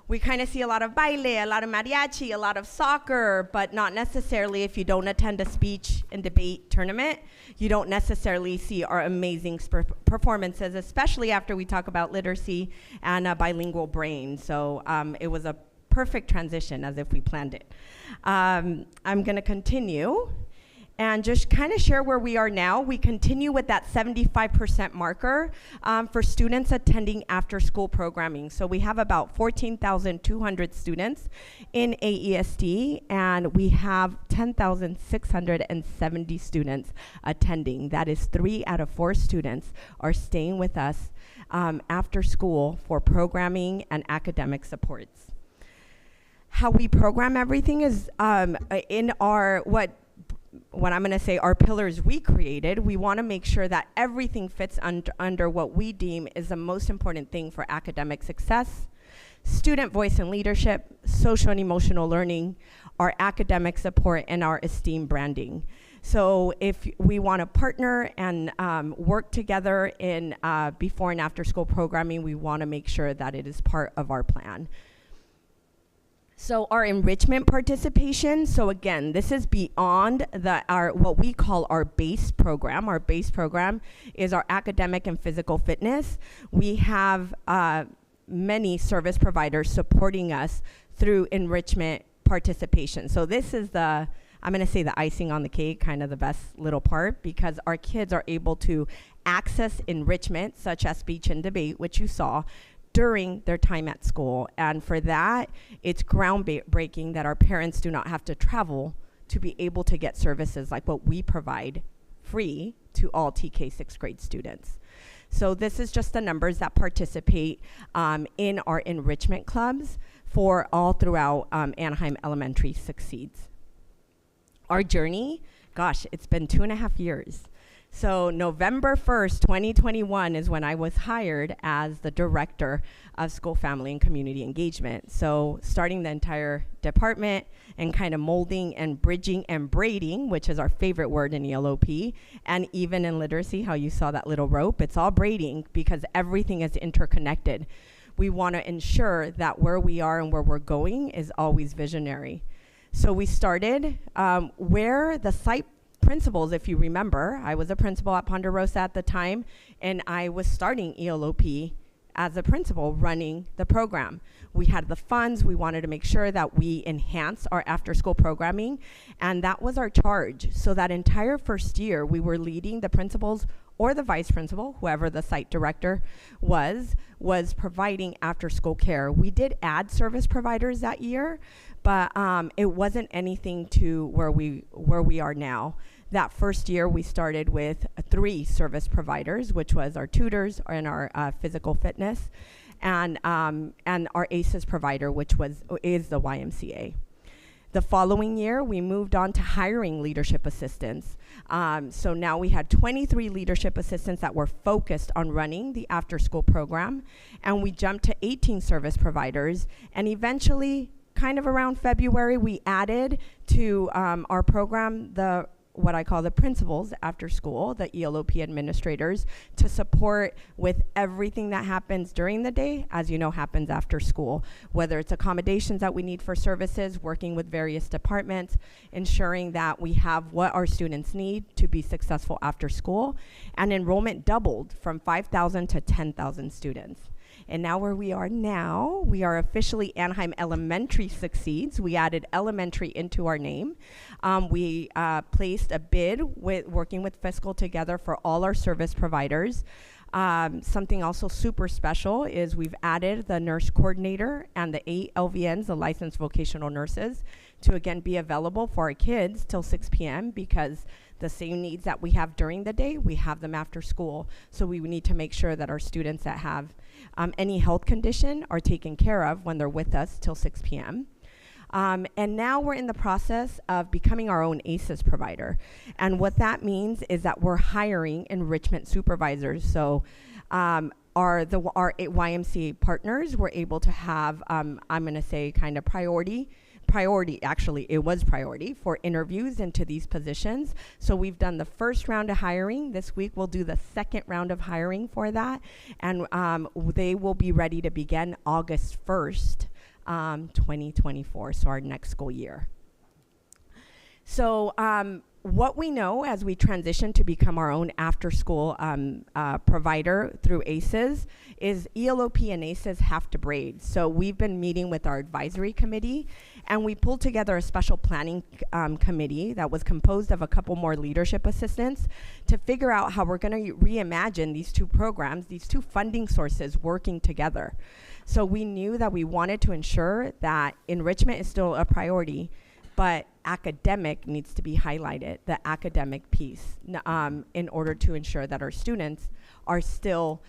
We kind of see a lot of baile, a lot of mariachi, a lot of soccer, but not necessarily if you don't attend a speech and debate tournament, you don't necessarily see our amazing performances, especially after we talk about literacy and a bilingual brain. So it was a perfect transition as if we planned it. I'm going to continue and just kind of share where we are now. We continue with that 75% marker for students attending after-school programming. So we have about 14,200 students in AESD, and we have 10,670 students attending. That is 3 out of 4 students are staying with us after school for programming and academic supports. How we program everything is in our, what I'm going to say, our pillars we created. We want to make sure that everything fits under what we deem is the most important thing for academic success: student voice and leadership, social and emotional learning, our academic support, and our esteem branding. So if we want to partner and work together in before and after school programming, we want to make sure that it is part of our plan. So our enrichment participation, so again, this is beyond what we call our base program. Our base program is our academic and physical fitness. We have many service providers supporting us through enrichment participation. So this is the I'm going to say the icing on the cake, kind of the best little part, because our kids are able to access enrichment, such as speech and debate, which you saw, during their time at school. And for that, it's groundbreaking that our parents do not have to travel to be able to get services like what we provide free to all TK 6th grade students. So this is just the numbers that participate in our enrichment clubs for all throughout Anaheim Elementary Succeeds. Our journey, gosh, it's been 2.5 years. So November 1st, 2021 is when I was hired as the Director of School, Family, and Community Engagement. So starting the entire department and kind of molding and bridging and braiding, which is our favorite word in ELOP, and even in literacy, how you saw that little rope, it's all braiding because everything is interconnected. We want to ensure that where we are and where we're going is always visionary. So we started where the site principals, if you remember, I was a principal at Ponderosa at the time, and I was starting ELOP as a principal running the program. We had the funds, we wanted to make sure that we enhanced our after-school programming, and that was our charge. So that entire first year, we were leading the principals or the vice principal, whoever the site director was providing after-school care. We did add service providers that year, but it wasn't anything to where we are now. That first year, we started with 3 service providers, which was our tutors and our physical fitness, and our ACES provider, which is the YMCA. The following year, we moved on to hiring leadership assistants. So now we had 23 leadership assistants that were focused on running the after-school program, and we jumped to 18 service providers, and eventually, kind of around February, we added to our program what I call the principals after school, the ELOP administrators, to support with everything that happens during the day, as you know, happens after school, whether it's accommodations that we need for services, working with various departments, ensuring that we have what our students need to be successful after school. And enrollment doubled from 5,000 to 10,000 students. And now where we are now, we are officially Anaheim Elementary Succeeds. We added elementary into our name. We placed a bid working with Fiscal together for all our service providers. Something also super special is we've added the nurse coordinator and the 8 LVNs, the licensed vocational nurses, to again be available for our kids till 6 p.m. because the same needs that we have during the day, we have them after school. So we need to make sure that our students that have any health condition are taken care of when they're with us till 6 p.m. And now we're in the process of becoming our own ACES provider. And what that means is that we're hiring enrichment supervisors. So our YMCA partners were able to have, I'm going to say kind of priority, actually, it was priority for interviews into these positions. So we've done the first round of hiring. This week we'll do the second round of hiring for that. And they will be ready to begin August 1st, 2024, so our next school year. So what we know as we transition to become our own after-school provider through ACES is ELOP and ACES have to braid. So we've been meeting with our advisory committee, and we pulled together a special planning committee that was composed of a couple more leadership assistants to figure out how we're going to reimagine these 2 programs, these 2 funding sources working together. So we knew that we wanted to ensure that enrichment is still a priority, but academic needs to be highlighted, the academic piece, in order to ensure that our students are still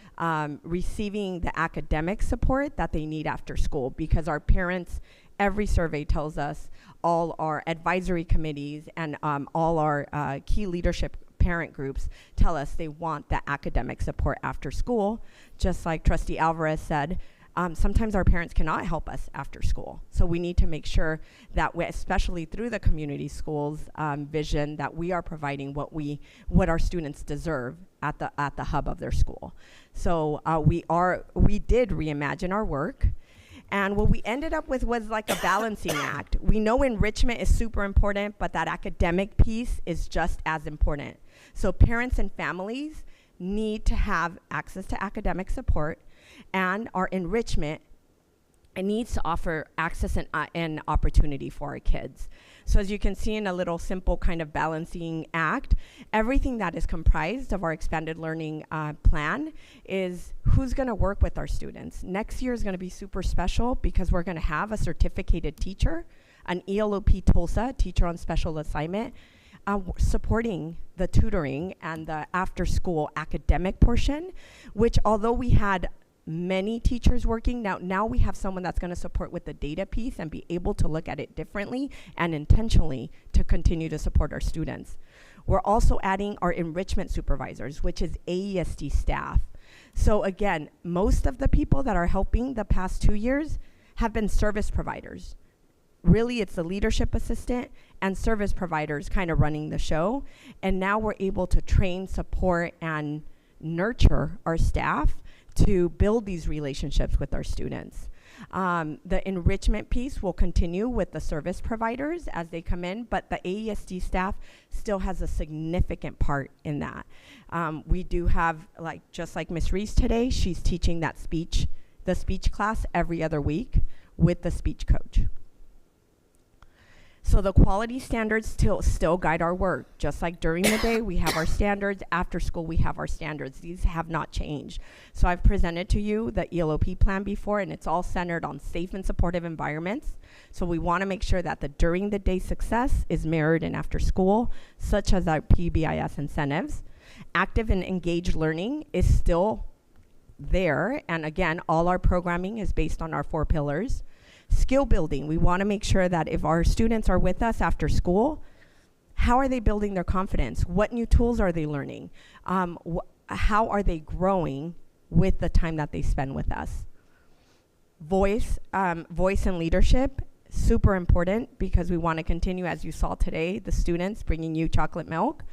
receiving the academic support that they need after school, because our parents, every survey tells us, all our advisory committees and all our key leadership parent groups tell us they want that academic support after school. Just like Trustee Alvarez said, sometimes our parents cannot help us after school. So we need to make sure that we, especially through the community schools vision, that we are providing what our students deserve at the hub of their school. So we did reimagine our work. And what we ended up with was like a balancing act. We know enrichment is super important, but that academic piece is just as important. So parents and families need to have access to academic support, and our enrichment it needs to offer access and opportunity for our kids. So as you can see in a little simple kind of balancing act, everything that is comprised of our expanded learning plan is who's going to work with our students. Next year is going to be super special because we're going to have a certificated teacher, an ELOP TOLSA, teacher on special assignment, supporting the tutoring and the after-school academic portion, which although we had many teachers working, now we have someone that's going to support with the data piece and be able to look at it differently and intentionally to continue to support our students. We're also adding our enrichment supervisors, which is AESD staff. So again, most of the people that are helping the past 2 years have been service providers. Really, it's the leadership assistant and service providers kind of running the show. And now we're able to train, support, and nurture our staff to build these relationships with our students. The enrichment piece will continue with the service providers as they come in, but the AESD staff still has a significant part in that. We do have, just like Ms. Reese today, she's teaching the speech class every other week with the speech coach. So the quality standards still guide our work. Just like during the day, we have our standards. After school, we have our standards. These have not changed. So I've presented to you the ELOP plan before, and it's all centered on safe and supportive environments. So we want to make sure that the during the day success is mirrored in after school, such as our PBIS incentives. Active and engaged learning is still there. And again, all our programming is based on our 4 pillars. Skill building, we want to make sure that if our students are with us after school, how are they building their confidence? What new tools are they learning? How are they growing with the time that they spend with us? Voice and leadership, super important because we want to continue, as you saw today, the students bringing you chocolate milk.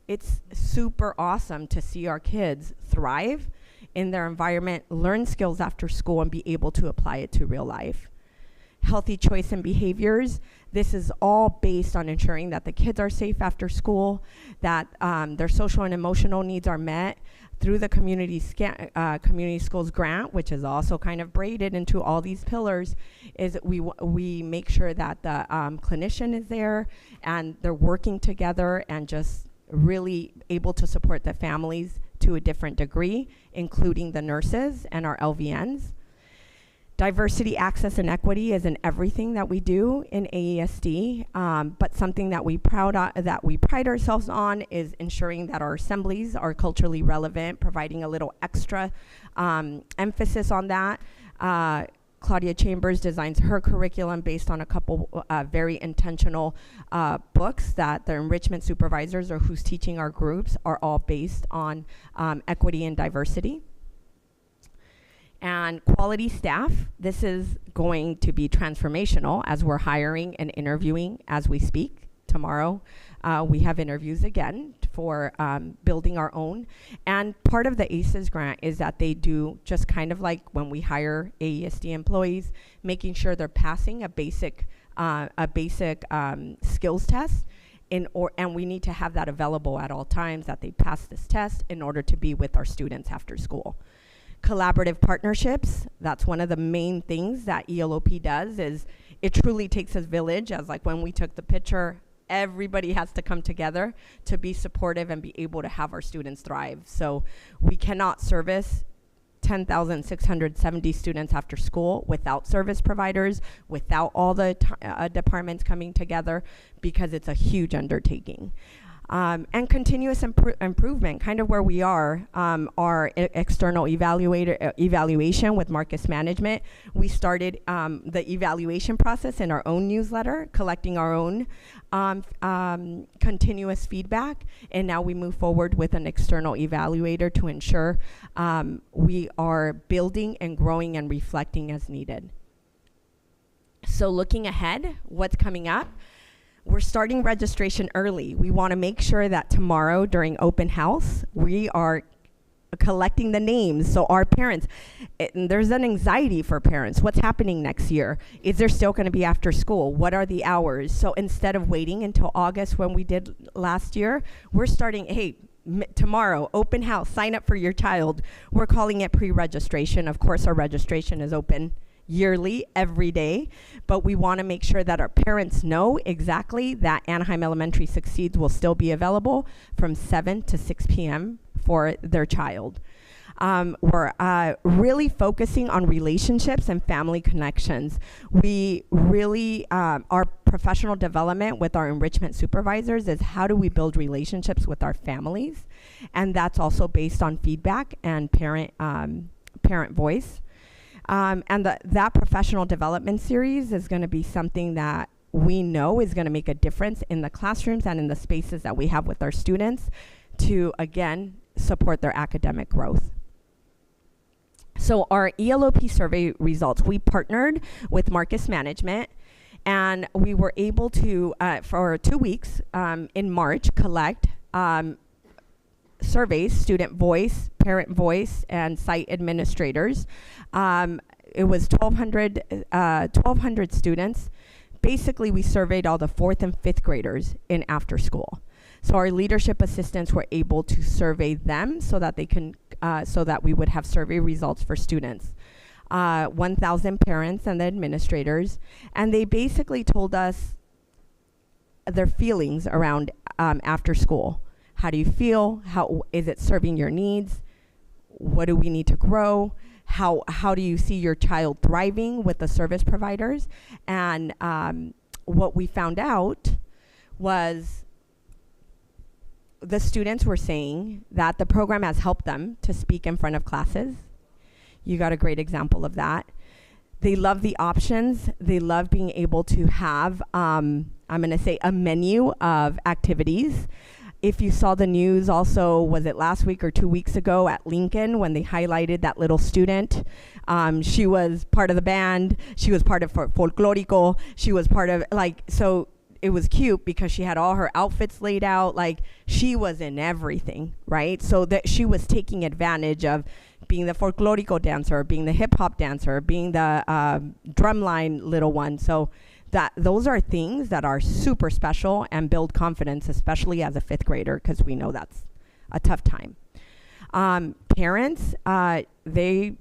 It's super awesome to see our kids thrive in their environment, learn skills after school, and be able to apply it to real life. Healthy choice and behaviors. This is all based on ensuring that the kids are safe after school, that their social and emotional needs are met through the community schools grant, which is also kind of braided into all these pillars. Is we make sure that the clinician is there and they're working together and just really able to support the families to a different degree, including the nurses and our LVNs. Diversity, access, and equity is in everything that we do in AESD, but something that we pride ourselves on is ensuring that our assemblies are culturally relevant, providing a little extra emphasis on that. Claudia Chambers designs her curriculum based on a couple very intentional books that the enrichment supervisors or who's teaching our groups are all based on equity and diversity. And quality staff, this is going to be transformational as we're hiring and interviewing as we speak. Tomorrow, we have interviews again for building our own. And part of the ACES grant is that they do just kind of like when we hire AESD employees, making sure they're passing a basic skills test. And we need to have that available at all times, that they pass this test in order to be with our students after school. Collaborative partnerships, that's one of the main things that ELOP does, is it truly takes a village, as like when we took the picture, everybody has to come together to be supportive and be able to have our students thrive. So we cannot service 10,670 students after school without service providers, without all the departments coming together, because it's a huge undertaking. And continuous improvement, kind of where we are, our external evaluation with Marcus Management. We started the evaluation process in our own newsletter, collecting our own continuous feedback, and now we move forward with an external evaluator to ensure we are building and growing and reflecting as needed. So looking ahead, what's coming up? We're starting registration early. We want to make sure that tomorrow during open house, we are collecting the names. So our parents, there's an anxiety for parents. What's happening next year? Is there still going to be after school? What are the hours? So instead of waiting until August when we did last year, we're starting, hey, tomorrow, open house, sign up for your child. We're calling it pre-registration. Of course, our registration is open yearly, every day, but we want to make sure that our parents know exactly that Anaheim Elementary Succeeds will still be available from 7 to 6 p.m. for their child. We're really focusing on relationships and family connections. We really, our professional development with our enrichment supervisors is how do we build relationships with our families? And that's also based on feedback and parent voice. And that professional development series is going to be something that we know is going to make a difference in the classrooms and in the spaces that we have with our students to, again, support their academic growth. So our ELOP survey results, we partnered with Marcus Management, and we were able to, for 2 weeks in March, collect surveys, student voice, parent voice, and site administrators. It was 1,200 students. Basically, we surveyed all the 4th and 5th graders in after school. So our leadership assistants were able to survey them so that they can, so that we would have survey results for students. 1,000 parents and the administrators, and they basically told us their feelings around after school. How do you feel? How is it serving your needs? What do we need to grow? How do you see your child thriving with the service providers? And what we found out was the students were saying that the program has helped them to speak in front of classes. You got a great example of that. They love the options. They love being able to have, I'm gonna say, a menu of activities. If you saw the news also, was it last week or 2 weeks ago at Lincoln when they highlighted that little student? She was part of the band. She was part of Folklorico. She was part of, so it was cute because she had all her outfits laid out. She was in everything, right? So that she was taking advantage of being the folklorico dancer, being the hip hop dancer, being the drumline little one. So those are things that are super special and build confidence, especially as a 5th grader, because we know that's a tough time. Parents, we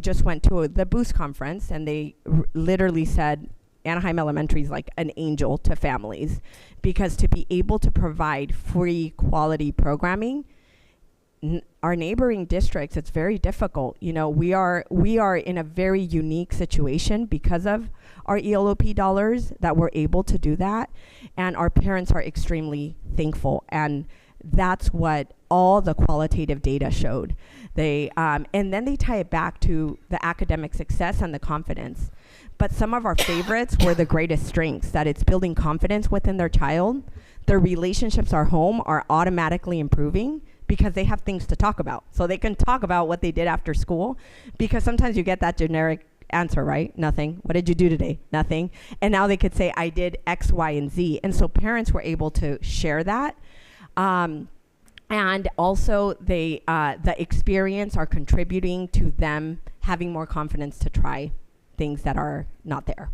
just went to the Boost conference, and they literally said Anaheim Elementary is like an angel to families, because to be able to provide free quality programming, our neighboring districts, it's very difficult. You know, we are in a very unique situation because of our ELOP dollars that we're able to do that, and our parents are extremely thankful, and that's what all the qualitative data showed. They and then they tie it back to the academic success and the confidence. But some of our favorites were the greatest strengths, that it's building confidence within their child. Their relationships at home are automatically improving because they have things to talk about. So they can talk about what they did after school, because sometimes you get that generic answer, right? Nothing. What did you do today? Nothing. And now they could say, I did X, Y, and Z. And so parents were able to share that. And also the experience are contributing to them having more confidence to try things that are not there.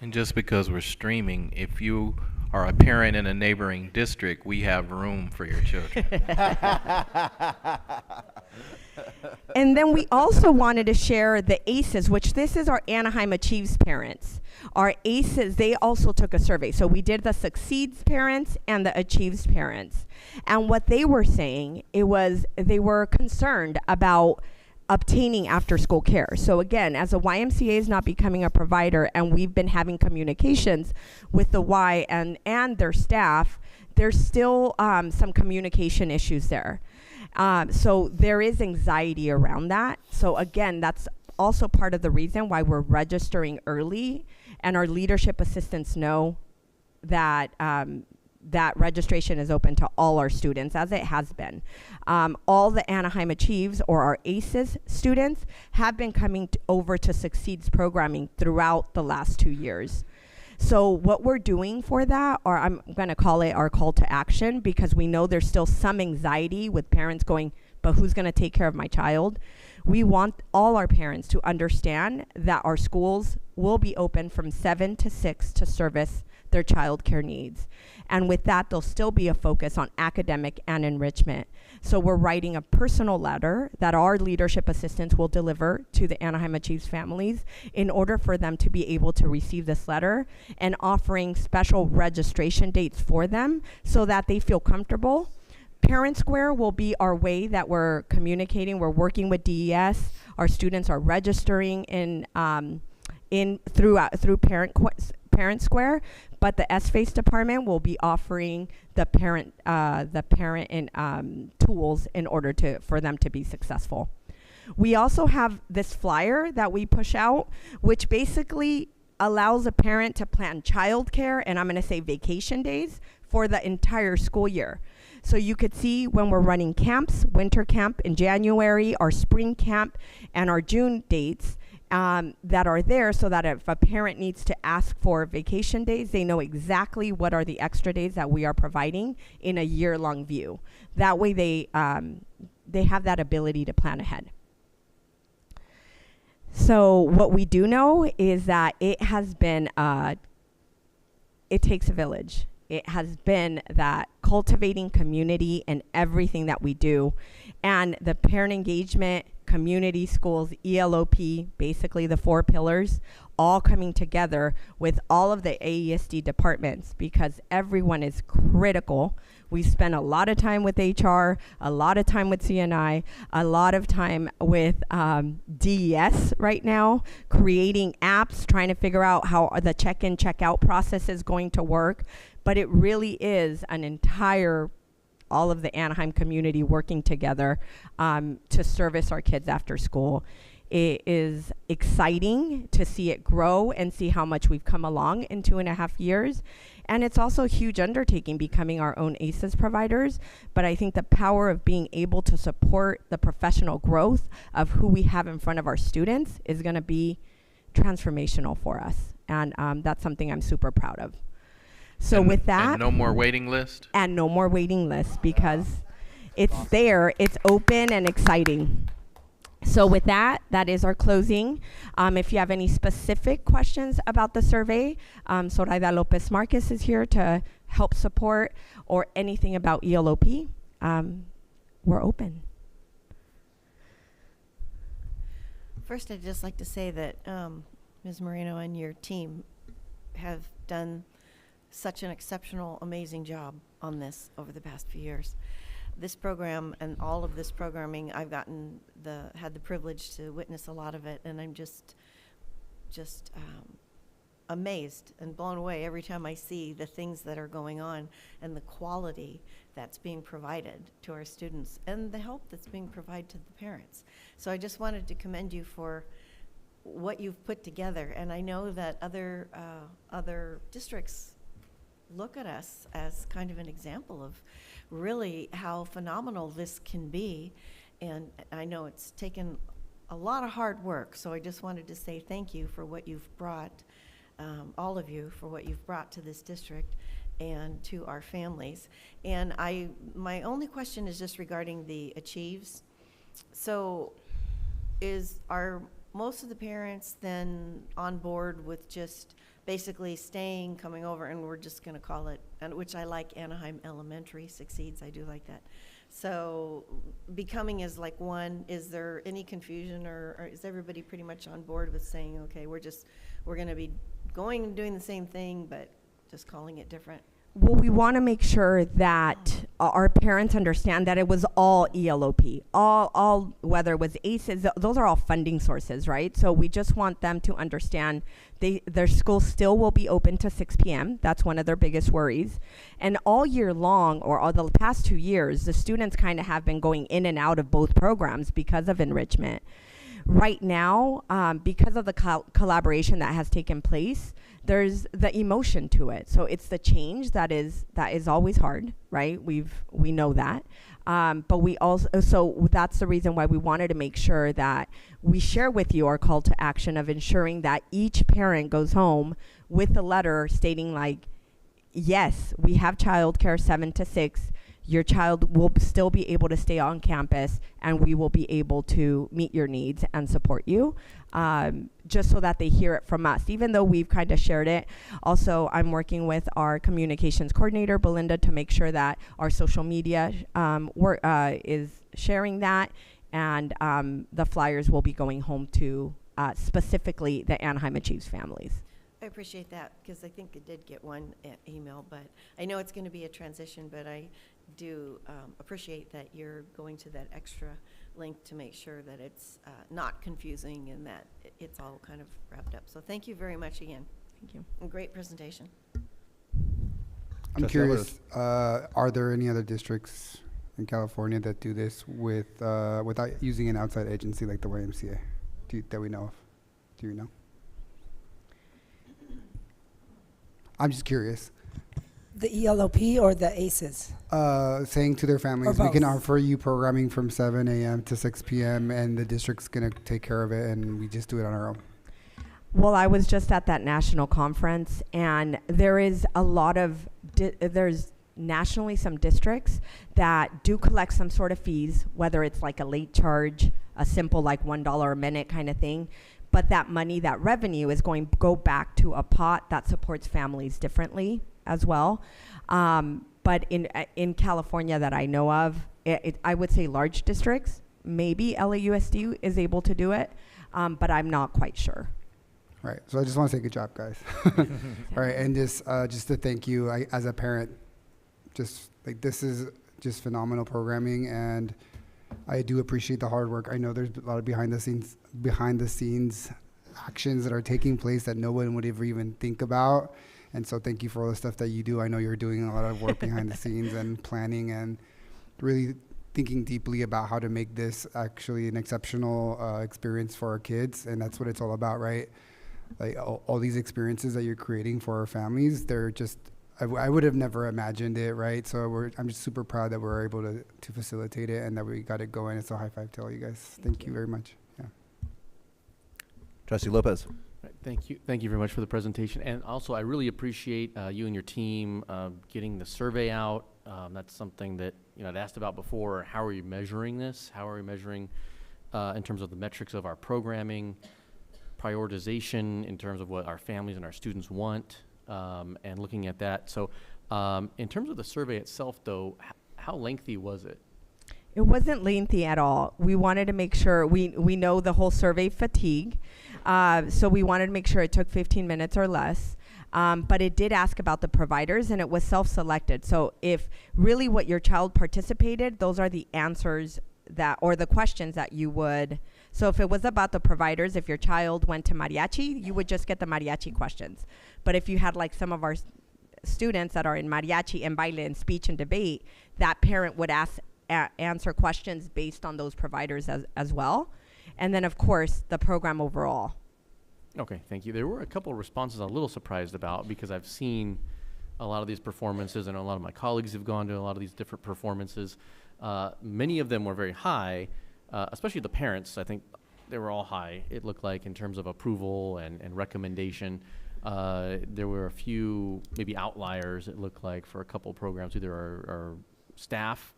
And just because we're streaming, if you are a parent in a neighboring district, we have room for your children. And then we also wanted to share the ACEs, which this is our Anaheim Achieves parents. Our ACEs, they also took a survey. So we did the Succeeds parents and the Achieves parents. And what they were saying, they were concerned about obtaining after-school care. So again, as a YMCA is not becoming a provider, and we've been having communications with the Y and their staff, there's still some communication issues there. So there is anxiety around that. So again, that's also part of the reason why we're registering early, and our leadership assistants know that that registration is open to all our students, as it has been. All the Anaheim Achieves, or our ACEs students, have been coming over to Succeeds programming throughout the last 2 years. So what we're doing for that, or I'm going to call it our call to action, because we know there's still some anxiety with parents going, but who's going to take care of my child? We want all our parents to understand that our schools will be open from 7 to 6 to service their child care needs. And with that, there'll still be a focus on academic and enrichment. So we're writing a personal letter that our leadership assistants will deliver to the Anaheim Achieves families in order for them to be able to receive this letter, and offering special registration dates for them so that they feel comfortable. Parent Square will be our way that we're communicating. We're working with DES. Our students are registering through Parent Square, but the SFACE department will be offering the parent tools in order for them to be successful. We also have this flyer that we push out, which basically allows a parent to plan childcare, and I'm going to say vacation days, for the entire school year. So you could see when we're running camps, winter camp in January, our spring camp, and our June dates that are there, so that if a parent needs to ask for vacation days, they know exactly what are the extra days that we are providing in a year-long view. That way they have that ability to plan ahead. So what we do know is that it has been, it takes a village. It has been that cultivating community in everything that we do, and the parent engagement, community schools, ELOP, basically the 4 pillars, all coming together with all of the AESD departments, because everyone is critical. We spend a lot of time with HR, a lot of time with CNI, a lot of time with DES right now, creating apps, trying to figure out how the check-in, check-out process is going to work. But it really is an entire, all of the Anaheim community working together to service our kids after school. It is exciting to see it grow and see how much we've come along in 2.5 years. And it's also a huge undertaking becoming our own ACES providers. But I think the power of being able to support the professional growth of who we have in front of our students is going to be transformational for us. And that's something I'm super proud of. So with that, and no more waiting list? And no more waiting lists, because it's there, it's open and exciting. So with that, that is our closing. If you have any specific questions about the survey, Zoraida Lopez Marquez is here to help support, or anything about ELOP, we're open. First, I'd just like to say that Ms. Moreno and your team have done such an exceptional, amazing job on this over the past few years. This program and all of this programming, I've had the privilege to witness a lot of it, and I'm just amazed and blown away every time I see the things that are going on and the quality that's being provided to our students and the help that's being provided to the parents. So I just wanted to commend you for what you've put together, and I know that other districts look at us as kind of an example of really how phenomenal this can be. And I know it's taken a lot of hard work, so I just wanted to say thank you for what you've brought, all of you, for what you've brought to this district and to our families. And my only question is just regarding the Achieves. So are most of the parents then on board with just basically staying, coming over, and we're just going to call it, and which I like, Anaheim Elementary Succeeds. I do like that. So becoming as like one, is there any confusion, or is everybody pretty much on board with saying, okay, we're going to be going and doing the same thing, but just calling it different? Well, we want to make sure that our parents understand that it was all ELOP, all whether it was ACES, those are all funding sources, right? So we just want them to understand their school still will be open to 6 p.m. That's one of their biggest worries. And all year long, or all the past 2 years, the students kind of have been going in and out of both programs because of enrichment. Right now, because of the collaboration that has taken place, there's the emotion to it. So it's the change that is always hard, right? We know that. But we also, so that's the reason why we wanted to make sure that we share with you our call to action of ensuring that each parent goes home with a letter stating like, yes, we have childcare 7 to 6. your child will still be able to stay on campus, and we will be able to meet your needs and support you, just so that they hear it from us, even though we've kind of shared it. Also, I'm working with our communications coordinator, Belinda, to make sure that our social media is sharing that, and the flyers will be going home to specifically the Anaheim Achieves families. I appreciate that, because I think I did get one email, but I know it's going to be a transition, but I do appreciate that you're going to that extra link to make sure that it's not confusing and that it's all kind of wrapped up. So thank you very much again. Thank you. And great presentation. I'm curious, are there any other districts in California that do this without using an outside agency like the YMCA that we know of? Do you know? I'm just curious. The ELOP or the ACEs? Saying to their families, Or we can both. offer you programming from 7 a.m. to 6 p.m. and the district's going to take care of it, and we just do it on our own. Well, I was just at that national conference, and there is a lot of, there's nationally some districts that do collect some sort of fees, whether it's like a late charge, a simple like $1 a minute kind of thing. But that money, that revenue is going to go back to a pot that supports families differently as well. But in California that I know of, I would say large districts, maybe LAUSD is able to do it, but I'm not quite sure. Right. So I just want to say good job, guys. All right. And just to thank you, as a parent, just like this is just phenomenal programming, and I do appreciate the hard work. I know there's a lot of behind the scenes actions that are taking place that no one would ever even think about. And so thank you for all the stuff that you do. I know you're doing a lot of work behind the scenes and planning and really thinking deeply about how to make this actually an exceptional experience for our kids. And that's what it's all about, right? Like all these experiences that you're creating for our families, they're just, I would have never imagined it, right? So I'm just super proud that we're able to facilitate it and that we got it going. It's a high five to all you guys. Thank you very much. Yeah. Trustee Lopez. Right, thank you. Thank you very much for the presentation. And also, I really appreciate you and your team getting the survey out. That's something that I'd asked about before. How are you measuring this? How are we measuring in terms of the metrics of our programming, prioritization in terms of what our families and our students want, and looking at that. So in terms of the survey itself, though, how lengthy was it? It wasn't lengthy at all. We wanted to make sure, we know the whole survey fatigue, so we wanted to make sure it took 15 minutes or less. But it did ask about the providers, and it was self-selected. So if really what your child participated, those are the answers that, or the questions that you would. So if it was about the providers, if your child went to mariachi, you would just get the mariachi questions. But if you had like some of our students that are in mariachi and baile and speech and debate, that parent would answer questions based on those providers as well. And then of course the program overall. Okay, thank you. There were a couple of responses I'm a little surprised about, because I've seen a lot of these performances, and a lot of my colleagues have gone to a lot of these different performances. Many of them were very high, especially the parents. I think they were all high, it looked like, in terms of approval and recommendation. There were a few maybe outliers, it looked like, for a couple of programs. Either our staff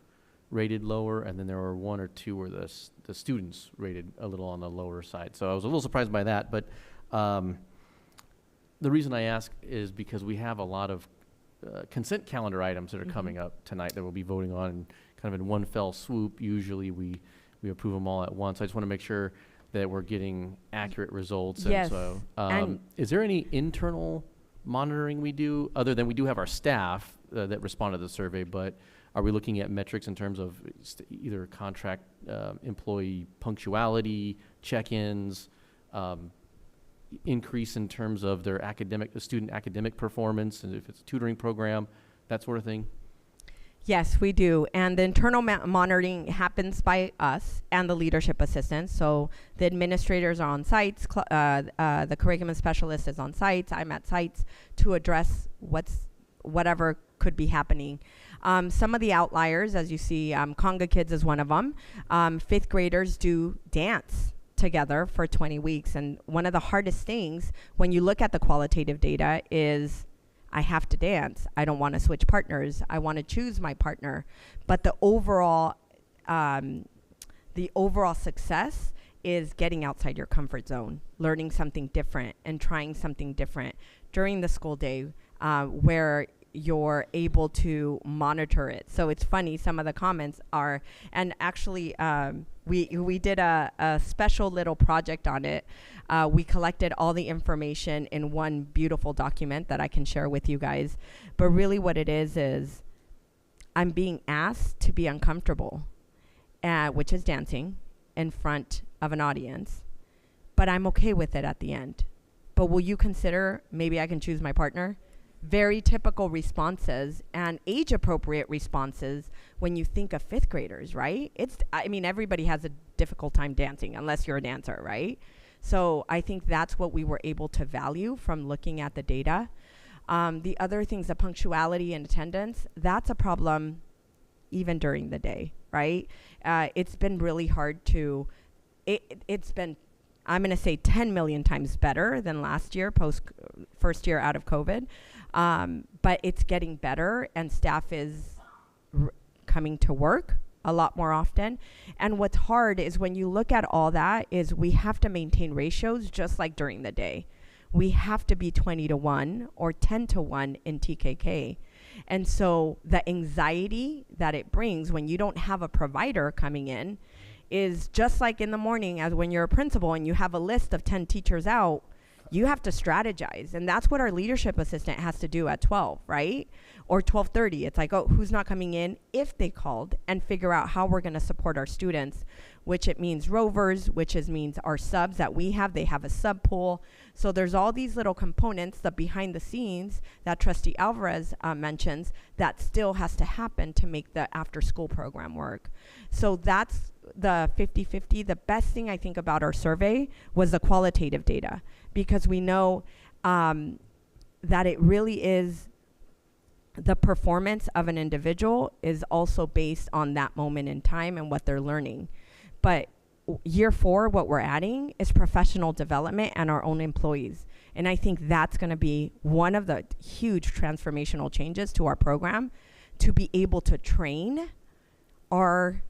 rated lower, and then there were one or two where the students rated a little on the lower side. So I was a little surprised by that, but the reason I ask is because we have a lot of consent calendar items that are coming up tonight that we'll be voting on, and kind of in one fell swoop. Usually we approve them all at once. I just want to make sure that we're getting accurate results. Yes. And so is there any internal monitoring we do, other than we do have our staff that respond to the survey, but are we looking at metrics in terms of either contract employee punctuality, check-ins, increase in terms of their student academic performance, and if it's a tutoring program, that sort of thing? Yes, we do. And the internal monitoring happens by us and the leadership assistants. So the administrators are on sites, the curriculum specialist is on sites, I'm at sites to address whatever could be happening. Some of the outliers, as you see, Conga Kids is one of them. Fifth graders do dance together for 20 weeks. And one of the hardest things when you look at the qualitative data is I have to dance. I don't want to switch partners. I want to choose my partner. But the overall success is getting outside your comfort zone, learning something different and trying something different during the school day, where you're able to monitor it. So it's funny, some of the comments are, and actually we did a special little project on it. We collected all the information in one beautiful document that I can share with you guys. But really what it is I'm being asked to be uncomfortable, which is dancing in front of an audience, but I'm okay with it at the end. But will you consider maybe I can choose my partner? Very typical responses and age appropriate responses when you think of fifth graders, right? I mean, everybody has a difficult time dancing unless you're a dancer, right? So I think that's what we were able to value from looking at the data. The other things, the punctuality and attendance, that's a problem even during the day, right? It's been really hard to, it's been, I'm going to say 10 million times better than last year, first year out of COVID. But it's getting better, and staff is coming to work a lot more often. And what's hard is when you look at all that is we have to maintain ratios just like during the day. We have to be 20-1 or 10-1 in TKK. And so the anxiety that it brings when you don't have a provider coming in is just like in the morning as when you're a principal and you have a list of 10 teachers out, you have to strategize. And that's what our leadership assistant has to do at 12, right? Or 12:30. It's like, oh, who's not coming in if they called, and figure out how we're going to support our students, which it means rovers, which means our subs that we have. They have a sub pool. So there's all these little components, the behind the scenes that Trustee Alvarez mentions, that still has to happen to make the after school program work. So that's the 50-50. The best thing I think about our survey was the qualitative data, because we know that it really is the performance of an individual is also based on that moment in time and what they're learning. But year 4, what we're adding is professional development and our own employees. And I think that's going to be one of the huge transformational changes to our program, to be able to train our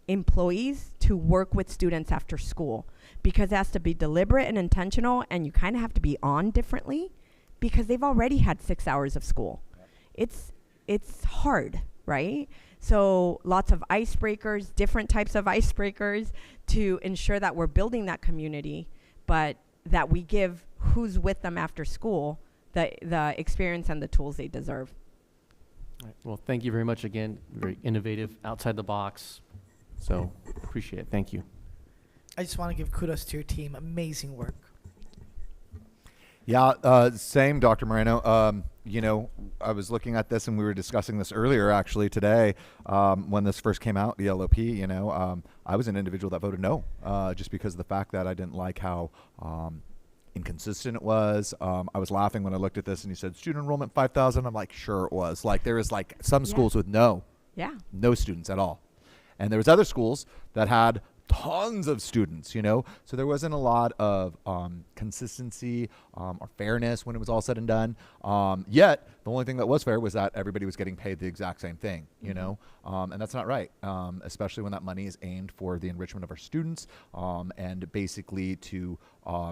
employees to work with students after school, because it has to be deliberate and intentional, and you kind of have to be on differently because they've already had 6 hours of school. It's hard, right? So lots of icebreakers, different types of icebreakers to ensure that we're building that community, but that we give who's with them after school the experience and the tools they deserve. All right. Well, thank you very much again. Very innovative, outside the box. So appreciate it. Thank you. I just want to give kudos to your team. Amazing work. Yeah, same, Dr. Moreno. You know, I was looking at this, and we were discussing this earlier, actually, today, when this first came out, the LOP, you know. I was an individual that voted no, just because of the fact that I didn't like how inconsistent it was. I was laughing when I looked at this, and he said, student enrollment 5,000. I'm like, sure it was. Like, there was, like, some schools with no students at all. And there was other schools that had tons of students, you know, so there wasn't a lot of consistency or fairness when it was all said and done. Yet the only thing that was fair was that everybody was getting paid the exact same thing, you know, and that's not right, especially when that money is aimed for the enrichment of our students and basically to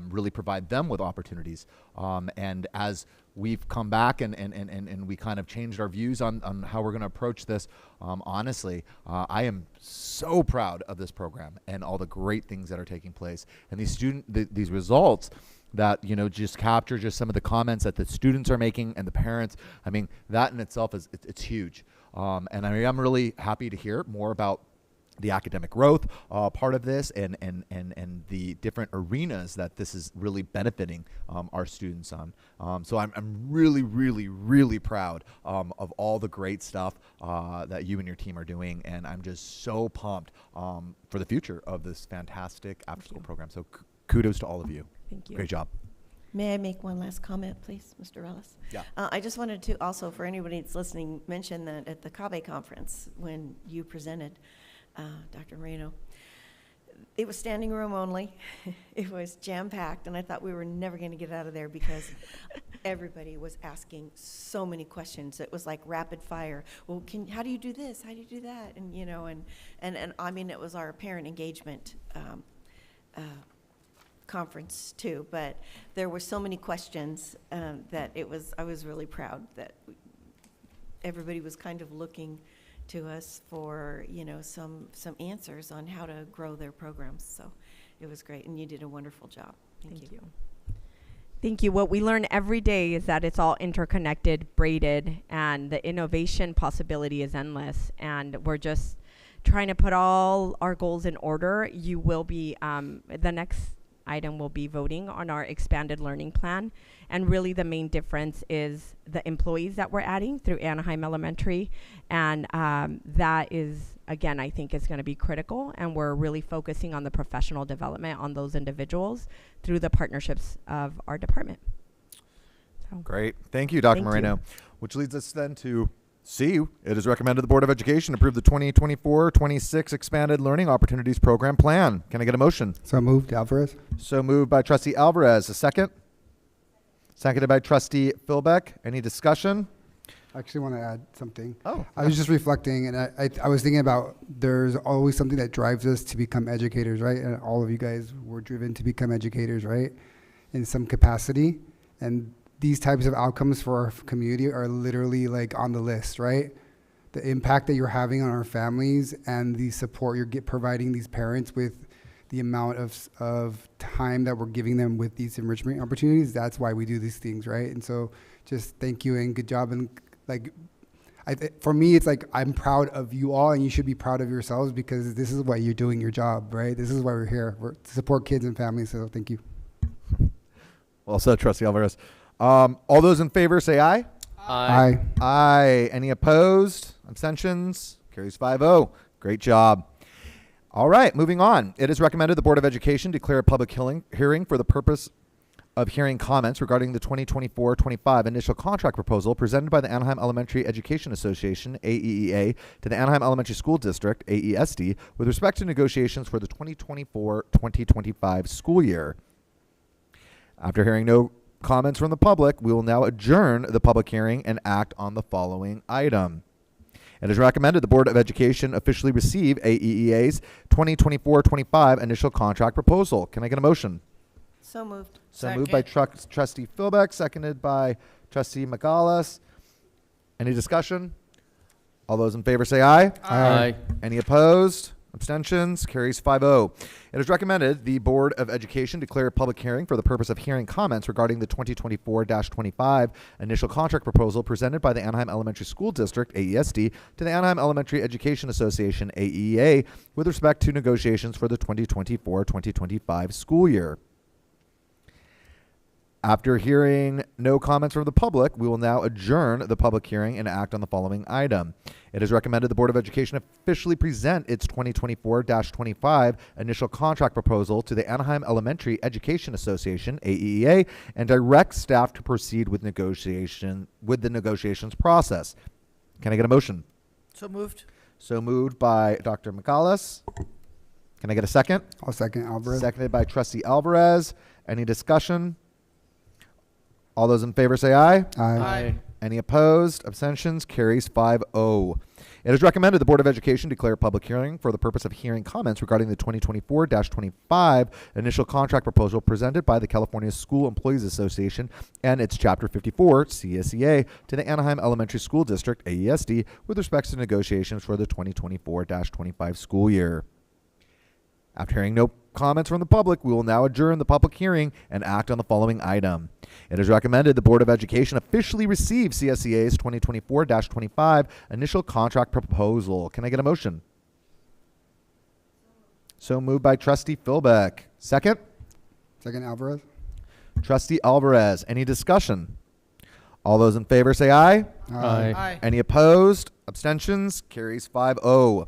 really provide them with opportunities. And as we've come back and we kind of changed our views on how we're going to approach this, honestly, I am so proud of this program and all the great things that are taking place. And these results that, you know, just capture just some of the comments that the students are making and the parents. I mean, that in itself it's huge. And I am really happy to hear more about the academic growth part of this and the different arenas that this is really benefiting our students on. So I'm really, really, really proud of all the great stuff that you and your team are doing, and I'm just so pumped for the future of this fantastic after-school program. So kudos to all of you. Thank you. Great job. May I make one last comment, please, Mr. Ellis? Yeah. I just wanted to also, for anybody that's listening, mention that at the CABE conference when you presented, Dr. Moreno, It was standing room only. It was jam-packed, and I thought we were never going to get out of there because everybody was asking so many questions. It was like rapid fire. Well, how do you do this? How do you do that? And, you know, and I mean, it was our parent engagement conference too, but there were so many questions that I was really proud that everybody was kind of looking to us for, you know, some answers on how to grow their programs. So it was great, and you did a wonderful job. Thank you. Thank you. What we learn every day is that it's all interconnected, braided, and the innovation possibility is endless. And we're just trying to put all our goals in order. You will be, the next item will be voting on our expanded learning plan. And really the main difference is the employees that we're adding through Anaheim Elementary. And that is, again, I think is going to be critical. And we're really focusing on the professional development on those individuals through the partnerships of our department. So. Great. Thank you, Dr. Moreno. Which leads us then to C. It is recommended the Board of Education approve the 2024-26 Expanded Learning Opportunities Program Plan. Can I get a motion? So moved, Alvarez. So moved by Trustee Alvarez. A second? Seconded by Trustee Philbeck. Any discussion? I actually want to add something. Oh. I was just reflecting, and I was thinking about there's always something that drives us to become educators, right? And all of you guys were driven to become educators, right? In some capacity. And these types of outcomes for our community are literally like on the list, right? The impact that you're having on our families and the support you're providing these parents with, the amount of time that we're giving them with these enrichment opportunities, that's why we do these things, right? And so just thank you and good job. And like, for me, it's like I'm proud of you all, and you should be proud of yourselves because this is why you're doing your job, right? This is why we're here. We're to support kids and families, so thank you. Well said, Trustee Alvarez. All those in favor say aye. Aye. Aye. Any opposed? Abstentions? Carries 5-0. Great job. All right, moving on. It is recommended the Board of Education declare a public hearing for the purpose of hearing comments regarding the 2024-25 initial contract proposal presented by the Anaheim Elementary Education Association, AEEA, to the Anaheim Elementary School District, AESD, with respect to negotiations for the 2024-2025 school year. After hearing no comments from the public, we will now adjourn the public hearing and act on the following item. It is recommended the Board of Education officially receive AEEA's 2024-25 initial contract proposal. Can I get a motion? So moved. So moved by Trustee Philbeck, seconded by Trustee McAuliffe. Any discussion? All those in favor say aye. Aye. Any opposed? Abstentions? Carries 5-0. It is recommended the Board of Education declare a public hearing for the purpose of hearing comments regarding the 2024-25 initial contract proposal presented by the Anaheim Elementary School District, AESD, to the Anaheim Elementary Education Association, AEA, with respect to negotiations for the 2024-2025 school year. After hearing no comments from the public, we will now adjourn the public hearing and act on the following item. It is recommended the Board of Education officially present its 2024-25 initial contract proposal to the Anaheim Elementary Education Association, AEA, and direct staff to proceed with the negotiations process. Can I get a motion? So moved. So moved by Dr. McAuliffe. Can I get a second? I'll second Alvarez. Seconded by Trustee Alvarez. Any discussion? All those in favor say aye. Aye. Any opposed? Abstentions? Carries 5-0. It is recommended the Board of Education declare a public hearing for the purpose of hearing comments regarding the 2024-25 initial contract proposal presented by the California School Employees Association and its Chapter 54 CSEA to the Anaheim Elementary School District, AESD, with respect to negotiations for the 2024-25 school year. After hearing no comments from the public, we will now adjourn the public hearing and act on the following item. It is recommended the Board of Education officially receive CSEA's 2024-25 initial contract proposal. Can I get a motion? So moved by Trustee Philbeck. Second? Second, Alvarez. Trustee Alvarez. Any discussion? All those in favor say aye. Aye. Aye. Any opposed? Abstentions? Carries 5-0.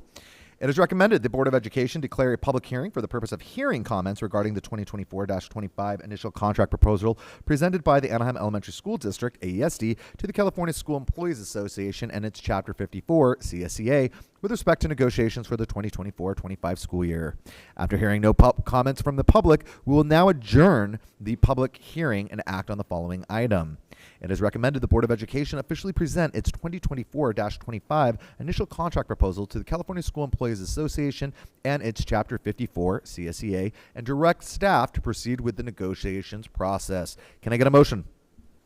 It is recommended the Board of Education declare a public hearing for the purpose of hearing comments regarding the 2024-25 initial contract proposal presented by the Anaheim Elementary School District, AESD, to the California School Employees Association and its Chapter 54, CSEA, with respect to negotiations for the 2024-25 school year. After hearing no comments from the public, we will now adjourn the public hearing and act on the following item. It is recommended the Board of Education officially present its 2024-25 initial contract proposal to the California School Employees Association and its Chapter 54, CSEA, and direct staff to proceed with the negotiations process. Can I get a motion?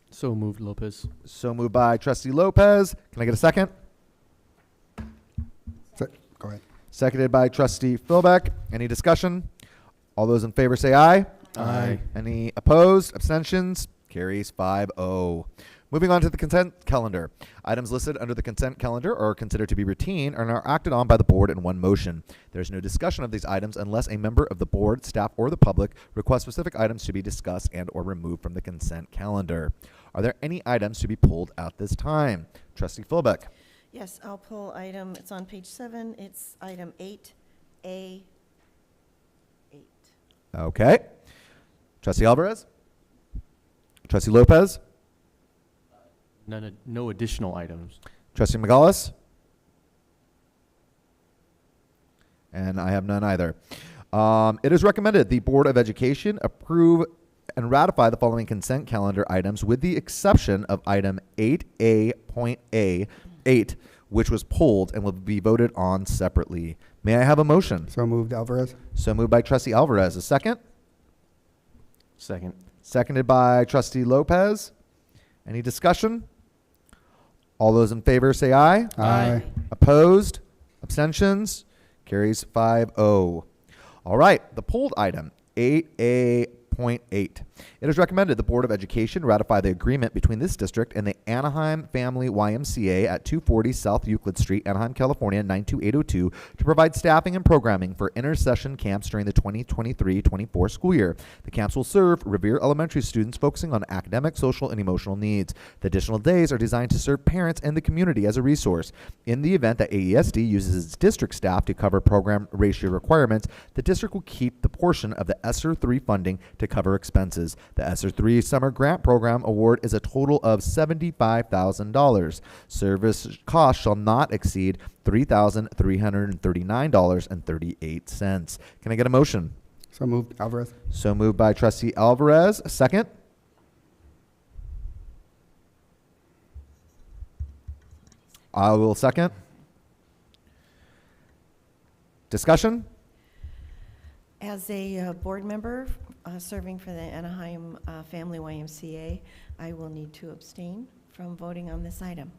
So moved, Lopez. So moved by Trustee Lopez. Can I get a second? Go ahead. Seconded by Trustee Philbeck. Any discussion? All those in favor say aye. Aye. Any opposed? Abstentions? Carries 5-0. Moving on to the consent calendar. Items listed under the consent calendar are considered to be routine and are acted on by the board in one motion. There is no discussion of these items unless a member of the board, staff, or the public requests specific items to be discussed and or removed from the consent calendar. Are there any items to be pulled at this time? Trustee Philbeck. Yes, I'll pull item, it's on page 7, it's item 8A. 8. Okay. Trustee Alvarez? Trustee Lopez? No additional items. Trustee McGallis? And I have none either. It is recommended the Board of Education approve and ratify the following consent calendar items with the exception of item 8A.8, which was pulled and will be voted on separately. May I have a motion? So moved, Alvarez. So moved by Trustee Alvarez. A second? Second. Seconded by Trustee Lopez. Any discussion? All those in favor say aye. Aye. Opposed? Abstentions? Carries 5-0. All right, the pulled item, 8A.8. It is recommended the Board of Education ratify the agreement between this district and the Anaheim Family YMCA at 240 South Euclid Street, Anaheim, California, 92802 to provide staffing and programming for inter-session camps during the 2023-24 school year. The camps will serve Revere Elementary students focusing on academic, social, and emotional needs. The additional days are designed to serve parents and the community as a resource. In the event that AESD uses its district staff to cover program ratio requirements, the district will keep the portion of the ESSER 3 funding to cover expenses. The ESSER 3 Summer Grant Program award is a total of $75,000. Service costs shall not exceed $3,339.38. Can I get a motion? So moved, Alvarez. So moved by Trustee Alvarez. A second? I will second. Discussion? As a board member serving for the Anaheim Family YMCA, I will need to abstain from voting on this item.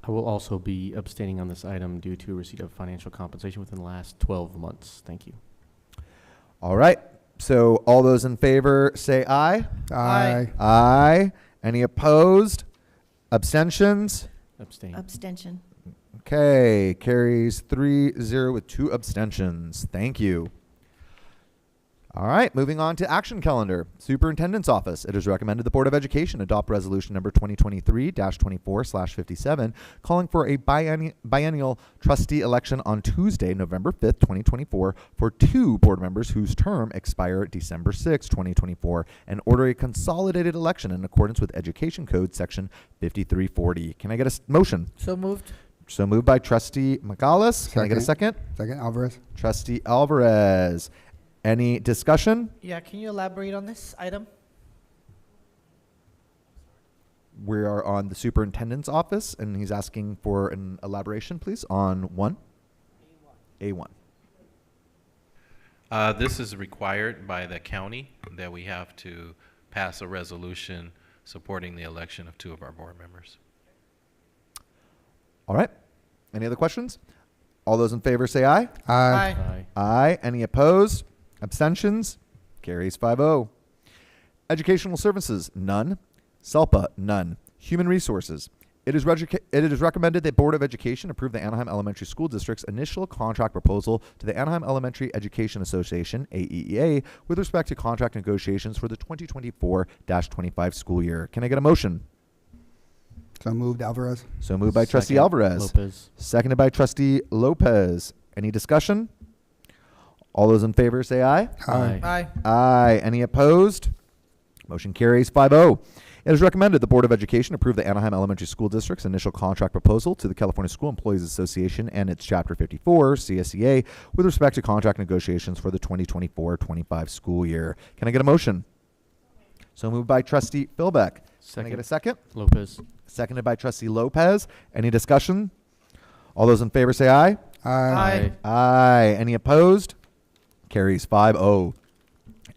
I will also be abstaining on this item due to receipt of financial compensation within the last 12 months. Thank you. All right. So all those in favor say aye. Aye. Aye. Any opposed? Abstentions? Abstain. Abstention. Okay, carries 3-0 with 2 abstentions. Thank you. All right, moving on to action calendar. Superintendent's Office. It is recommended the Board of Education adopt resolution number 2023-24/57, calling for a biennial trustee election on Tuesday, November 5th, 2024, for 2 board members whose term expire December 6, 2024, and order a consolidated election in accordance with Education Code Section 5340. Can I get a motion? So moved. So moved by Trustee McGallis. Can I get a second? Second, Alvarez. Trustee Alvarez. Any discussion? Yeah, can you elaborate on this item? We are on the superintendent's office, and he's asking for an elaboration, please, on one. A1. This is required by the county that we have to pass a resolution supporting the election of 2 of our board members. All right. Any other questions? All those in favor say aye. Aye. Aye. Aye. Any opposed? Abstentions? Carries 5-0. Educational Services, none. SELPA, none. Human Resources. It is recommended that Board of Education approve the Anaheim Elementary School District's initial contract proposal to the Anaheim Elementary Education Association, AEEA, with respect to contract negotiations for the 2024-25 school year. Can I get a motion? So moved, Alvarez. So moved by Trustee Second, Alvarez. Lopez. Seconded by Trustee Lopez. Any discussion? All those in favor say aye. Aye. Aye. Aye. Any opposed? Motion carries 5-0. It is recommended the Board of Education approve the Anaheim Elementary School District's initial contract proposal to the California School Employees Association and its Chapter 54, CSEA, with respect to contract negotiations for the 2024-25 school year. Can I get a motion? So moved by Trustee Philbeck. Can I Second. get a second? Lopez. Seconded by Trustee Lopez. Any discussion? All those in favor say aye. Aye. Aye. Any opposed? Carries 5-0.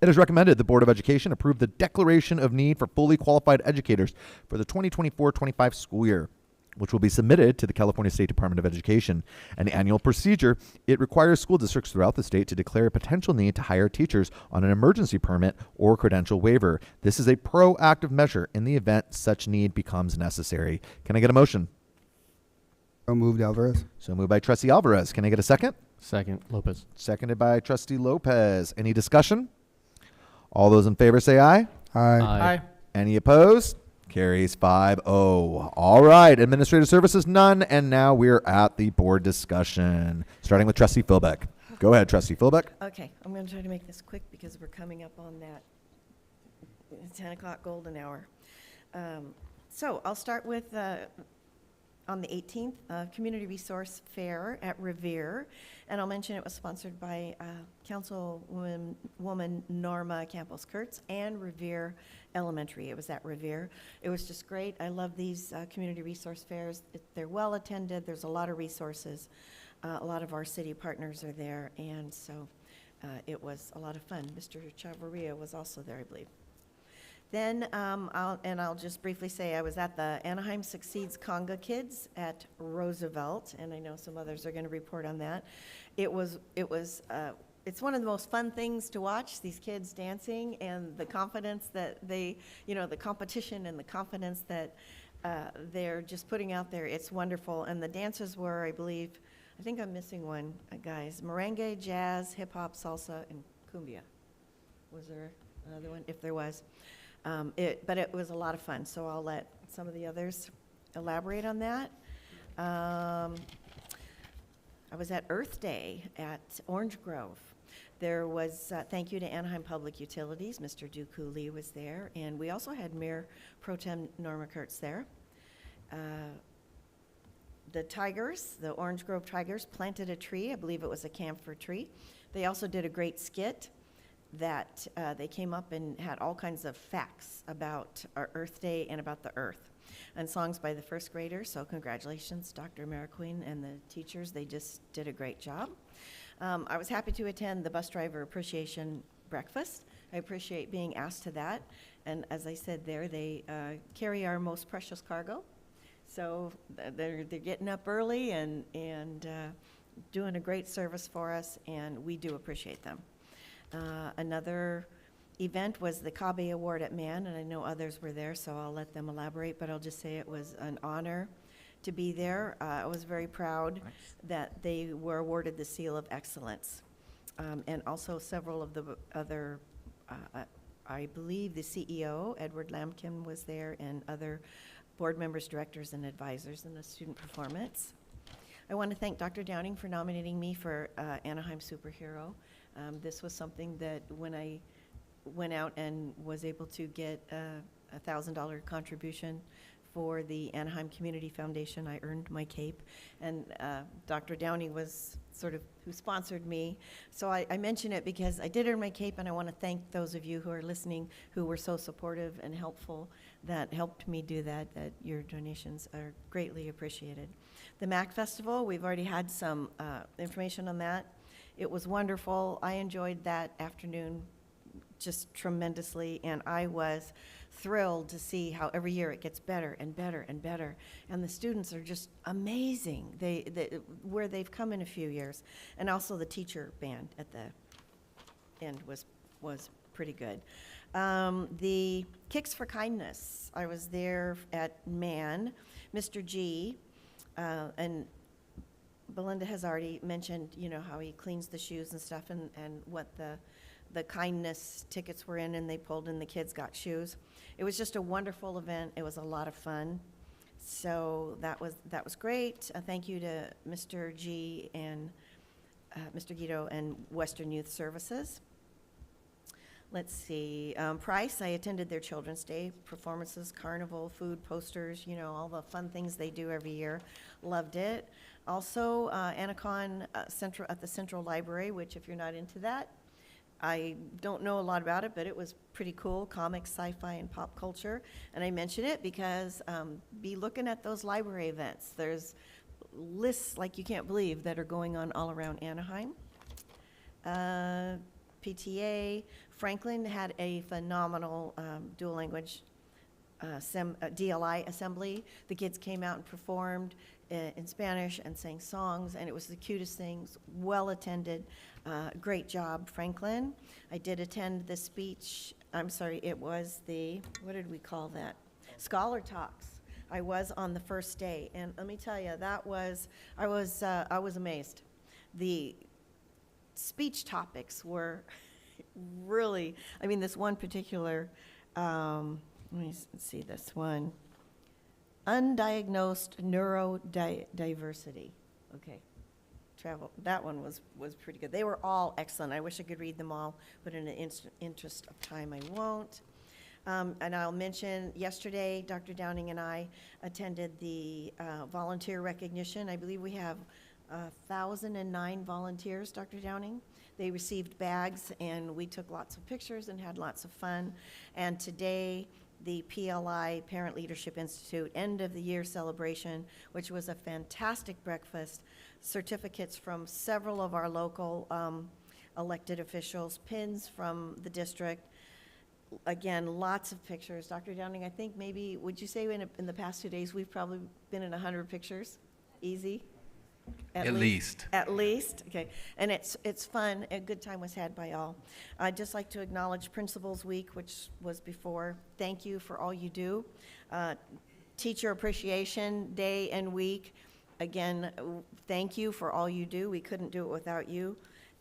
It is recommended the Board of Education approve the declaration of need for fully qualified educators for the 2024-25 school year, which will be submitted to the California State Department of Education. An annual procedure, it requires school districts throughout the state to declare a potential need to hire teachers on an emergency permit or credential waiver. This is a proactive measure in the event such need becomes necessary. Can I get a motion? So moved, Alvarez. So moved by Trustee Alvarez. Can I get a second? Second. Lopez. Seconded by Trustee Lopez. Any discussion? All those in favor say aye. Aye. Aye. Any opposed? Carries 5-0. All right. Administrative services, none. And now we're at the board discussion, starting with Trustee Philbeck. Go ahead, Trustee Philbeck. Okay, I'm going to try to make this quick because we're coming up on that 10 o'clock golden hour. So I'll start with on the 18th, Community Resource Fair at Revere. And I'll mention it was sponsored by Councilwoman Norma Campos-Kurtz and Revere Elementary. It was at Revere. It was just great. I love these community resource fairs. They're well attended. There's a lot of resources. A lot of our city partners are there. And so it was a lot of fun. Mr. Chavarria was also there, I believe. Then I'll just briefly say I was at the Anaheim Succeeds Conga Kids at Roosevelt, and I know some others are going to report on that. It's one of the most fun things to watch, these kids dancing and the confidence that they, the competition and the confidence that they're just putting out there. It's wonderful. And the dances were, I think I'm missing one, guys, merengue, jazz, hip hop, salsa, and cumbia. Was there another one? If there was. But it was a lot of fun, so I'll let some of the others elaborate on that. I was at Earth Day at Orange Grove. There was, thank you to Anaheim Public Utilities, Mr. Dooku Lee was there, and we also had Mayor Pro Tem Norma Kurtz there. The Tigers, the Orange Grove Tigers, planted a tree. I believe it was a camphor tree. They also did a great skit that they came up and had all kinds of facts about our Earth Day and about the Earth, and songs by the first graders. So congratulations, Dr. Mariquin and the teachers. They just did a great job. I was happy to attend the Bus Driver Appreciation Breakfast. I appreciate being asked to that. And as I said there, they carry our most precious cargo. So they're getting up early and doing a great service for us, and we do appreciate them. Another event was the Kabe Award at Mann, and I know others were there, so I'll let them elaborate, but I'll just say it was an honor to be there. I was very proud that they were awarded the Seal of Excellence. And also several of the other, I believe the CEO, Edward Lampkin, was there, and other board members, directors, and advisors in the student performance. I want to thank Dr. Downing for nominating me for Anaheim Superhero. This was something that when I went out and was able to get a $1,000 contribution for the Anaheim Community Foundation, I earned my cape. And Dr. Downing was sort of who sponsored me. So I mention it because I did earn my cape, and I want to thank those of you who are listening who were so supportive and helpful that helped me do that, that your donations are greatly appreciated. The MAC Festival, we've already had some information on that. It was wonderful. I enjoyed that afternoon just tremendously, and I was thrilled to see how every year it gets better and better and better. And the students are just amazing, where they've come in a few years. And also the teacher band at the end was pretty good. The Kicks for Kindness, I was there at Mann. Mr. G, and Belinda has already mentioned, how he cleans the shoes and stuff, and what the kindness tickets were in, and they pulled and the kids got shoes. It was just a wonderful event. It was a lot of fun. So that was great. Thank you to Mr. G and Mr. Guido and Western Youth Services. Let's see, Price, I attended their Children's Day performances, carnival, food, posters, you know, all the fun things they do every year. Loved it. Also, Anacon at the Central Library, which if you're not into that, I don't know a lot about it, but it was pretty cool, comics, sci-fi, and pop culture. And I mention it because be looking at those library events. There's lists like you can't believe that are going on all around Anaheim. PTA, Franklin had a phenomenal dual language DLI assembly. The kids came out and performed in Spanish and sang songs, and it was the cutest things, well attended. Great job, Franklin. I did attend the speech, it was the, what did we call that? Scholar Talks. I was on the first day, and let me tell you, I was amazed. The speech topics were really, this one particular, let me see this one, undiagnosed neurodiversity. Okay, travel, that one was pretty good. They were all excellent. I wish I could read them all, but in the interest of time, I won't. And I'll mention yesterday, Dr. Downing and I attended the volunteer recognition. I believe we have 1,009 volunteers, Dr. Downing. They received bags, and we took lots of pictures and had lots of fun. And today, the PLI, Parent Leadership Institute, end of the year celebration, which was a fantastic breakfast, certificates from several of our local elected officials, pins from the district. Again, lots of pictures. Dr. Downing, I think maybe, would you say in the past 2 days, we've probably been in 100 pictures? Easy? At least. At least, okay. And it's fun. A good time was had by all. I'd just like to acknowledge Principals Week, which was before. Thank you for all you do. Teacher Appreciation Day and Week. Again, thank you for all you do. We couldn't do it without you.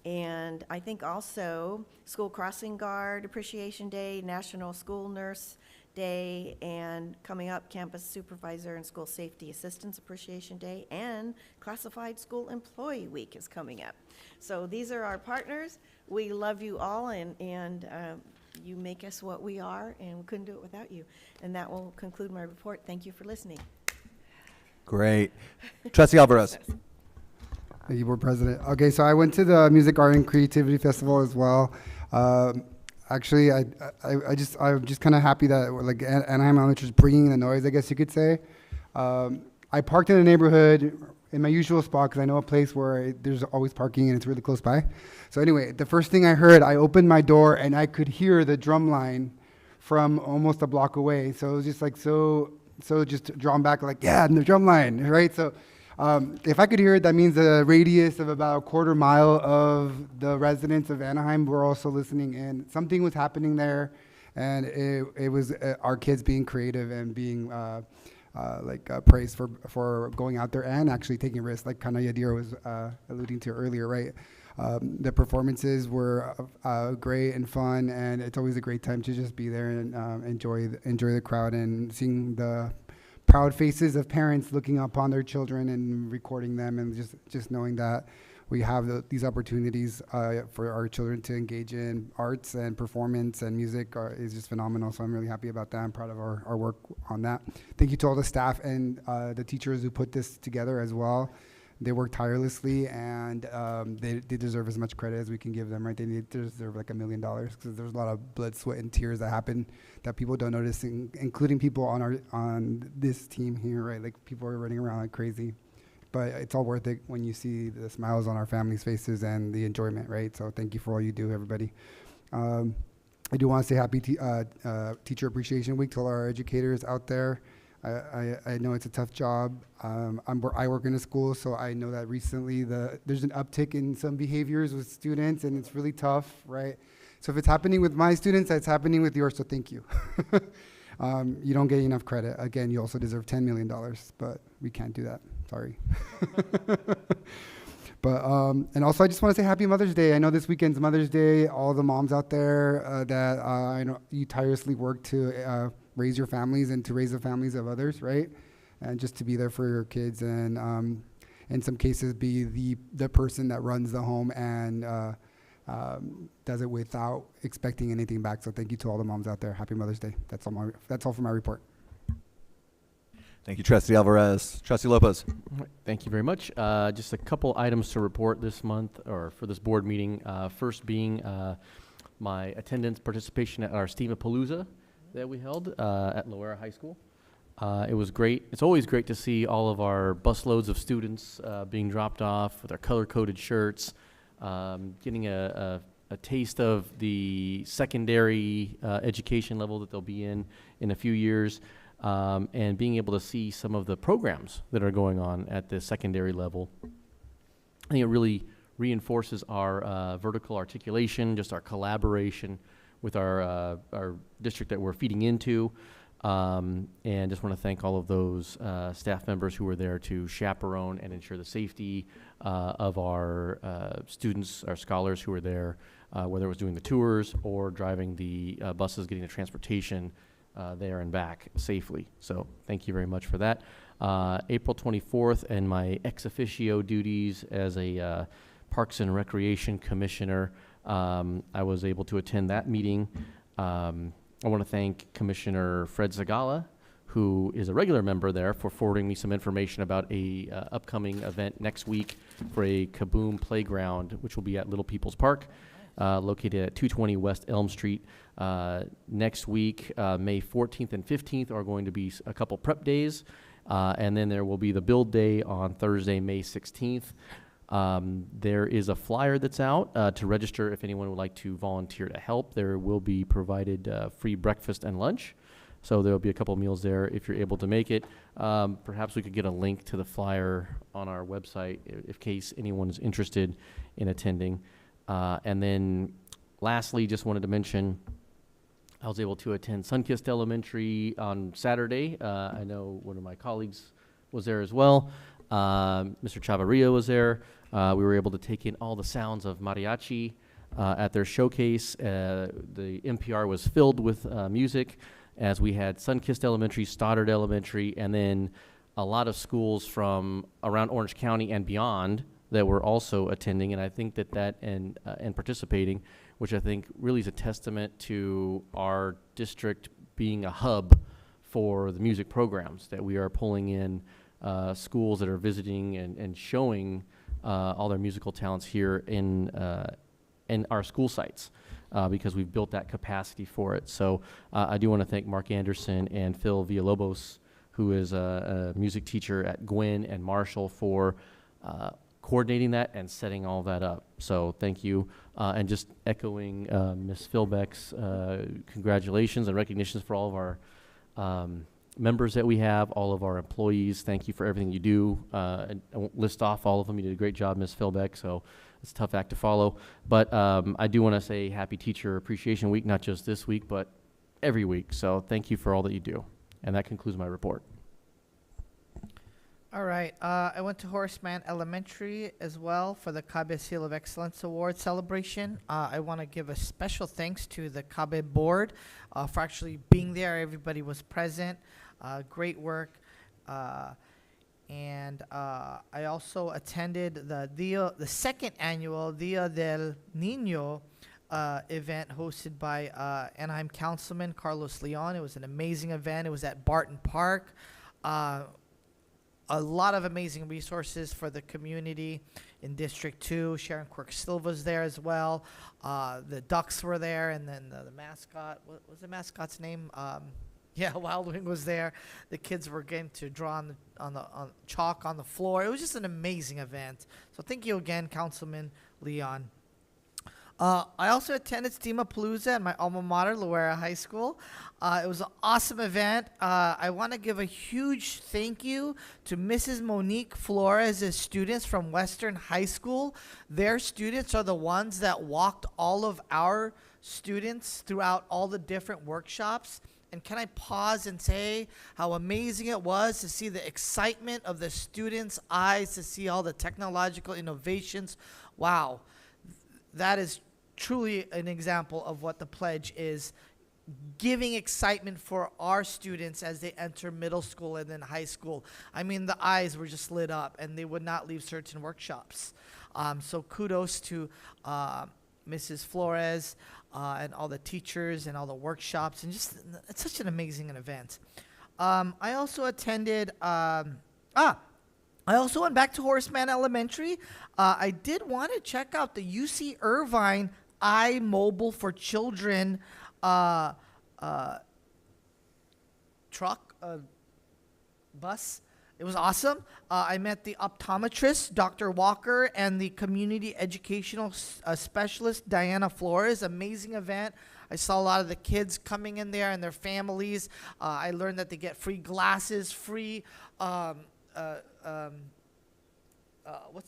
And I think also School Crossing Guard Appreciation Day, National School Nurse Day, and coming up, Campus Supervisor and School Safety Assistance Appreciation Day, and Classified School Employee Week is coming up. So these are our partners. We love you all, and you make us what we are, and we couldn't do it without you. And that will conclude my report. Thank you for listening. Great. Trustee Alvarez. Thank you, Board President. Okay, so I went to the Music, Art, and Creativity Festival as well. Actually, I'm just kind of happy that like Anaheim Elementary is bringing the noise, I guess you could say. I parked in a neighborhood in my usual spot because I know a place where there's always parking and it's really close by. So anyway, the first thing I heard, I opened my door and I could hear the drum line from almost a block away. So it was just like so just drawn back, like, yeah, the drum line, right? So if I could hear it, that means a radius of about a quarter mile of the residents of Anaheim were also listening in. Something was happening there, and it was our kids being creative and being praised for going out there and actually taking risks, like kind of Yadira was alluding to earlier, right? The performances were great and fun, and it's always a great time to just be there and enjoy the crowd and seeing the proud faces of parents looking upon their children and recording them, and just knowing that we have these opportunities for our children to engage in arts and performance and music is just phenomenal. So I'm really happy about that. I'm proud of our work on that. Thank you to all the staff and the teachers who put this together as well. They work tirelessly, and they deserve as much credit as we can give them, right? They deserve like $1 million, because there's a lot of blood, sweat, and tears that happen that people don't notice, including people on this team here, right? Like people are running around like crazy, but it's all worth it when you see the smiles on our families' faces and the enjoyment, right? So thank you for all you do, everybody. I do want to say happy Teacher Appreciation Week to all our educators out there. I know it's a tough job. I work in a school, so I know that recently there's an uptick in some behaviors with students, and it's really tough, right? So if it's happening with my students, it's happening with yours, so thank you. You don't get enough credit. Again, you also deserve $10 million, but we can't do that. Sorry. But and also, I just want to say Happy Mother's Day. I know this weekend's Mother's Day. All the moms out there that I know you tirelessly work to raise your families and to raise the families of others, right? and just to be there for your kids, and in some cases be the person that runs the home and does it without expecting anything back. So thank you to all the moms out there. Happy Mother's Day. That's all for my report. Thank you, Trustee Alvarez. Trustee Lopez. Thank you very much. Just a couple items to report this month, or for this board meeting. First being my attendance participation at our Steamapalooza that we held at Loera High School. It was great. It's always great to see all of our busloads of students being dropped off with our color-coded shirts, getting a taste of the secondary education level that they'll be in a few years. And being able to see some of the programs that are going on at the secondary level. I think it really reinforces our vertical articulation, just our collaboration with our district that we're feeding into. And just want to thank all of those staff members who were there to chaperone and ensure the safety of our students, our scholars who were there, whether it was doing the tours or driving the buses, getting the transportation there and back safely. So thank you very much for that. April 24th, and my ex officio duties as a Parks and Recreation Commissioner, I was able to attend that meeting. I want to thank Commissioner Fred Zagala, who is a regular member there, for forwarding me some information about a upcoming event next week for a Kaboom playground, which will be at Little People's Park, located at 220 West Elm Street. Next week, May 14th and 15th, are going to be a couple prep days, and then there will be the build day on Thursday, May 16th. There is a flyer that's out to register if anyone would like to volunteer to help. There will be provided free breakfast and lunch, so there will be a couple meals there if you're able to make it. Perhaps we could get a link to the flyer on our website in case anyone is interested in attending. And then lastly, just wanted to mention, I was able to attend Sunkist Elementary on Saturday. I know one of my colleagues was there as well. Mr. Chavarria was there. We were able to take in all the sounds of mariachi at their showcase. The NPR was filled with music, as we had Sunkist Elementary, Stoddard Elementary, and then a lot of schools from around Orange County and beyond that were also attending. And I think that and participating, which I think really is a testament to our district being a hub for the music programs, that we are pulling in schools that are visiting and showing all their musical talents here in our school sites, because we've built that capacity for it. So I do want to thank Mark Anderson and Phil Villalobos, who is a music teacher at Gwynn and Marshall, for coordinating that and setting all that up. So thank you. And just echoing Ms. Philbeck's congratulations and recognitions for all of our members that we have, all of our employees. Thank you for everything you do. And I won't list off all of them. You did a great job, Ms. Philbeck, so it's a tough act to follow. But I do want to say Happy Teacher Appreciation Week, not just this week, but every week. So thank you for all that you do. And that concludes my report. All right. I went to Horseman Elementary as well for the CABE Seal of Excellence Award celebration. I want to give a special thanks to the CABE board for actually being there. Everybody was present. Great work. And I also attended the second annual Dia del Niño event hosted by Anaheim Councilman Carlos Leon. It was an amazing event. It was at Barton Park. A lot of amazing resources for the community in District 2. Sharon Quirk Silva's there as well. The Ducks were there, and then the mascot, what was the mascot's name? Wild Wing was there. The kids were getting to draw on chalk on the floor. It was just an amazing event. So thank you again, Councilman Leon. I also attended Steamapalooza at my alma mater, Loera High School. It was an awesome event. I want to give a huge thank you to Mrs. Monique Flores' students from Western High School. Their students are the ones that walked all of our students throughout all the different workshops. And can I pause and say how amazing it was to see the excitement of the students' eyes, to see all the technological innovations. Wow, that is truly an example of what the pledge is giving excitement for our students as they enter middle school and then high school. I mean, the eyes were just lit up, and they would not leave certain workshops. So kudos to Mrs. Flores and all the teachers and all the workshops, and just it's such an amazing event. I also attended. I also went back to Horace Mann Elementary. I did want to check out the UC Irvine iMobile for Children truck, bus. It was awesome. I met the optometrist, Dr. Walker, and the community educational specialist, Diana Flores. Amazing event. I saw a lot of the kids coming in there and their families. I learned that they get free glasses, free, what's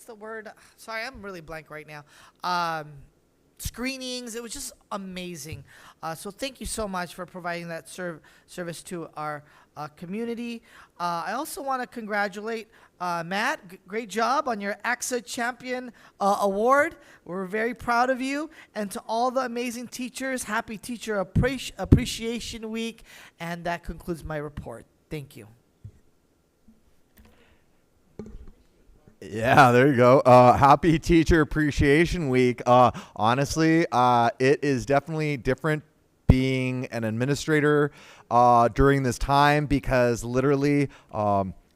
the word? Sorry, I'm really blank right now. Screenings. It was just amazing. So thank you so much for providing that service to our community. I also want to congratulate Matt. Great job on your AXA Champion Award. We're very proud of you. And to all the amazing teachers, happy Teacher Appreciation Week. And that concludes my report. Thank you. Yeah, there you go. Happy Teacher Appreciation Week. Honestly, it is definitely different being an administrator during this time, because literally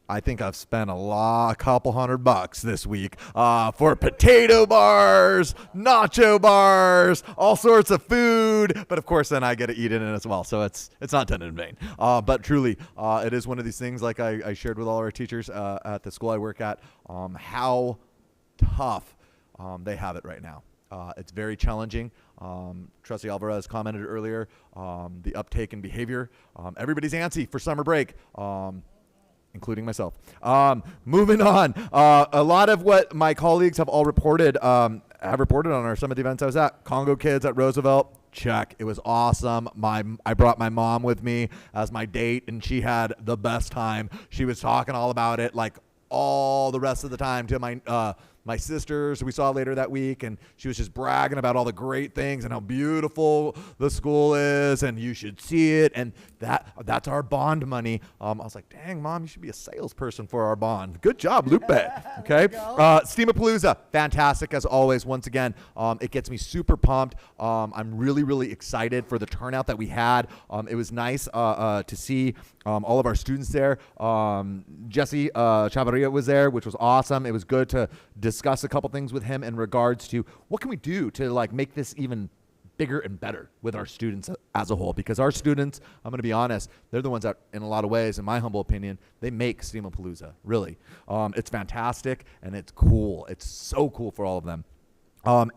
I think I've spent a couple $100 this week for potato bars, nacho bars, all sorts of food. But of course, then I get to eat in it as well. So it's not done in vain. But truly, it is one of these things, like I shared with all our teachers at the school I work at, how tough they have it right now. It's very challenging. Trustee Alvarez commented earlier, the uptake in behavior. Everybody's antsy for summer break. Including myself. Moving on. A lot of what my colleagues have all reported, on some of the events I was at. Congo Kids at Roosevelt, check. It was awesome. I brought my mom with me as my date, and she had the best time. She was talking all about it, like all the rest of the time, to my sisters who we saw later that week, and she was just bragging about all the great things and how beautiful the school is, and you should see it, and that's our bond money. I was like, dang, Mom, you should be a salesperson for our bond. Good job, Lupe. Okay. Steamapalooza, fantastic as always. Once again, it gets me super pumped. I'm really, really excited for the turnout that we had. It was nice to see all of our students there. Jesse Chavarria was there, which was awesome. It was good to discuss a couple things with him in regards to what can we do to like make this even bigger and better with our students as a whole, because our students, I'm going to be honest, they're the ones that, in a lot of ways, in my humble opinion, they make Steamapalooza, really. It's fantastic, and it's cool. It's so cool for all of them. Dr.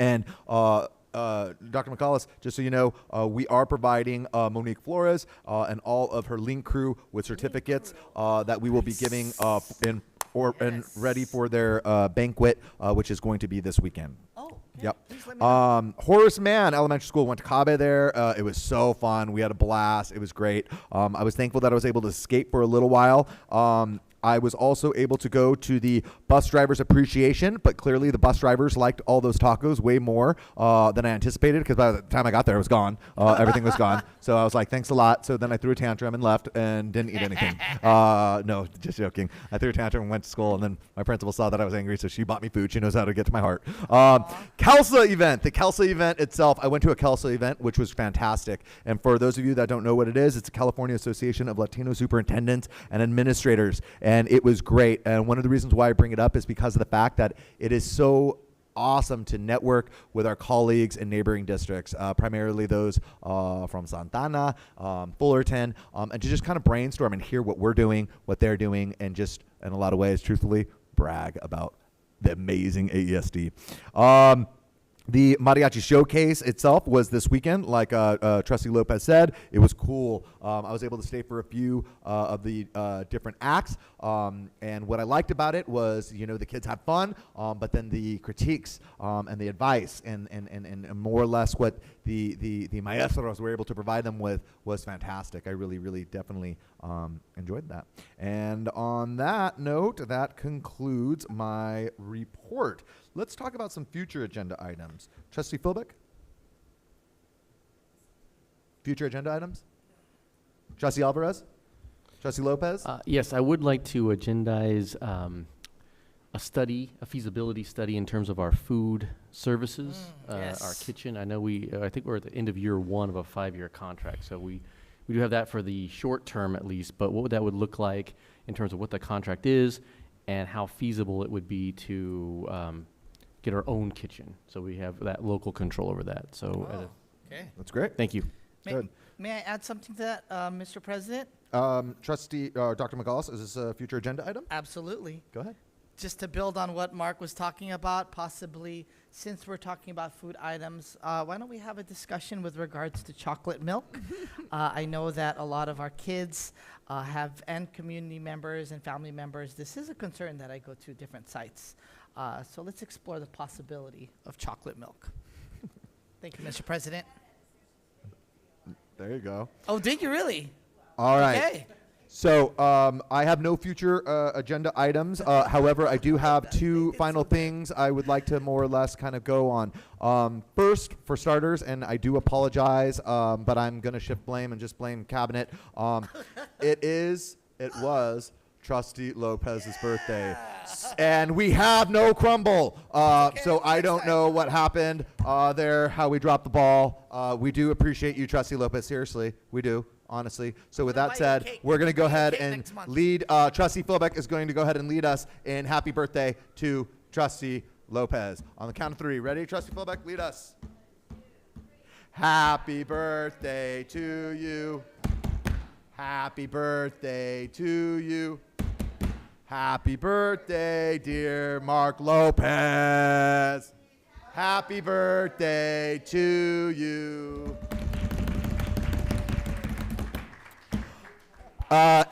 McCullis, just so you know, we are providing Monique Flores and all of her Link crew with certificates that we will be giving and ready for their banquet, which is going to be this weekend. Oh, yep. Horace Mann Elementary School, went to Cabe there. It was so fun. We had a blast. It was great. I was thankful that I was able to escape for a little while. I was also able to go to the bus drivers appreciation, but clearly the bus drivers liked all those tacos way more than I anticipated, because by the time I got there, it was gone. Everything was gone. So I was like, thanks a lot. So then I threw a tantrum and left and didn't eat anything. No, just joking. I threw a tantrum and went to school, and then my principal saw that I was angry, so she bought me food. She knows how to get to my heart. KELSA event. The KELSA event itself, I went to a KELSA event, which was fantastic. And for those of you that don't know what it is, it's the California Association of Latino Superintendents and Administrators. And it was great. And one of the reasons why I bring it up is because of the fact that it is so awesome to network with our colleagues in neighboring districts, primarily those from Santana, Fullerton, and to just kind of brainstorm and hear what we're doing, what they're doing, and just, in a lot of ways, truthfully, brag about the amazing AESD. The Mariachi Showcase itself was this weekend, like Trustee Lopez said. It was cool. I was able to stay for a few of the different acts. And what I liked about it was, the kids had fun, but then the critiques and the advice and more or less what the maestros were able to provide them with was fantastic. I really, really definitely enjoyed that. And on that note, that concludes my report. Let's talk about some future agenda items. Trustee Philbick? Future agenda items? Trustee Alvarez? Trustee Lopez? Yes, I would like to agendize a feasibility study in terms of our food services, our kitchen. I know I think we're at the end of year 1 of a 5-year contract, so we do have that for the short term at least, but what that would look like in terms of what the contract is and how feasible it would be to get our own kitchen. So we have that local control over that. So Okay. That's great. Thank you. May I add something to that, Mr. President? Trustee Dr. McGallis, is this a future agenda item? Absolutely. Go ahead. Just to build on what Mark was talking about, possibly since we're talking about food items, why don't we have a discussion with regards to chocolate milk? I know that a lot of our kids and community members and family members, this is a concern that I go to different sites. So let's explore the possibility of chocolate milk. Thank you, Mr. President. There you go. Oh, did you really? All right. Okay. So I have no future agenda items. However, I do have 2 final things I would like to more or less kind of go on. First, for starters, and I do apologize, but I'm going to shift blame and just blame cabinet. It was Trustee Lopez's birthday. And we have no crumble. So I don't know what happened there, how we dropped the ball. We do appreciate you, Trustee Lopez. Seriously, we do. Honestly. So with that said, we're going to go ahead and lead, Trustee Philbeck is going to go ahead and lead us in happy birthday to Trustee Lopez. On the count of 3. Ready? Trustee Philbeck, lead us. Happy birthday to you. Happy birthday to you. Happy birthday, dear Mark Lopez. Happy birthday to you.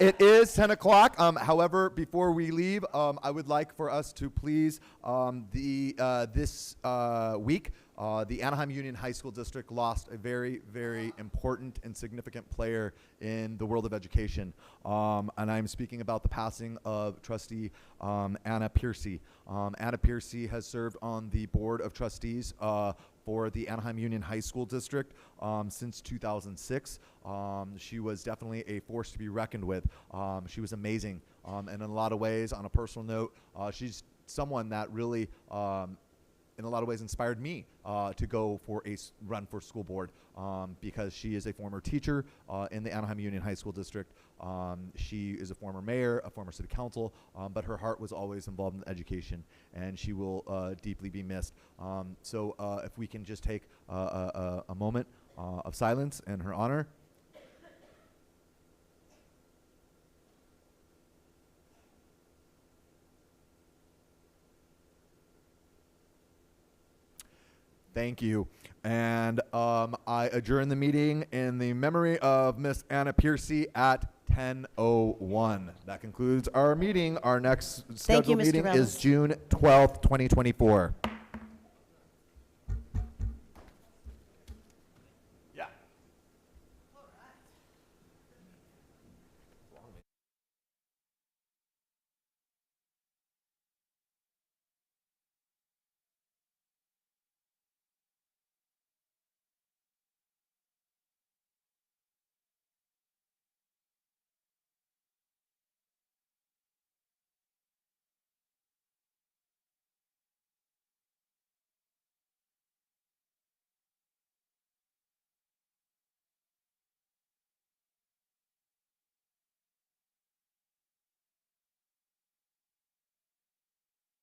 It is 10 o'clock. However, before we leave, I would like for us to please this week, the Anaheim Union High School District lost a very, very important and significant player in the world of education. And I'm speaking about the passing of Trustee Anna Piercy. Anna Piercy has served on the Board of Trustees for the Anaheim Union High School District since 2006. She was definitely a force to be reckoned with. She was amazing. And in a lot of ways, on a personal note, she's someone that really, in a lot of ways, inspired me to go for a run for school board because she is a former teacher in the Anaheim Union High School District. She is a former mayor, a former city council, but her heart was always involved in education, and she will deeply be missed. So if we can just take a moment of silence in her honor. Thank you. And I adjourn the meeting in the memory of Miss Anna Piercy at 10:01. That concludes our meeting. Our next scheduled meeting is June 12th, 2024.